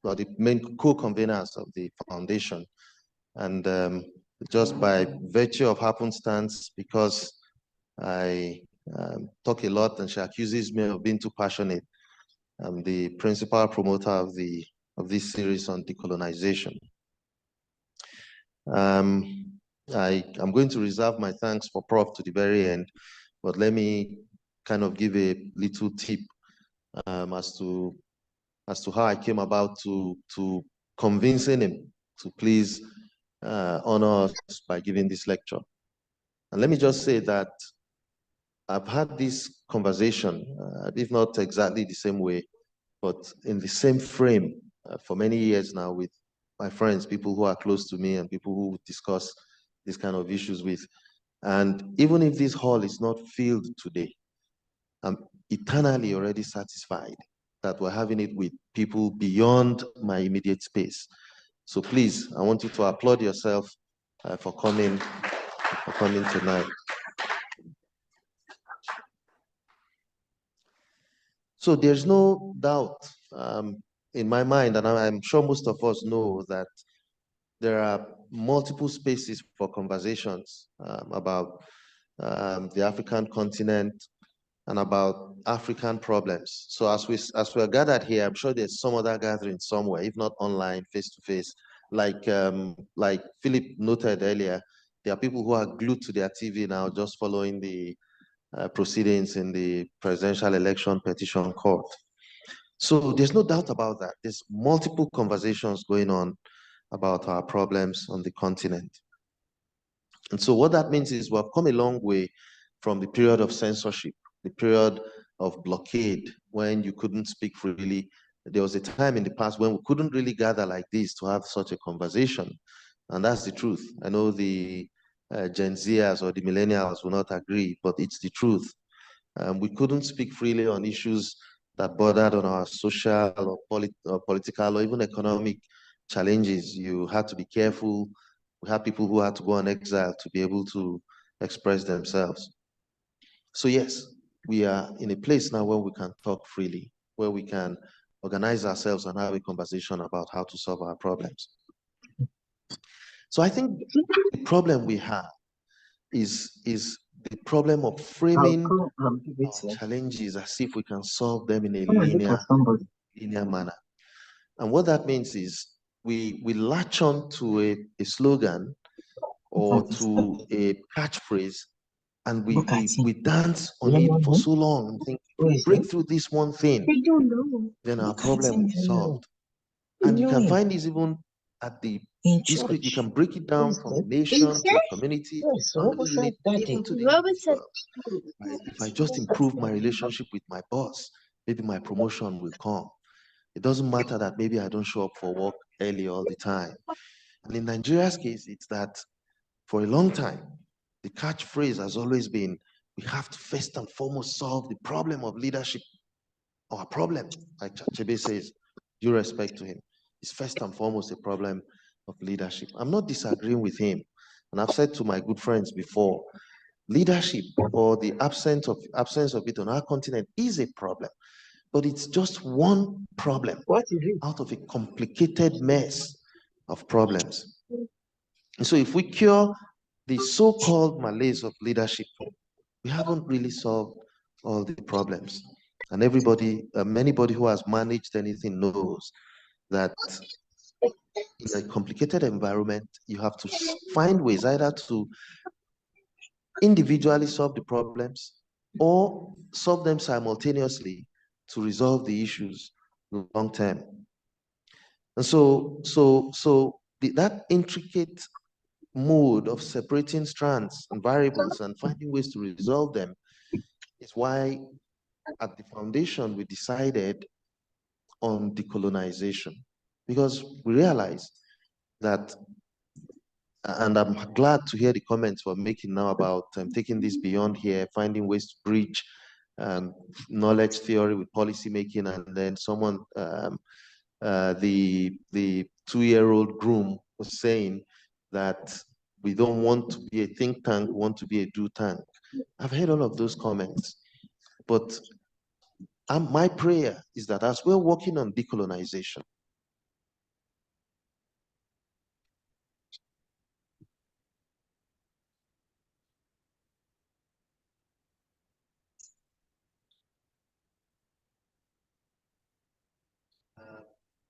or the main co-conveners of the foundation. And just by virtue of happenstance, because I talk a lot and she accuses me of being too passionate, I'm the principal promoter of this series on decolonization. I'm going to reserve my thanks for Prof to the very end, but let me kind of give a little tip as to how I came about to convincing him to please honor us by giving this lecture. And let me just say that I've had this conversation, if not exactly the same way, but in the same frame for many years now with my friends, people who are close to me and people who discuss these kind of issues with. And even if this hall is not filled today, I'm eternally already satisfied that we're having it with people beyond my immediate space. So please, I want you to applaud yourself for coming tonight. So there's no doubt in my mind, and I'm sure most of us know, that there are multiple spaces for conversations about the African continent and about African problems. So as we're gathered here, I'm sure there's some other gathering somewhere, if not online, face-to-face. Like Philip noted earlier, there are people who are glued to their TV now just following the proceedings in the presidential election petition court. So there's no doubt about that. There's multiple conversations going on about our problems on the continent. And so what that means is we've come a long way from the period of censorship, the period of blockade, when you couldn't speak freely. There was a time in the past when we couldn't really gather like this to have such a conversation. And that's the truth. I know the Gen Zers or the millennials will not agree, but it's the truth. We couldn't speak freely on issues that bordered on our social or political or even economic challenges. You had to be careful. We had people who had to go on exile to be able to express themselves. So yes, we are in a place now where we can talk freely, where we can organize ourselves and have a conversation about how to solve our problems. So I think the problem we have is the problem of framing our challenges as if we can solve them in a linear manner. And what that means is we latch on to a slogan or to a catchphrase, and we dance on it for so long and think, if we break through this one thing, then our problem will be solved. And you can find this even at the discrete. You can break it down from a nation to a community, family unit, even to the individual. Right? If I just improve my relationship with my boss, maybe my promotion will come. It doesn't matter that maybe I don't show up for work early all the time. And in Nigeria's case, it's that for a long time, the catchphrase has always been, we have to first and foremost solve the problem of leadership. Our problem, like Chebe says, due respect to him, is first and foremost a problem of leadership. I'm not disagreeing with him. And I've said to my good friends before, leadership or the absence of it on our continent is a problem, but it's just one problem out of a complicated mess of problems. And so if we cure the so-called malaise of leadership, we haven't really solved all the problems. And anybody who has managed anything knows that in a complicated environment, you have to find ways either to individually solve the problems or solve them simultaneously to resolve the issues long term. And so that intricate mode of separating strands and variables and finding ways to resolve them is why at the foundation we decided on decolonization, because we realized that, and I'm glad to hear the comments we're making now about taking this beyond here, finding ways to bridge knowledge theory with policy making, and then someone, the 2-year-old groom was saying that we don't want to be a think tank, we want to be a do tank. I've heard all of those comments, but my prayer is that as we're working on decolonization,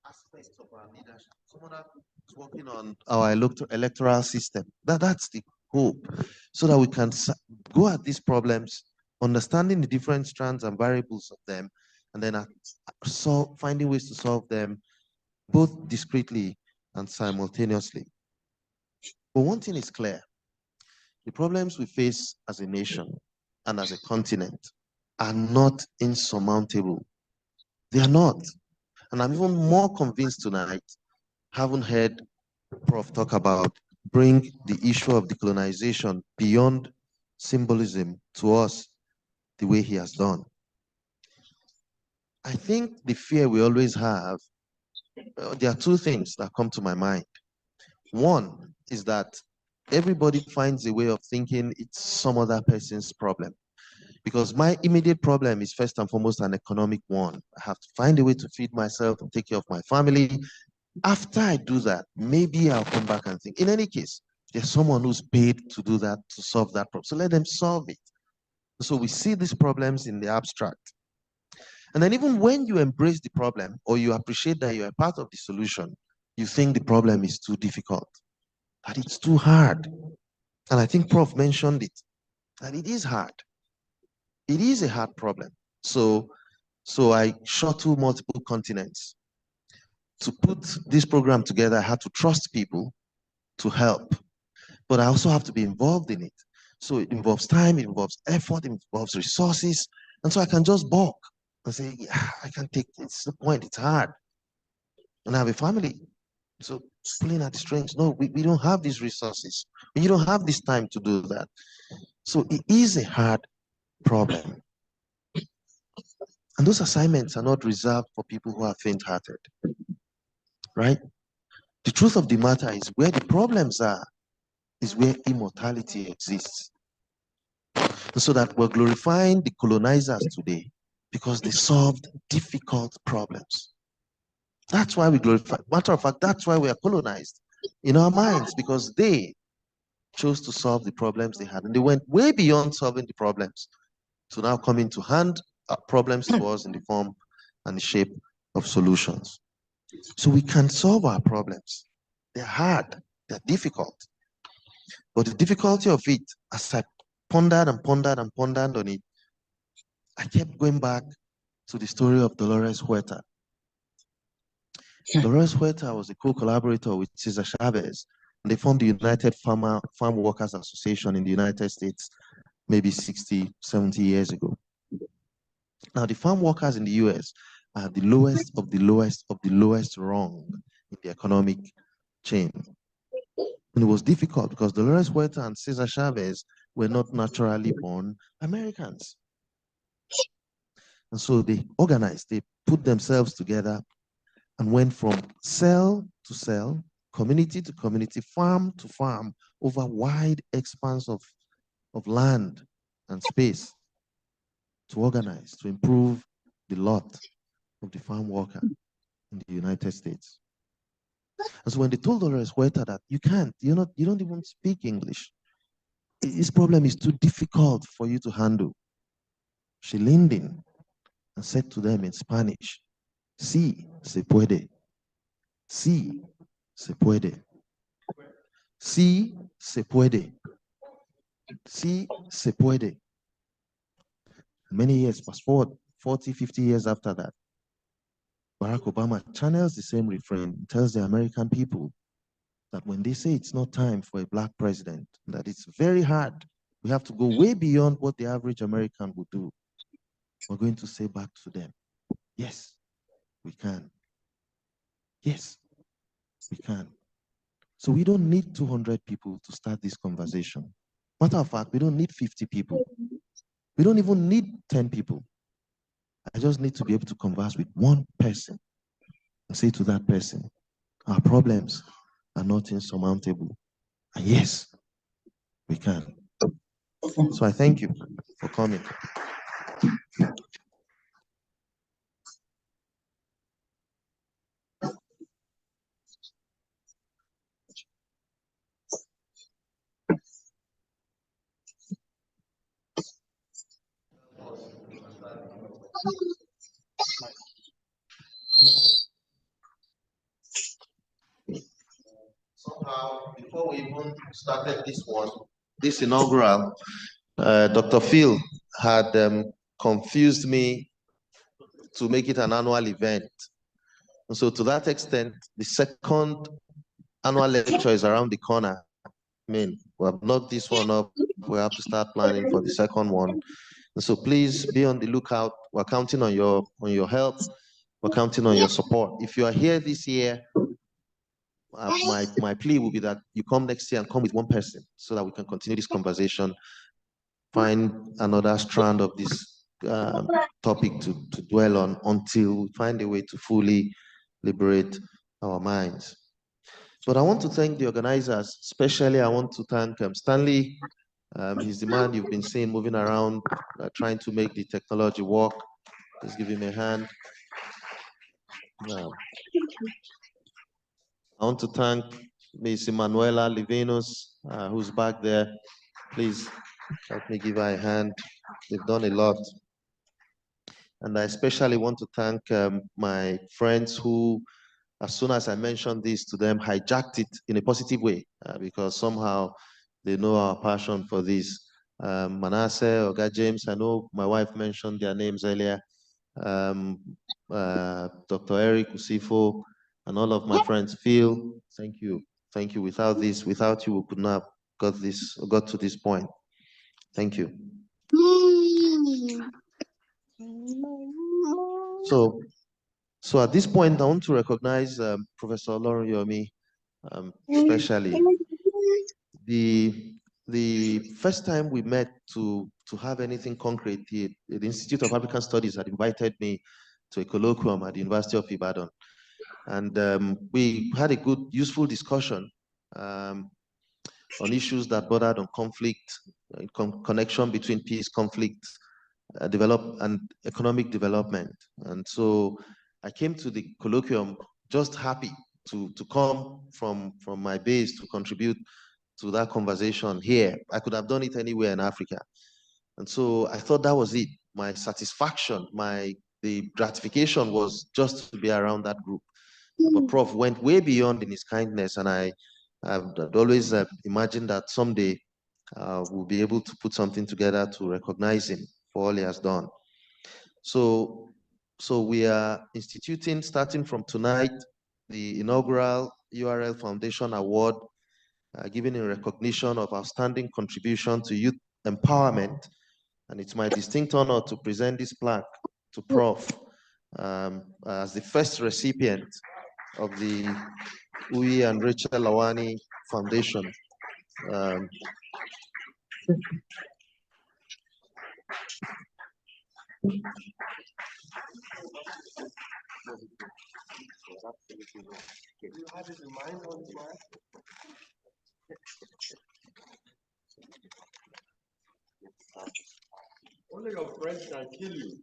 aspects of our leadership, someone that's working on our electoral system, that's the hope, so that we can go at these problems, understanding the different strands and variables of them, and then finding ways to solve them both discretely and simultaneously. But one thing is clear: the problems we face as a nation and as a continent are not insurmountable. They are not. And I'm even more convinced tonight, having heard Prof talk about bring the issue of decolonization beyond symbolism to us the way he has done. I think the fear we always have, there are two things that come to my mind. One is that everybody finds a way of thinking it's some other person's problem. Because my immediate problem is first and foremost an economic one. I have to find a way to feed myself and take care of my family. After I do that, maybe I'll come back and think, in any case, there's someone who's paid to do that, to solve that problem. So let them solve it. So we see these problems in the abstract. And then even when you embrace the problem or you appreciate that you're a part of the solution, you think the problem is too difficult, that it's too hard. And I think Prof mentioned it, that it is hard. It is a hard problem. So I shuttle multiple continents. To put this program together, I had to trust people to help, but I also have to be involved in it. So it involves time, it involves effort, it involves resources. And so I can just balk and say, yeah, I can't take it. It's the point, it's hard. And I have a family. So pulling at the strings, no, we don't have these resources. You don't have this time to do that. So it is a hard problem. And those assignments are not reserved for people who are faint-hearted, right? The truth of the matter is where the problems are, is where immortality exists. And so that we're glorifying the colonizers today because they solved difficult problems. That's why we glorify. Matter of fact, that's why we are colonized in our minds, because they chose to solve the problems they had. And they went way beyond solving the problems to now coming to hand problems to us in the form and the shape of solutions. So we can solve our problems. They're hard, they're difficult. But the difficulty of it, as I pondered and pondered and pondered on it, I kept going back to the story of Dolores Huerta. Dolores Huerta was a co-collaborator with Cesar Chavez, and they formed the United Farm Workers Association in the United States, maybe 60, 70 years ago. Now, the farm workers in the US are the lowest of the lowest of the lowest rung in the economic chain. And it was difficult because Dolores Huerta and Cesar Chavez were not naturally born Americans. And so they organized, they put themselves together and went from cell to cell, community to community, farm to farm, over wide expanse of land and space to organize, to improve the lot of the farm worker in the United States. And so when they told Dolores Huerta that you don't even speak English, this problem is too difficult for you to handle, she leaned in and said to them in Spanish, sí, se puede. Sí, se puede. Sí, se puede. Sí, se puede. Many years, fast forward, 40, 50 years after that, Barack Obama channels the same refrain, tells the American people that when they say it's not time for a black president, that it's very hard, we have to go way beyond what the average American would do. We're going to say back to them, yes, we can. Yes, we can. So we don't need 200 people to start this conversation. Matter of fact, we don't need 50 people. We don't even need 10 people. I just need to be able to converse with one person and say to that person, our problems are not insurmountable. And yes, we can. So I thank you for coming. Somehow, before we even started this inaugural, Dr. Phil had confused me to make it an annual event. And so to that extent, the second annual lecture is around the corner. I mean, we have knocked this one up. We have to start planning for the second one. And so please be on the lookout. We're counting on your help. We're counting on your support. If you are here this year, my plea will be that you come next year and come with one person so that we can continue this conversation, find another strand of this topic to dwell on until we find a way to fully liberate our minds. But I want to thank the organizers. Especially, I want to thank Stanley. He's the man you've been seeing moving around, trying to make the technology work. Let's give him a hand. I want to thank Ms. Emanuela Livinus, who's back there. Please help me give her a hand. They've done a lot. And I especially want to thank my friends who, as soon as I mentioned this to them, hijacked it in a positive way, because somehow they know our passion for this. Manasseh, Oga James, I know my wife mentioned their names earlier. Dr. Eric Usifo, and all of my friends. Phil, thank you. Thank you. Without you, we could not have got to this point. Thank you. So So at this point, I want to recognize Professor Olorunyomi, especially. The first time we met to have anything concrete, the Institute of African Studies had invited me to a colloquium at the University of Ibadan. And we had a good, useful discussion on issues that bordered on conflict, connection between peace, conflict, and economic development. And so I came to the colloquium just happy to come from my base to contribute to that conversation here. I could have done it anywhere in Africa. And so I thought that was it. My satisfaction, the gratification was just to be around that group. But Prof went way beyond in his kindness, and I'd always imagined that someday we'll be able to put something together to recognize him for all he has done. So we are instituting, starting from tonight, the inaugural URL Foundation Award, given in recognition of outstanding contribution to youth empowerment. And it's my distinct honor to present this plaque to Prof as the first recipient of the Uyi and Rachel Lawani Foundation. Only your friends can kill you.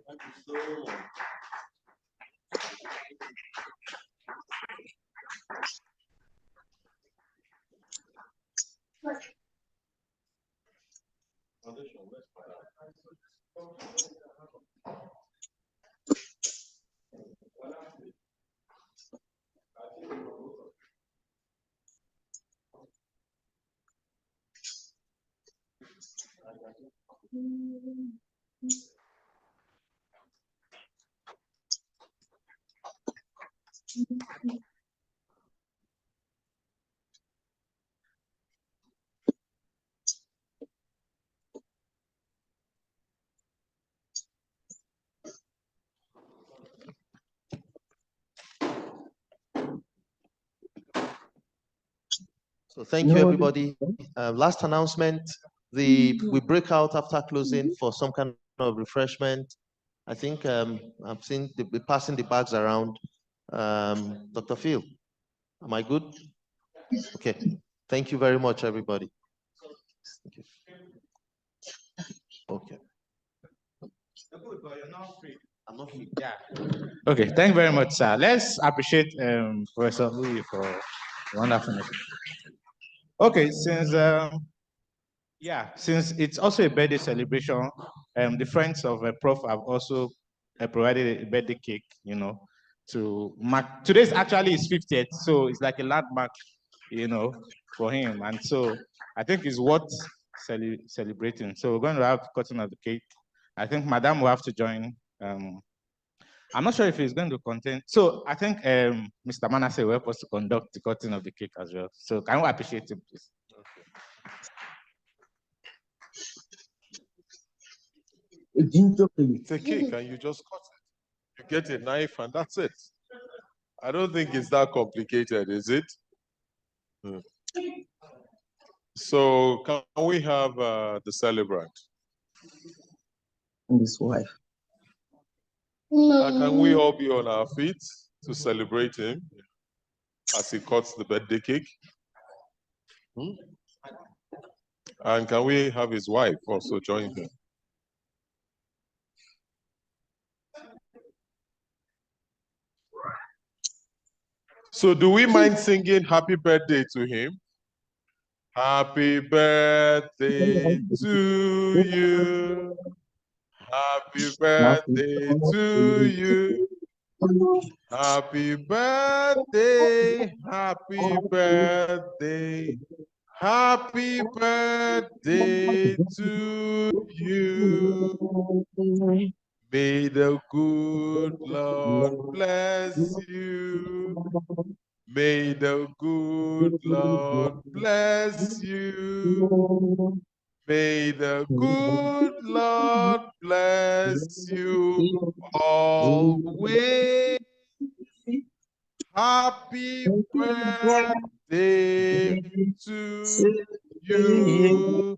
Thank you so much. So thank you, everybody. Last announcement, we break out after closing for some kind of refreshment. I think I've seen the passing the bags around. Dr. Phil, am I good? Okay. Thank you very much, everybody. Thank you. Okay. I'm not free. Yeah. Okay, thank you very much, sir. Let's appreciate Professor Louis for wonderful. Okay, since it's also a birthday celebration, the friends of Prof have also provided a birthday cake, to mark. Today's actually his 50th, so it's like a landmark, for him. And so I think it's worth celebrating. So we're going to have cutting of the cake. I think Madam will have to join. I'm not sure if he's going to contain. So I think Mr. Manasseh will help us to conduct the cutting of the cake as well. So can we appreciate him, please? It's a cake and you just cut it. You get a knife and that's it. I don't think it's that complicated, is it? So can we have the celebrant? And his wife. Can we all be on our feet to celebrate him as he cuts the birthday cake? And can we have his wife also join him? So do we mind singing happy birthday to him? Happy birthday to you. Happy birthday to you. Happy birthday, happy birthday. Happy birthday to you. May the good Lord bless you. May the good Lord bless you. May the good Lord bless you always. Happy birthday to you.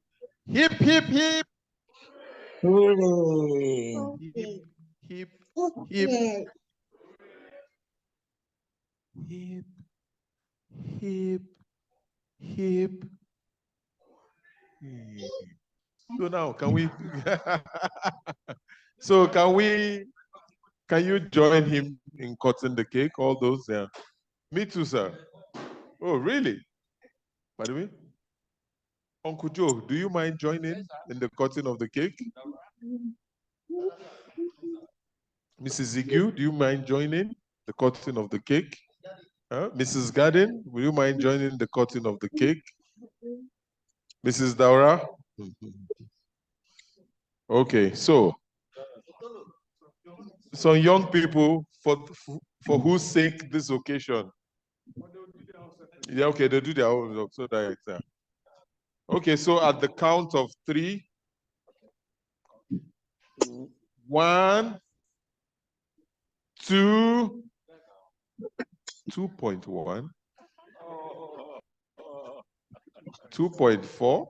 Hip, hip, hip. Hip, hip, hip. Hip, hip, hip. So now, can we? So can you join him in cutting the cake? All those, yeah. Me too, sir. Oh, really? By the way, Uncle Joe, do you mind joining in the cutting of the cake? Mrs. Zigu, do you mind joining the cutting of the cake? Mrs. Garden, will you mind joining the cutting of the cake? Mrs. Daura? Okay, so some young people for whose sake this occasion. Yeah, okay, they do their own. So that okay, so at the count of 3, 1, 2, 2.1, 2.4,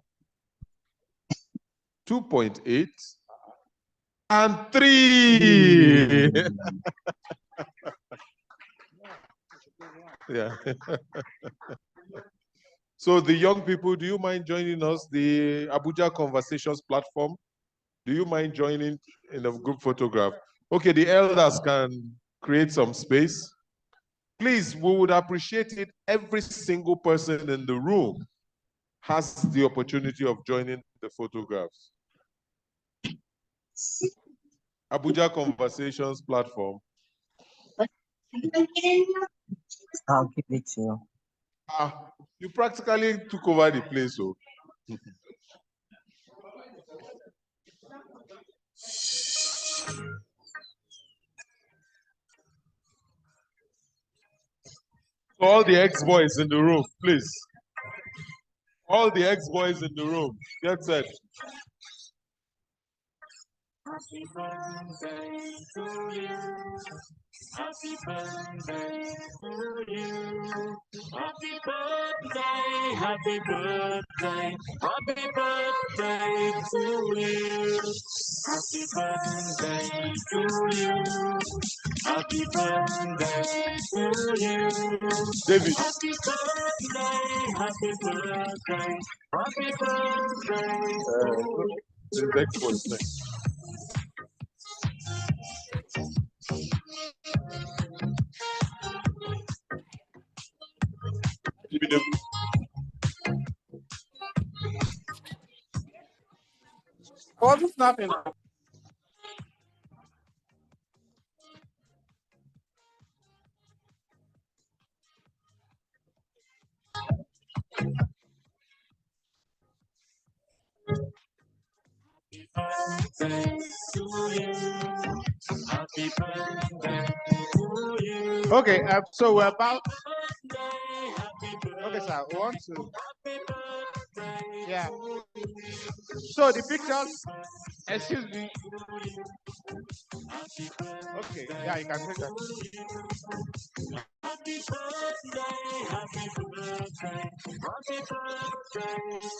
2.8, and 3. Yeah. So the young people, do you mind joining us? The Abuja Conversations platform, do you mind joining in a group photograph? Okay, the elders can create some space. Please, we would appreciate it. Every single person in the room has the opportunity of joining the photographs. Abuja Conversations platform. I'll give it to you. You practically took over the place, so. All the ex-boys in the room, please. All the ex-boys in the room, get set. Happy birthday to you. Happy birthday to you. Happy birthday, happy birthday, happy birthday to you. Happy birthday to you. Happy birthday to you. David. Happy birthday, happy birthday, happy birthday to you. The ex-boys next. What's snapping? Birthday to you. Happy birthday to you. Okay, so we're about. Okay, sir, we want to. Yeah. So the pictures, excuse me. Okay, yeah, you can take that. Happy birthday, happy birthday, happy birthday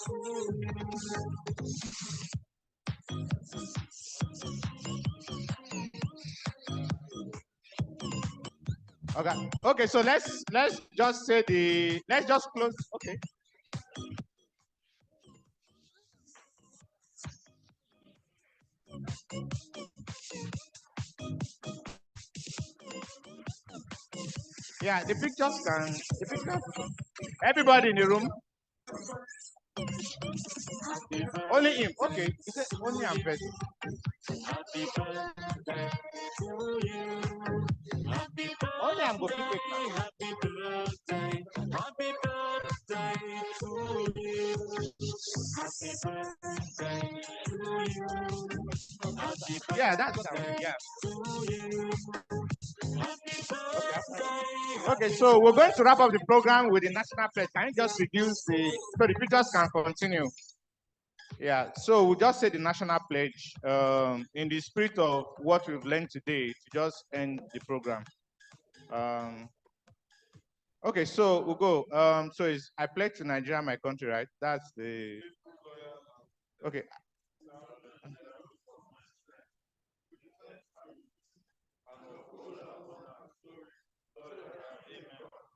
to you. Okay. Okay, so let's just say let's just close. Okay. Yeah, the pictures. Everybody in the room. Only him. Okay. He said only I'm best. Happy birthday to you. Happy Only I'm going to pick birthday, happy birthday, happy birthday to you. Happy birthday to you. Happy Yeah, that's what I mean. Yeah. to you. Happy birthday. Okay, so we're going to wrap up the program with the national pledge. Can you just reduce so the pictures can continue? Yeah, so we'll just say the national pledge in the spirit of what we've learned today to just end the program. Okay, so we'll go. So it's I pledge to Nigeria, my country, right? That's the okay.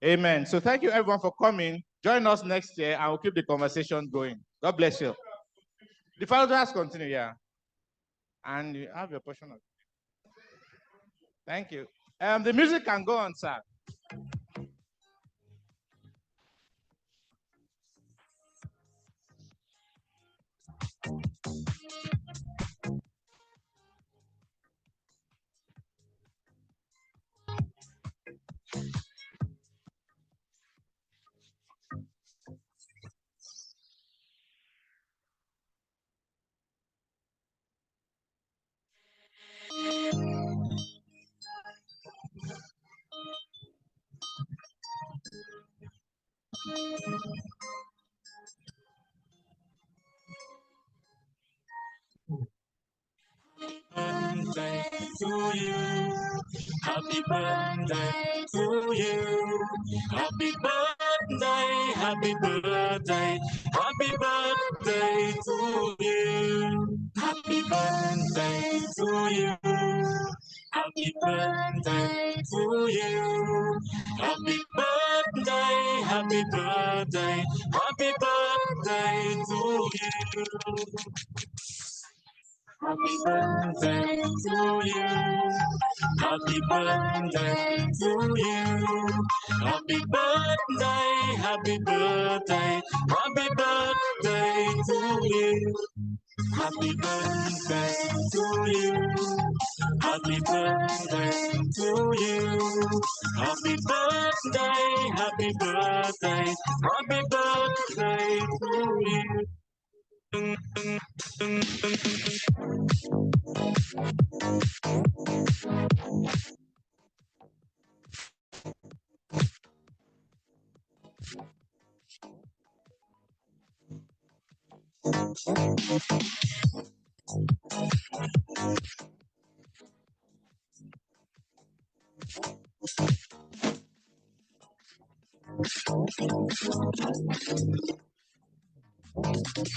Amen. So thank you everyone for coming. Join us next year and we'll keep the conversation going. God bless you. The final has continue, yeah. And you have your portion of it. Thank you. The music can go on, sir. Birthday to you. Happy birthday to you. Happy birthday, happy birthday, happy birthday to you. Happy birthday to you. Happy birthday to you. Happy birthday, happy birthday, happy birthday to you. Happy birthday to you. Happy birthday to you. Happy birthday, happy birthday, happy birthday to you. Happy birthday to you. Happy birthday to you. Happy birthday, happy birthday, happy birthday to you.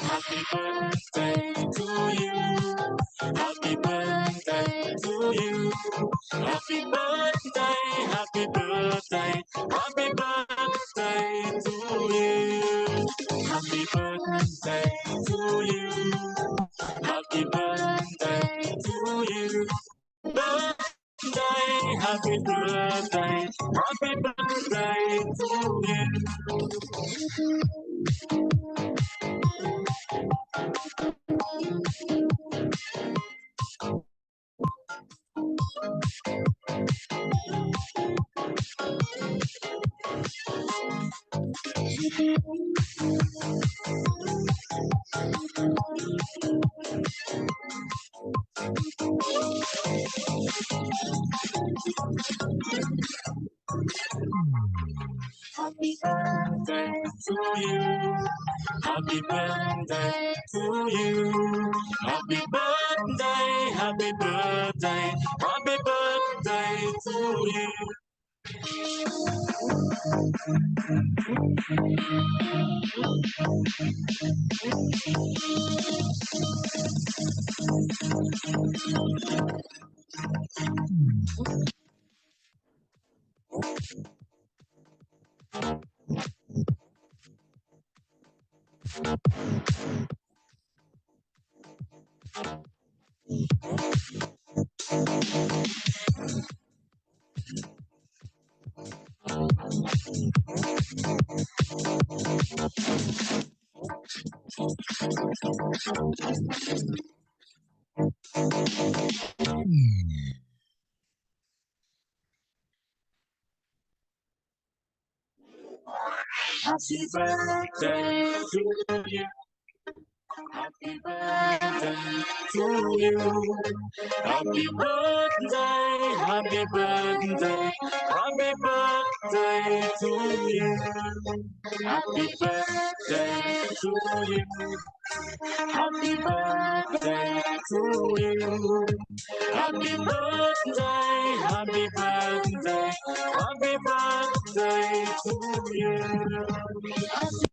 Happy birthday to you. Happy birthday to you. Happy birthday, happy birthday, happy birthday to you. Happy birthday to you. Happy birthday to you. Birthday, happy birthday, happy birthday to you. Happy birthday to you. Happy birthday to you. Happy birthday, happy birthday, happy birthday to you. Happy birthday to you. Happy birthday to you. Happy birthday, happy birthday, happy birthday to you. Happy birthday to you. Happy birthday to you. Happy birthday, happy birthday, happy birthday to you.